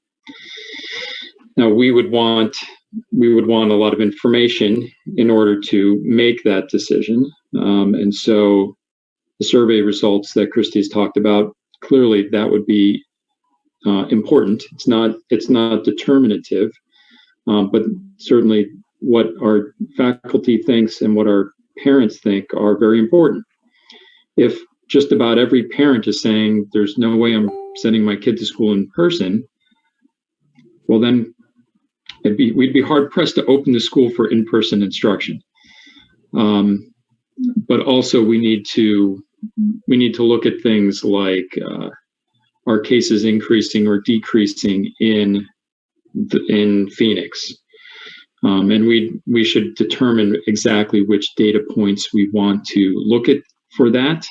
Now, we would want a lot of information in order to make that decision. And so the survey results that Christy's talked about, clearly that would be important. It's not determinative, but certainly what our faculty thinks and what our parents think are very important. If just about every parent is saying there's no way I'm sending my kid to school in person, well then we'd be hard pressed to open the school for in-person instruction. But also we need to look at things like are cases increasing or decreasing in Phoenix, and we should determine exactly which data points we want to look at for that,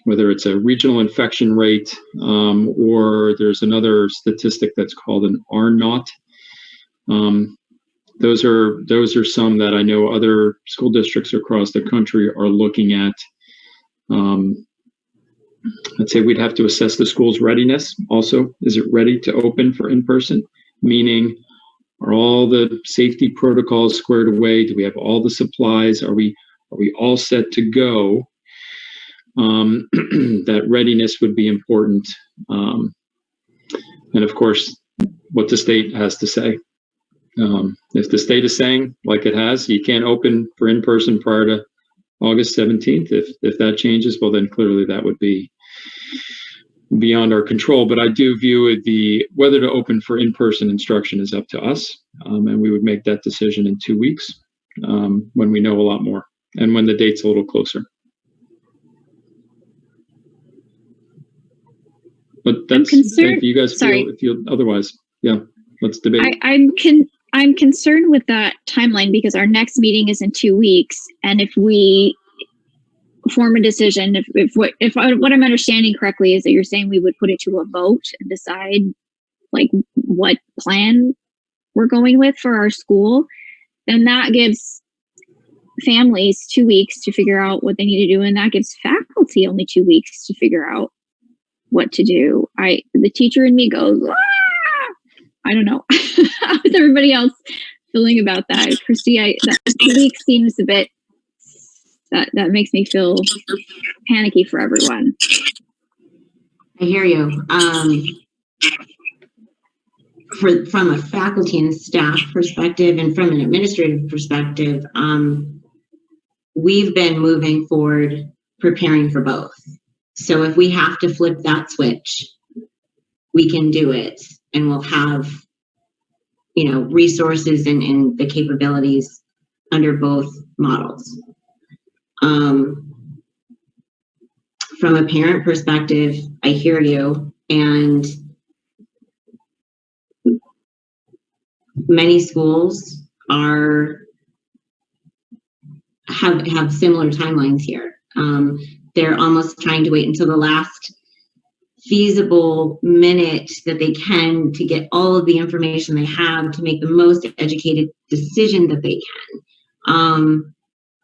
whether it's a regional infection rate or there's another statistic that's called an R-naught. those are some that I know other school districts across the country are looking at. I'd say we'd have to assess the school's readiness also. Is it ready to open for in-person? Meaning, are all the safety protocols squared away? Do we have all the supplies? Are we all set to go? That readiness would be important. And of course, what the state has to say. If the state is saying, like it has, you can't open for in-person prior to August 17th, if that changes, well, then clearly that would be beyond our control. But I do view it, whether to open for in-person instruction is up to us. And we would make that decision in 2 weeks when we know a lot more and when the date's a little closer. But that's, if you guys feel otherwise, yeah, let's debate.
I'm concerned with that timeline because our next meeting is in 2 weeks, and if we form a decision, if what I'm understanding correctly is that you're saying we would put it to a vote and decide like what plan we're going with for our school, then that gives families 2 weeks to figure out what they need to do, and that gives faculty only 2 weeks to figure out what to do. The teacher in me goes, I don't know. How is everybody else feeling about that? Christy, that 2 weeks seems a bit, that makes me feel panicky for everyone.
I hear you. From a faculty and staff perspective and from an administrative perspective, we've been moving forward preparing for both. So if we have to flip that switch, we can do it, and we'll have, resources and the capabilities under both models. From a parent perspective, I hear you, and many schools have similar timelines here. They're almost trying to wait until the last feasible minute that they can to get all of the information they have to make the most educated decision that they can.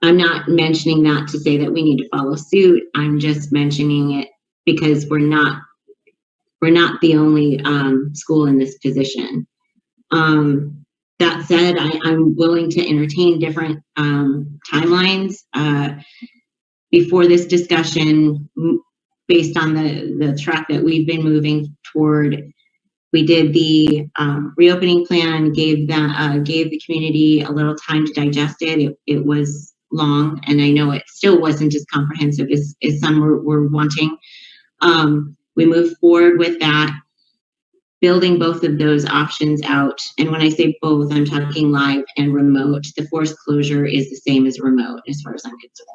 I'm not mentioning that to say that we need to follow suit. I'm just mentioning it because we're not the only school in this position. That said, I'm willing to entertain different timelines. Before this discussion, based on the track that we've been moving toward, we did the reopening plan, gave the community a little time to digest it. It was long, and I know it still wasn't as comprehensive as some were wanting. We moved forward with that, building both of those options out. And when I say both, I'm talking live and remote. The forced closure is the same as remote as far as I'm concerned.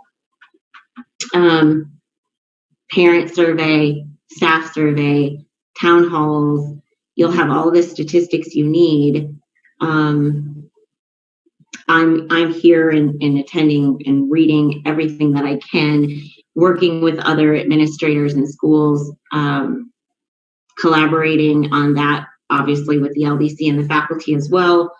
Parent survey, staff survey, town halls, you'll have all the statistics you need. I'm here and attending and reading everything that I can, working with other administrators and schools, collaborating on that, obviously with the LDC and the faculty as well.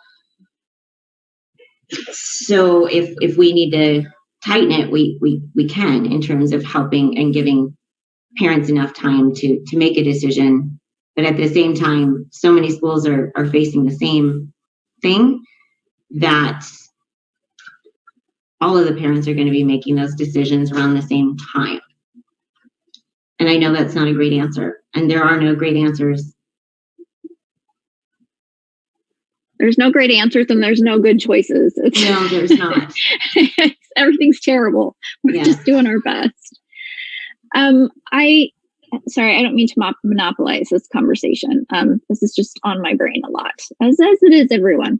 So if we need to tighten it, we can, in terms of helping and giving parents enough time to make a decision. But at the same time, so many schools are facing the same thing, that all of the parents are going to be making those decisions around the same time. And I know that's not a great answer, and there are no great answers.
There's no great answers, and there's no good choices.
No, there's not.
Everything's terrible. We're just doing our best. Sorry, I don't mean to monopolize this conversation. This is just on my brain a lot, as it is everyone.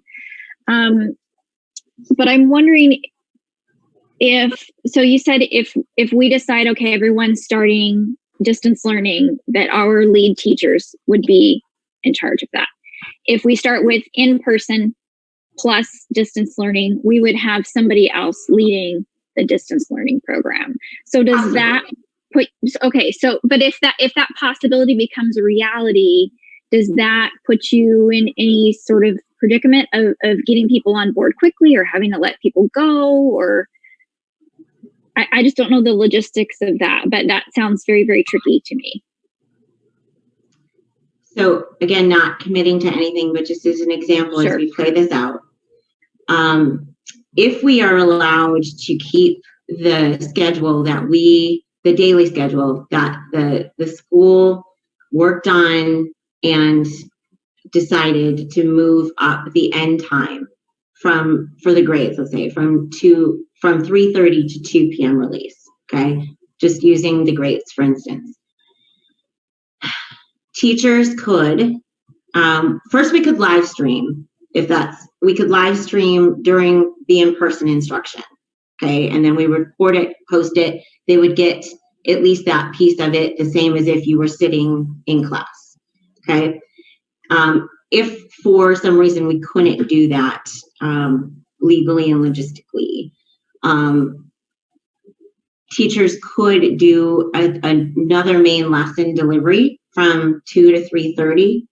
But I'm wondering so you said if we decide, okay, everyone's starting distance learning, that our lead teachers would be in charge of that. If we start with in-person plus distance learning, we would have somebody else leading the distance learning program. So does that put, okay, so, but if that possibility becomes a reality, does that put you in any sort of predicament of getting people on board quickly or having to let people go, or I just don't know the logistics of that, but that sounds very, very tricky to me.
So again, not committing to anything, but just as an example,
Sure.
as we play this out, if we are allowed to keep the schedule that the daily schedule that the school worked on and decided to move up the end time for the grades, let's say from 3:30 to 2 p.m. release, okay? Just using the grades, for instance. Teachers could, first we could live stream, we could live stream during the in-person instruction, okay? And then we record it, post it, they would get at least that piece of it, the same as if you were sitting in class, okay? If for some reason we couldn't do that legally and logistically, teachers could do another main lesson delivery from 2 to 3:30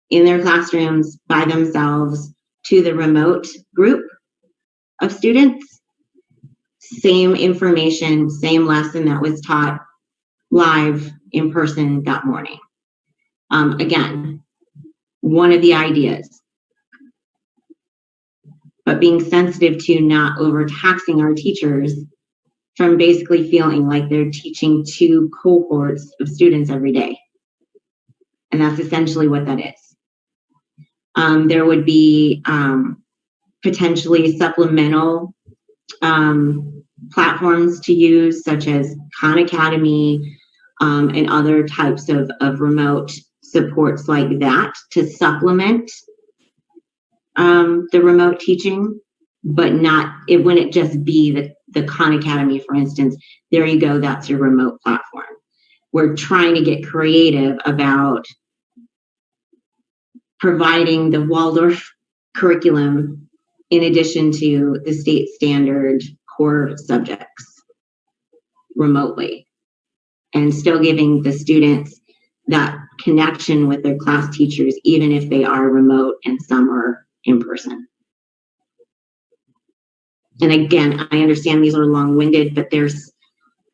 in their classrooms by themselves to the remote group of students. Same information, same lesson that was taught live in person that morning. Again, one of the ideas, but being sensitive to not overtaxing our teachers from basically feeling like they're teaching 2 cohorts of students every day. And that's essentially what that is. There would be potentially supplemental platforms to use, such as Khan Academy and other types of remote supports like that to supplement the remote teaching, but it wouldn't just be the Khan Academy, for instance. There you go, that's your remote platform. We're trying to get creative about providing the Waldorf curriculum in addition to the state standard core subjects remotely, and still giving the students that connection with their class teachers, even if they are remote and some are in person. And again, I understand these are long-winded, but there's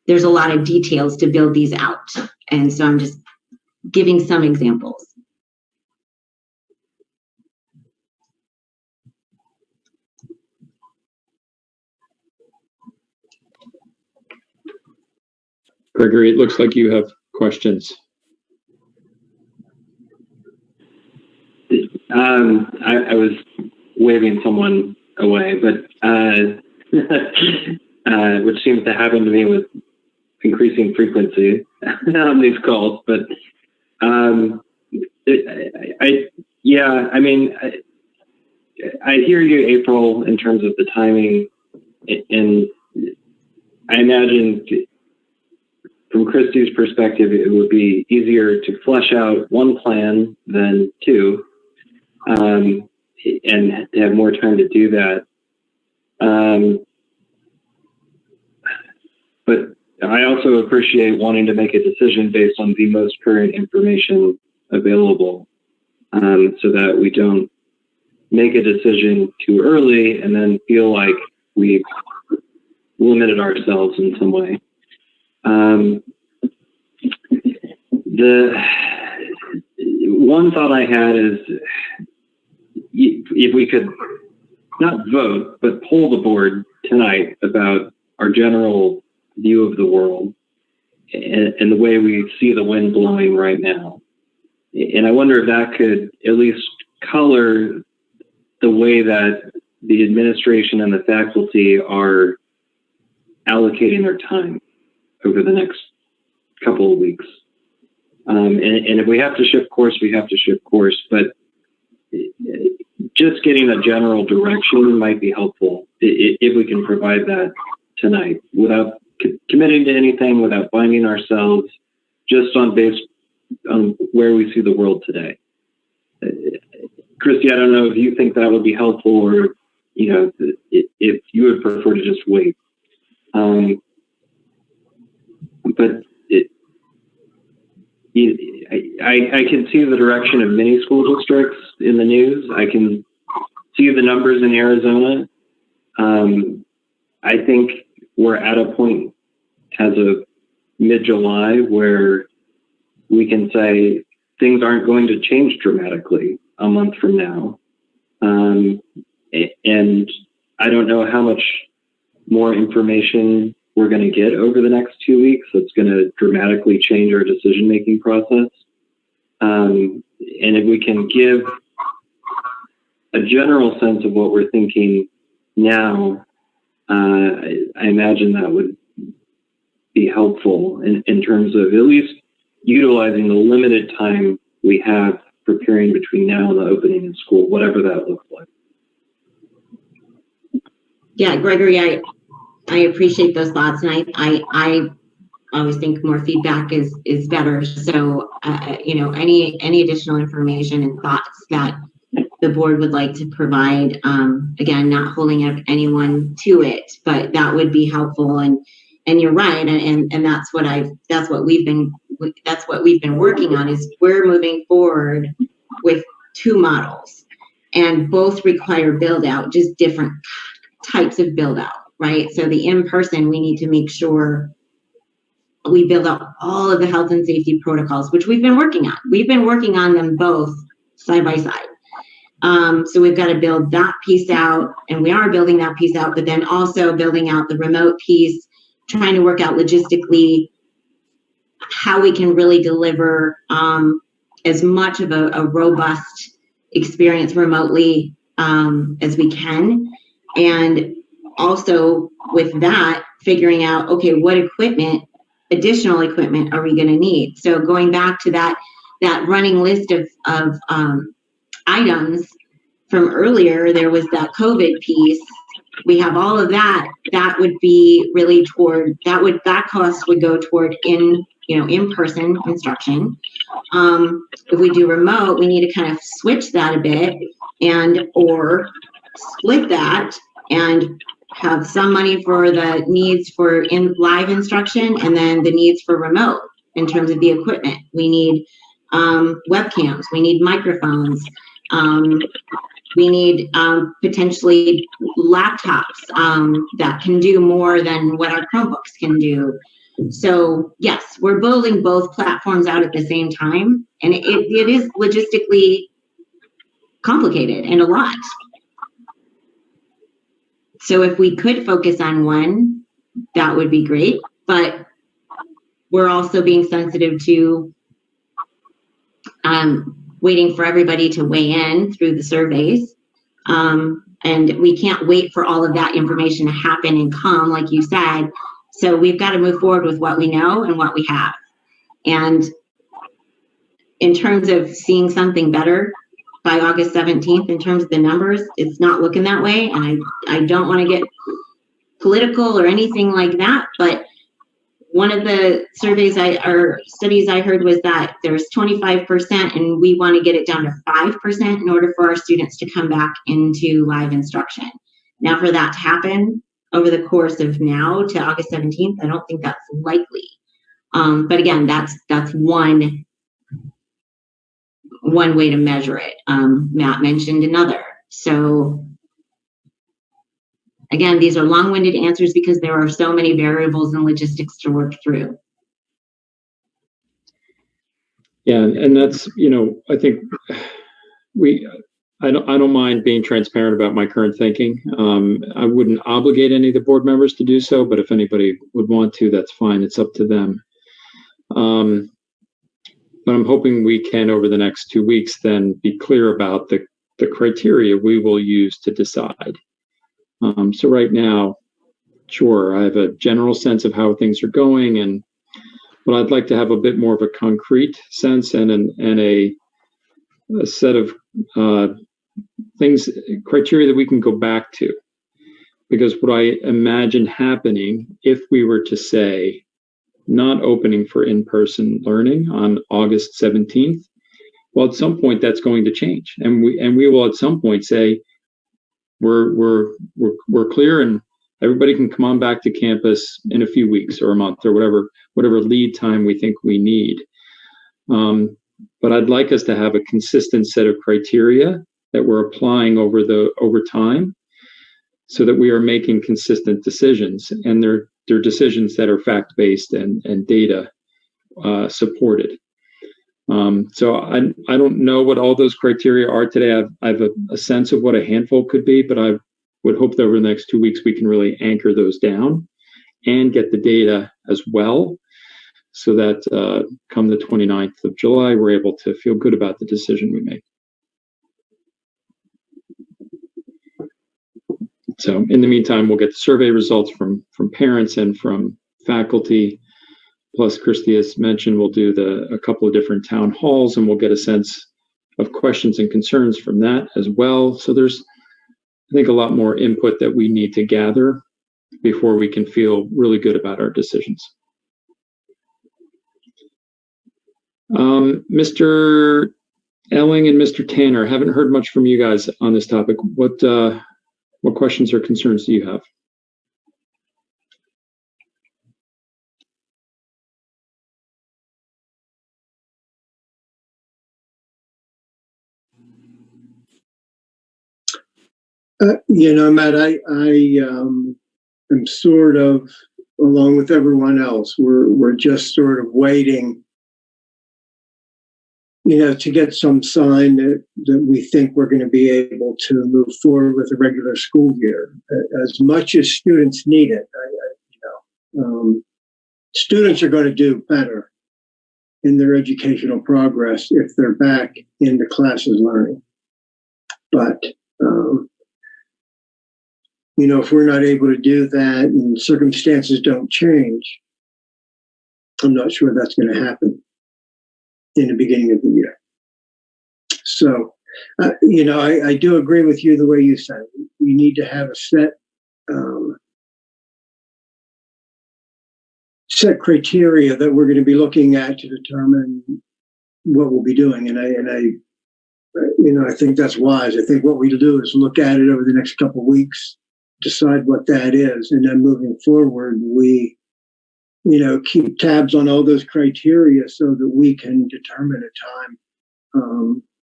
a lot of details to build these out. And so I'm just giving some examples.
Gregory, it looks like you have questions.
I was waving someone away, but which seems to happen to me with increasing frequency on these calls. But I hear you, April, in terms of the timing, and I imagine from Christy's perspective, it would be easier to flesh out one plan than 2, and to have more time to do that. But I also appreciate wanting to make a decision based on the most current information available, so that we don't make a decision too early and then feel like we've limited ourselves in some way. The one thought I had is if we could not vote, but poll the board tonight about our general view of the world and the way we see the wind blowing right now. And I wonder if that could at least color the way that the administration and the faculty are allocating their time over the next couple of weeks. And if we have to shift course, we have to shift course, but just getting a general direction might be helpful if we can provide that tonight without committing to anything, without binding ourselves, just based on where we see the world today. Christy, I don't know if you think that would be helpful, or if you would prefer to just wait. But I can see the direction of many school districts in the news. I can see the numbers in Arizona. I think we're at a point as of mid-July where we can say things aren't going to change dramatically a month from now. And I don't know how much more information we're going to get over the next 2 weeks that's going to dramatically change our decision-making process. And if we can give a general sense of what we're thinking now, I imagine that would be helpful in terms of at least utilizing the limited time we have preparing between now and the opening of school, whatever that looks like.
Yeah, Gregory, I appreciate those thoughts, and I always think more feedback is better. So, any additional information and thoughts that the board would like to provide, again, not holding up anyone to it, but that would be helpful. And you're right, and that's what we've been working on. Is we're moving forward with 2 models, and both require build out, just different types of build out, right? So the in-person, we need to make sure we build out all of the health and safety protocols, which we've been working on. We've been working on them both side by side. So we've got to build that piece out, and we are building that piece out, but then also building out the remote piece, trying to work out logistically how we can really deliver as much of a robust experience remotely as we can. And also with that, figuring out, okay, what additional equipment are we going to need? So going back to that running list of items from earlier, there was that COVID piece. We have all of that. That would be really that cost would go toward in-person instruction. If we do remote, we need to kind of switch that a bit or split that and have some money for the needs for live instruction and then the needs for remote in terms of the equipment. We need webcams, we need microphones, we need potentially laptops that can do more than what our Chromebooks can do. So yes, we're building both platforms out at the same time, and it is logistically complicated and a lot. So if we could focus on one, that would be great, but we're also being sensitive to waiting for everybody to weigh in through the surveys. And we can't wait for all of that information to happen and come, like you said. So we've got to move forward with what we know and what we have. And in terms of seeing something better by August 17th, in terms of the numbers, it's not looking that way. And I don't want to get political or anything like that, but one of the studies I heard was that there's 25% and we want to get it down to 5% in order for our students to come back into live instruction. Now for that to happen over the course of now to August 17th, I don't think that's likely. But again, that's one way to measure it. Matt mentioned another. So again, these are long-winded answers because there are so many variables and logistics to work through.
Yeah, and that's, I think I don't mind being transparent about my current thinking. I wouldn't obligate any of the board members to do so, but if anybody would want to, that's fine. It's up to them. But I'm hoping we can, over the next 2 weeks, then be clear about the criteria we will use to decide. So right now, sure, I have a general sense of how things are going, but I'd like to have a bit more of a concrete sense and a set of criteria that we can go back to. Because what I imagine happening if we were to say not opening for in-person learning on August 17th, well, at some point that's going to change, and we will at some point say we're clear and everybody can come on back to campus in a few weeks or a month or whatever lead time we think we need. But I'd like us to have a consistent set of criteria that we're applying over time, so that we are making consistent decisions, and they're decisions that are fact-based and data supported. So I don't know what all those criteria are today. I have a sense of what a handful could be, but I would hope that over the next 2 weeks we can really anchor those down and get the data as well, so that come the 29th of July, we're able to feel good about the decision we make. So in the meantime, we'll get the survey results from parents and from faculty. Plus, Christy has mentioned, we'll do a couple of different town halls, and we'll get a sense of questions and concerns from that as well. So there's, I think, a lot more input that we need to gather before we can feel really good about our decisions. Mr. Elling and Mr. Tanner, haven't heard much from you guys on this topic. What questions or concerns do you have?
Matt, I am sort of, along with everyone else, we're just sort of waiting, to get some sign that we think we're going to be able to move forward with a regular school year. As much as students need it, students are going to do better in their educational progress if they're back in the classes learning. But if we're not able to do that and circumstances don't change, I'm not sure that's going to happen in the beginning of the year. So, I do agree with you the way you said it. We need to have a set criteria that we're going to be looking at to determine what we'll be doing. And I think that's wise. I think what we do is look at it over the next couple of weeks, decide what that is, and then moving forward, we keep tabs on all those criteria so that we can determine a time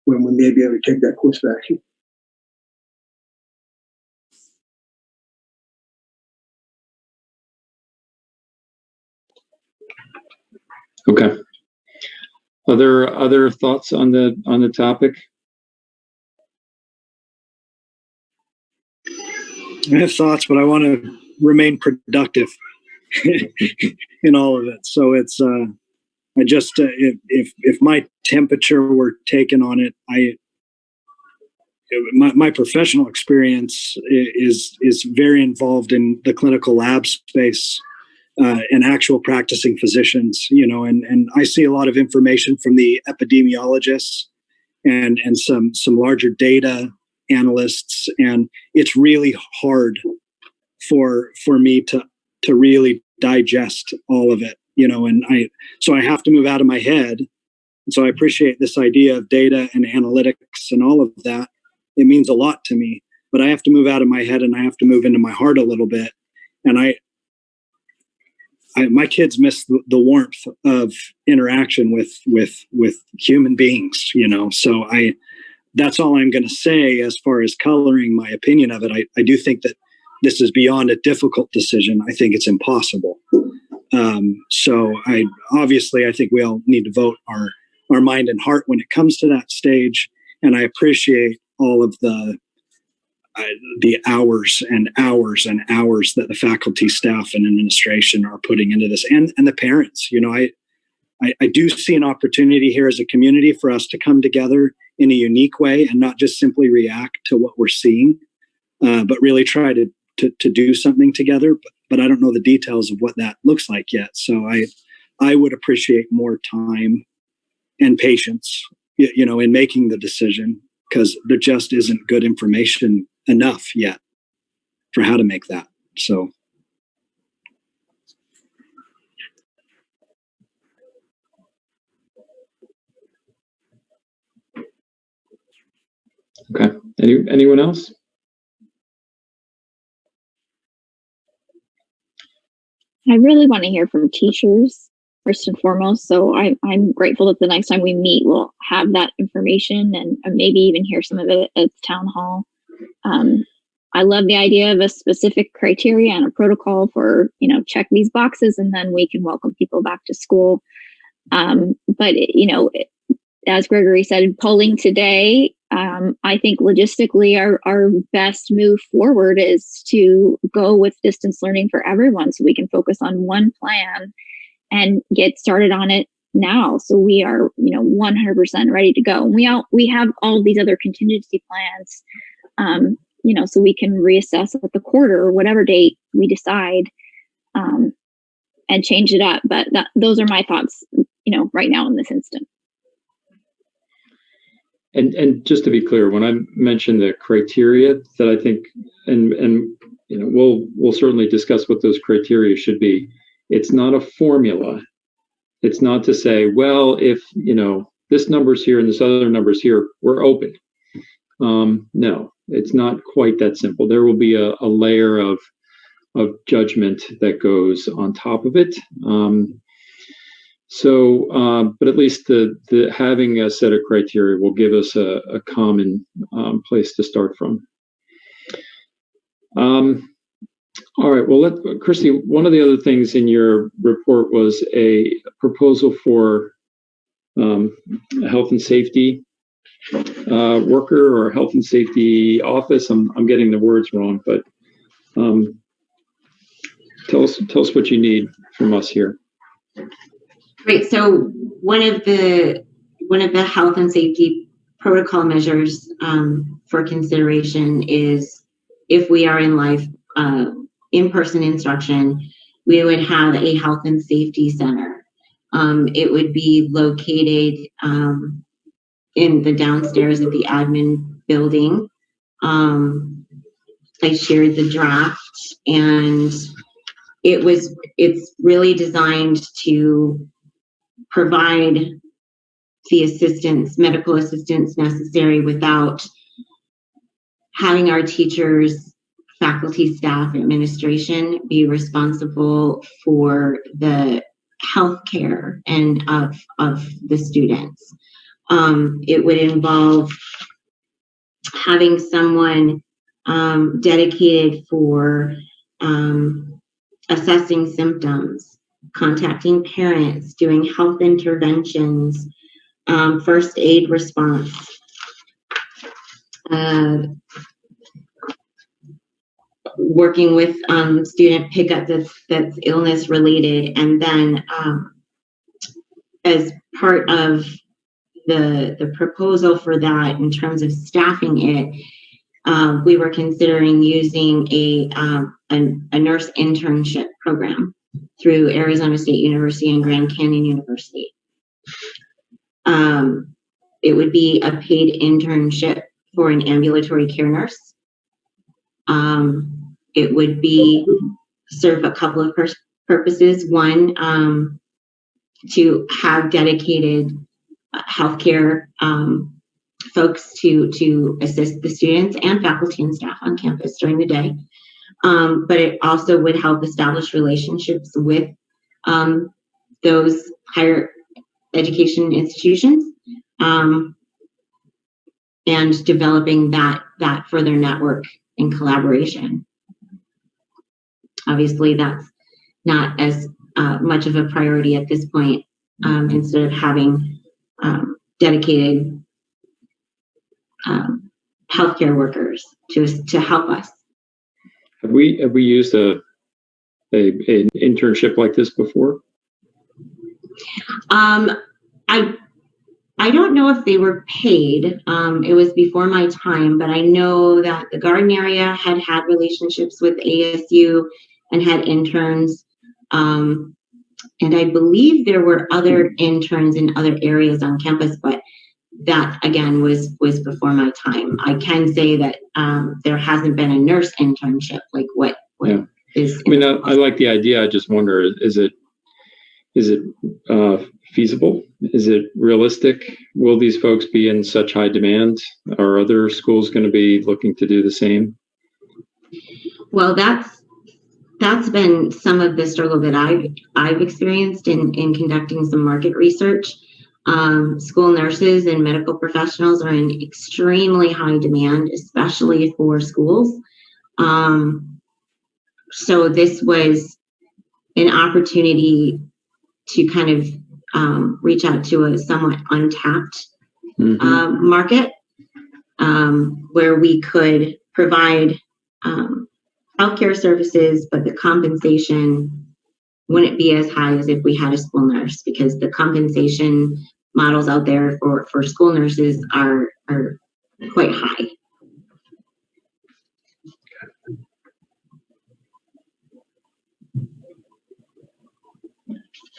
when we may be able to take that course of action.
Okay. Other thoughts on the topic?
I have thoughts, but I want to remain productive in all of it. So it's I just if my temperature were taken on it, my professional experience is very involved in the clinical lab space and actual practicing physicians, and I see a lot of information from the epidemiologists and some larger data analysts, and it's really hard for me to really digest all of it, and so I have to move out of my head. And so I appreciate this idea of data and analytics and all of that. It means a lot to me, but I have to move out of my head and I have to move into my heart a little bit. And my kids miss the warmth of interaction with human beings, so that's all I'm going to say as far as coloring my opinion of it. I do think that this is beyond a difficult decision. I think it's impossible. So I think we all need to vote our mind and heart when it comes to that stage. And I appreciate all of the hours and hours and hours that the faculty, staff, and administration are putting into this, and the parents. I do see an opportunity here as a community for us to come together in a unique way and not just simply react to what we're seeing, but really try to do something together. But I don't know the details of what that looks like yet. So I would appreciate more time and patience, in making the decision, because there just isn't good information enough yet for how to make that. So.
Okay. Anyone else?
I really want to hear from teachers first and foremost. So I'm grateful that the next time we meet, we'll have that information and maybe even hear some of it at the town hall. I love the idea of a specific criteria and a protocol for, check these boxes and then we can welcome people back to school. But, as Gregory said, polling today, I think logistically our best move forward is to go with distance learning for everyone so we can focus on one plan and get started on it now. So we are, 100% ready to go. And we have all of these other contingency plans, so we can reassess at the quarter or whatever date we decide and change it up. But those are my thoughts, right now in this instant.
And just to be clear, when I mentioned the criteria that I think, and we'll certainly discuss what those criteria should be. It's not a formula. It's not to say, well, if this number's here and this other number's here, we're open. No, it's not quite that simple. There will be a layer of judgment that goes on top of it. But at least the having a set of criteria will give us a common place to start from. All right. Well, Christy, one of the other things in your report was a proposal for a health and safety worker or health and safety office. I'm getting the words wrong, but tell us what you need from us here.
Great. So one of the health and safety protocol measures for consideration is if we are in live in-person instruction, we would have a health and safety center. It would be located in the downstairs of the admin building. I shared the draft, and it's really designed to provide the medical assistance necessary without having our teachers, faculty, staff, administration be responsible for the healthcare and of the students. It would involve having someone dedicated for assessing symptoms, contacting parents, doing health interventions, first aid response, working with student pickup that's illness related, and then as part of the proposal for that, in terms of staffing it, we were considering using a nurse internship program through Arizona State University and Grand Canyon University. It would be a paid internship for an ambulatory care nurse. It would serve a couple of purposes. One, to have dedicated healthcare folks to assist the students and faculty and staff on campus during the day. But it also would help establish relationships with those higher education institutions and developing that further network and collaboration. Obviously, that's not as much of a priority at this point. Instead of having dedicated healthcare workers to help us.
Have we used an internship like this before?
I don't know if they were paid. It was before my time, but I know that the Garden area had relationships with ASU and had interns. And I believe there were other interns in other areas on campus, but that again was before my time. I can say that there hasn't been a nurse internship like what is.
I mean, I like the idea. I just wonder, is it feasible? Is it realistic? Will these folks be in such high demand? Are other schools going to be looking to do the same?
Well, that's that's been some of the struggle that I've experienced in conducting some market research. School nurses and medical professionals are in extremely high demand, especially for schools. So this was an opportunity to kind of reach out to a somewhat untapped market, where we could provide healthcare services, but the compensation wouldn't be as high as if we had a school nurse, because the compensation models out there for school nurses are quite high.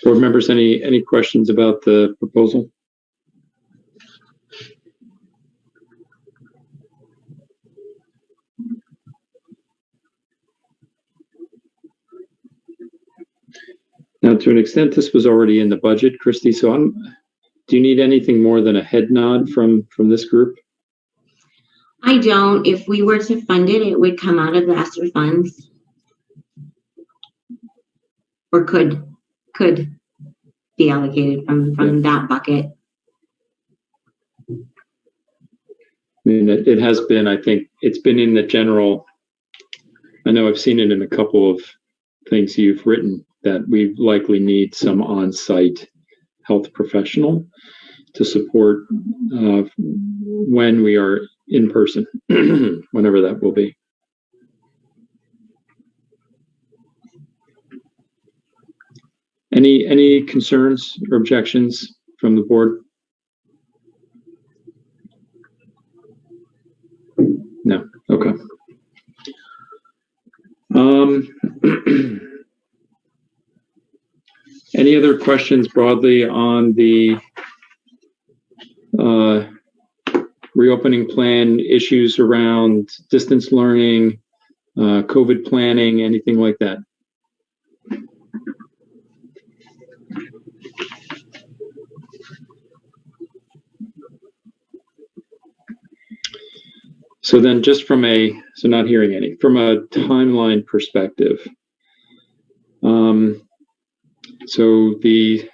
Board members, any questions about the proposal? Now, to an extent, this was already in the budget, Christy. So, do you need anything more than a head nod from this group?
I don't. If we were to fund it, it would come out of the ESSER funds, or could be allocated from that bucket.
I mean, it has been. I think it's been in the general. I know I've seen it in a couple of things you've written, that we likely need some on-site health professional to support when we are in person, whenever that will be. Any concerns or objections from the board? No. Okay. Any other questions broadly on the reopening plan, issues around distance learning, COVID planning, anything like that? So then just from not hearing any, from a timeline perspective, so the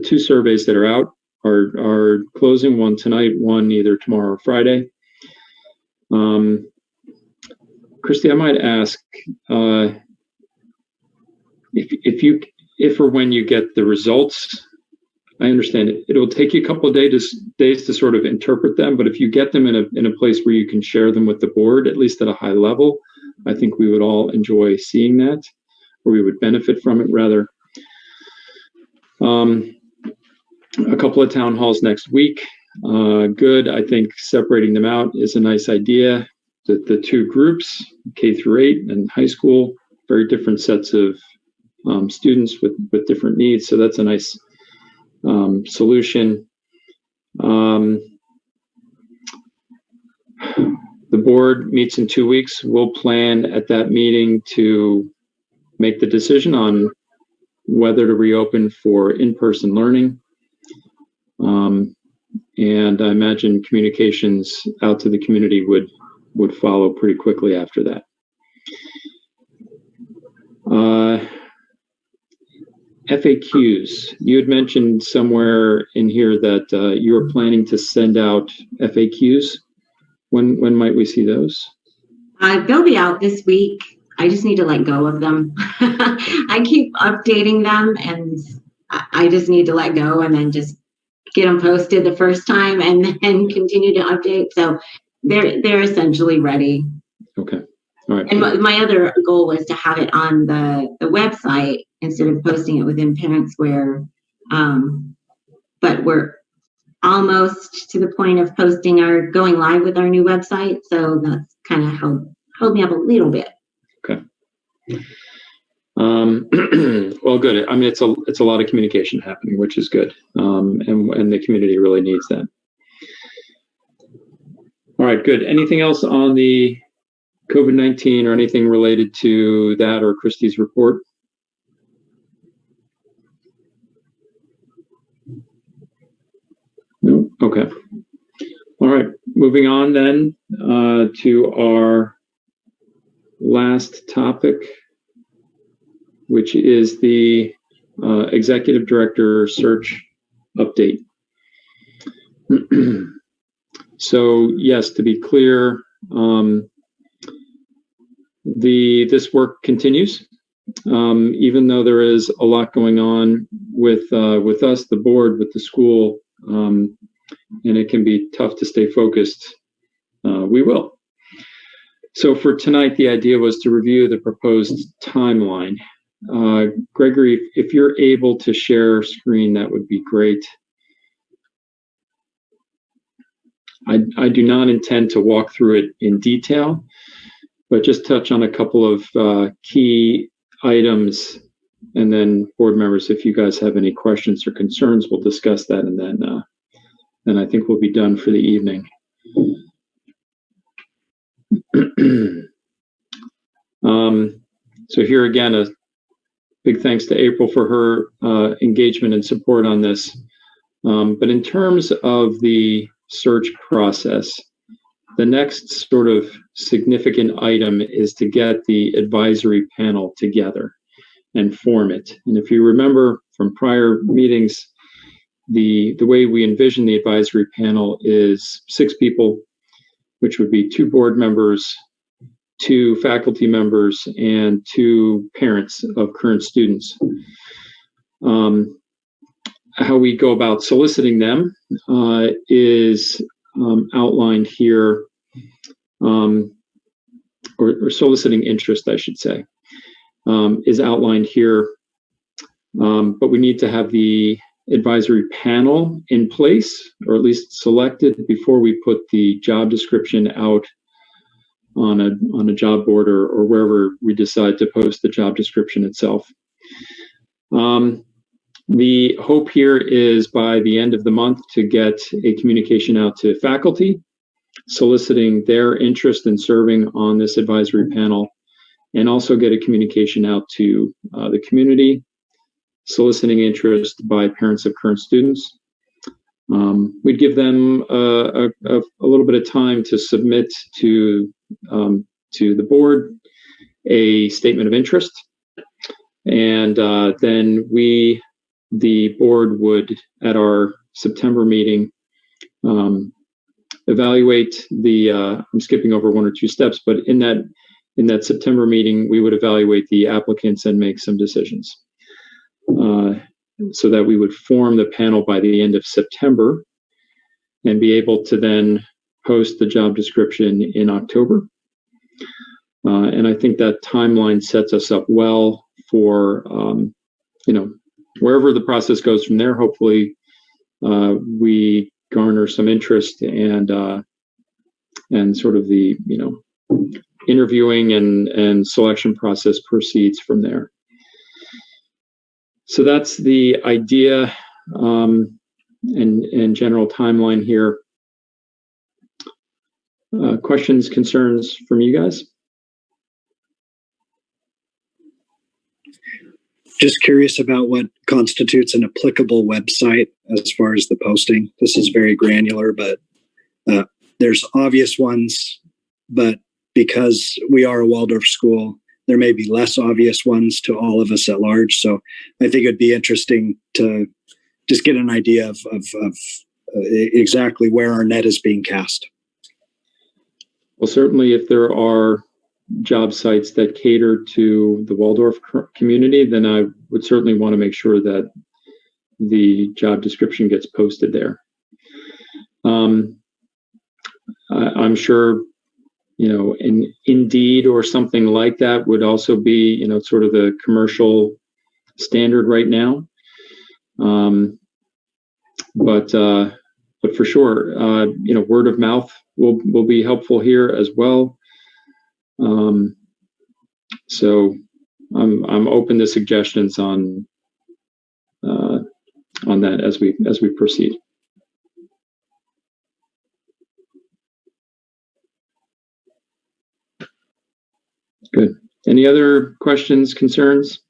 two surveys that are out are closing, one tonight, one either tomorrow or Friday. Christy, I might ask if or when you get the results. I understand it will take you a couple of days to sort of interpret them, but if you get them in a place where you can share them with the board, at least at a high level, I think we would all enjoy seeing that, or we would benefit from it rather. A couple of town halls next week. Good. I think separating them out is a nice idea. The two groups, K through 8 and high school, very different sets of students with different needs. So that's a nice solution. The board meets in 2 weeks. We'll plan at that meeting to make the decision on whether to reopen for in-person learning. And I imagine communications out to the community would follow pretty quickly after that. FAQs. You had mentioned somewhere in here that you were planning to send out FAQs. When might we see those?
They'll be out this week. I just need to let go of them. I keep updating them, and I just need to let go and then just get them posted the first time and then continue to update. So they're essentially ready.
Okay. All right.
And my other goal was to have it on the website instead of posting it within Parent Square. But we're almost to the point of going live with our new website. So that's kind of held me up a little bit.
Okay. Well, good. I mean, it's a lot of communication happening, which is good. And the community really needs that. All right, good. Anything else on the COVID-19 or anything related to that or Christy's report? No? Okay. All right. Moving on then to our last topic which is the executive director search update. So yes, to be clear, this work continues, even though there is a lot going on with us, the board, with the school, and it can be tough to stay focused. We will. So for tonight, the idea was to review the proposed timeline. Gregory, if you're able to share screen, that would be great. I do not intend to walk through it in detail, but just touch on a couple of key items, and then board members, if you guys have any questions or concerns, we'll discuss that, and then I think we'll be done for the evening. So here again, a big thanks to April for her engagement and support on this. But in terms of the search process, the next sort of significant item is to get the advisory panel together and form it. And if you remember from prior meetings, the way we envision the advisory panel is 6 people, which would be 2 board members, 2 faculty members, and 2 parents of current students. How we go about soliciting them is outlined here, or soliciting interest, I should say, is outlined here. But we need to have the advisory panel in place, or at least selected, before we put the job description out on a job board or wherever we decide to post the job description itself. The hope here is by the end of the month to get a communication out to faculty, soliciting their interest in serving on this advisory panel, and also get a communication out to the community, soliciting interest by parents of current students. We'd give them a little bit of time to submit to the board a statement of interest, and then the board would, at our September meeting, evaluate the. I'm skipping over 1 or 2 steps, but in that September meeting, we would evaluate the applicants and make some decisions, so that we would form the panel by the end of September and be able to then post the job description in October. And I think that timeline sets us up well for, wherever the process goes from there. Hopefully, we garner some interest and sort of the, interviewing and selection process proceeds from there. So that's the idea and general timeline here. Questions, concerns from you guys?
Just curious about what constitutes an applicable website as far as the posting. This is very granular, but there's obvious ones, but because we are a Waldorf school, there may be less obvious ones to all of us at large. So I think it'd be interesting to just get an idea of exactly where our net is being cast.
Well, certainly if there are job sites that cater to the Waldorf community, then I would certainly want to make sure that the job description gets posted there. I'm sure, an Indeed or something like that would also be, sort of the commercial standard right now. But for sure, word of mouth will be helpful here as well. So I'm open to suggestions on that as we proceed. Good. Any other questions, concerns?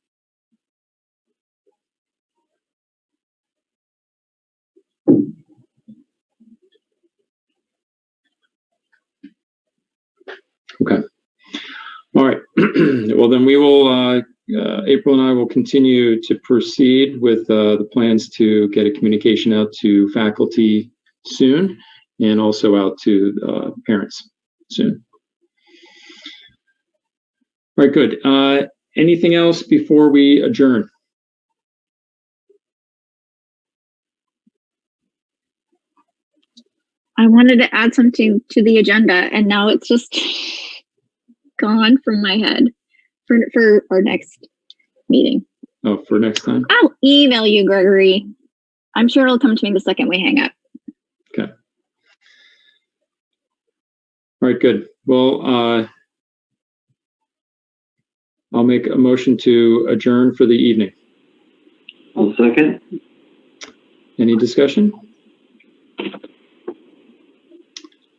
Okay. All right. Well, then we will April and I will continue to proceed with the plans to get a communication out to faculty soon, and also out to parents soon. All right, good. Anything else before we adjourn?
I wanted to add something to the agenda, and now it's just gone from my head for our next meeting.
Oh, for next time?
I'll email you, Gregory. I'm sure it'll come to me the second we hang up.
Okay. All right, good. Well, I'll make a motion to adjourn for the evening.
I'll second.
Any discussion?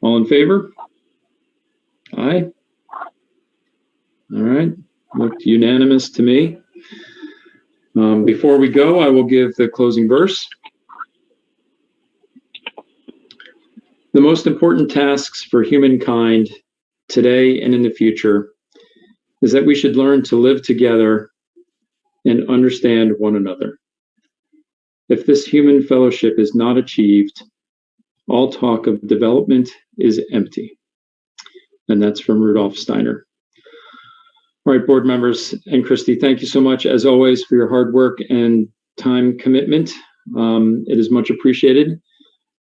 All in favor? Aye. All right, looked unanimous to me. Before we go, I will give the closing verse. The most important tasks for humankind today and in the future is that we should learn to live together and understand one another. If this human fellowship is not achieved, all talk of development is empty. And that's from Rudolf Steiner. All right, board members and Christy, thank you so much, as always, for your hard work and time commitment. It is much appreciated.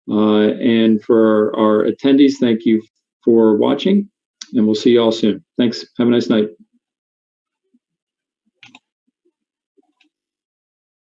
And for our attendees, thank you for watching, and we'll see you all soon. Thanks. Have a nice night.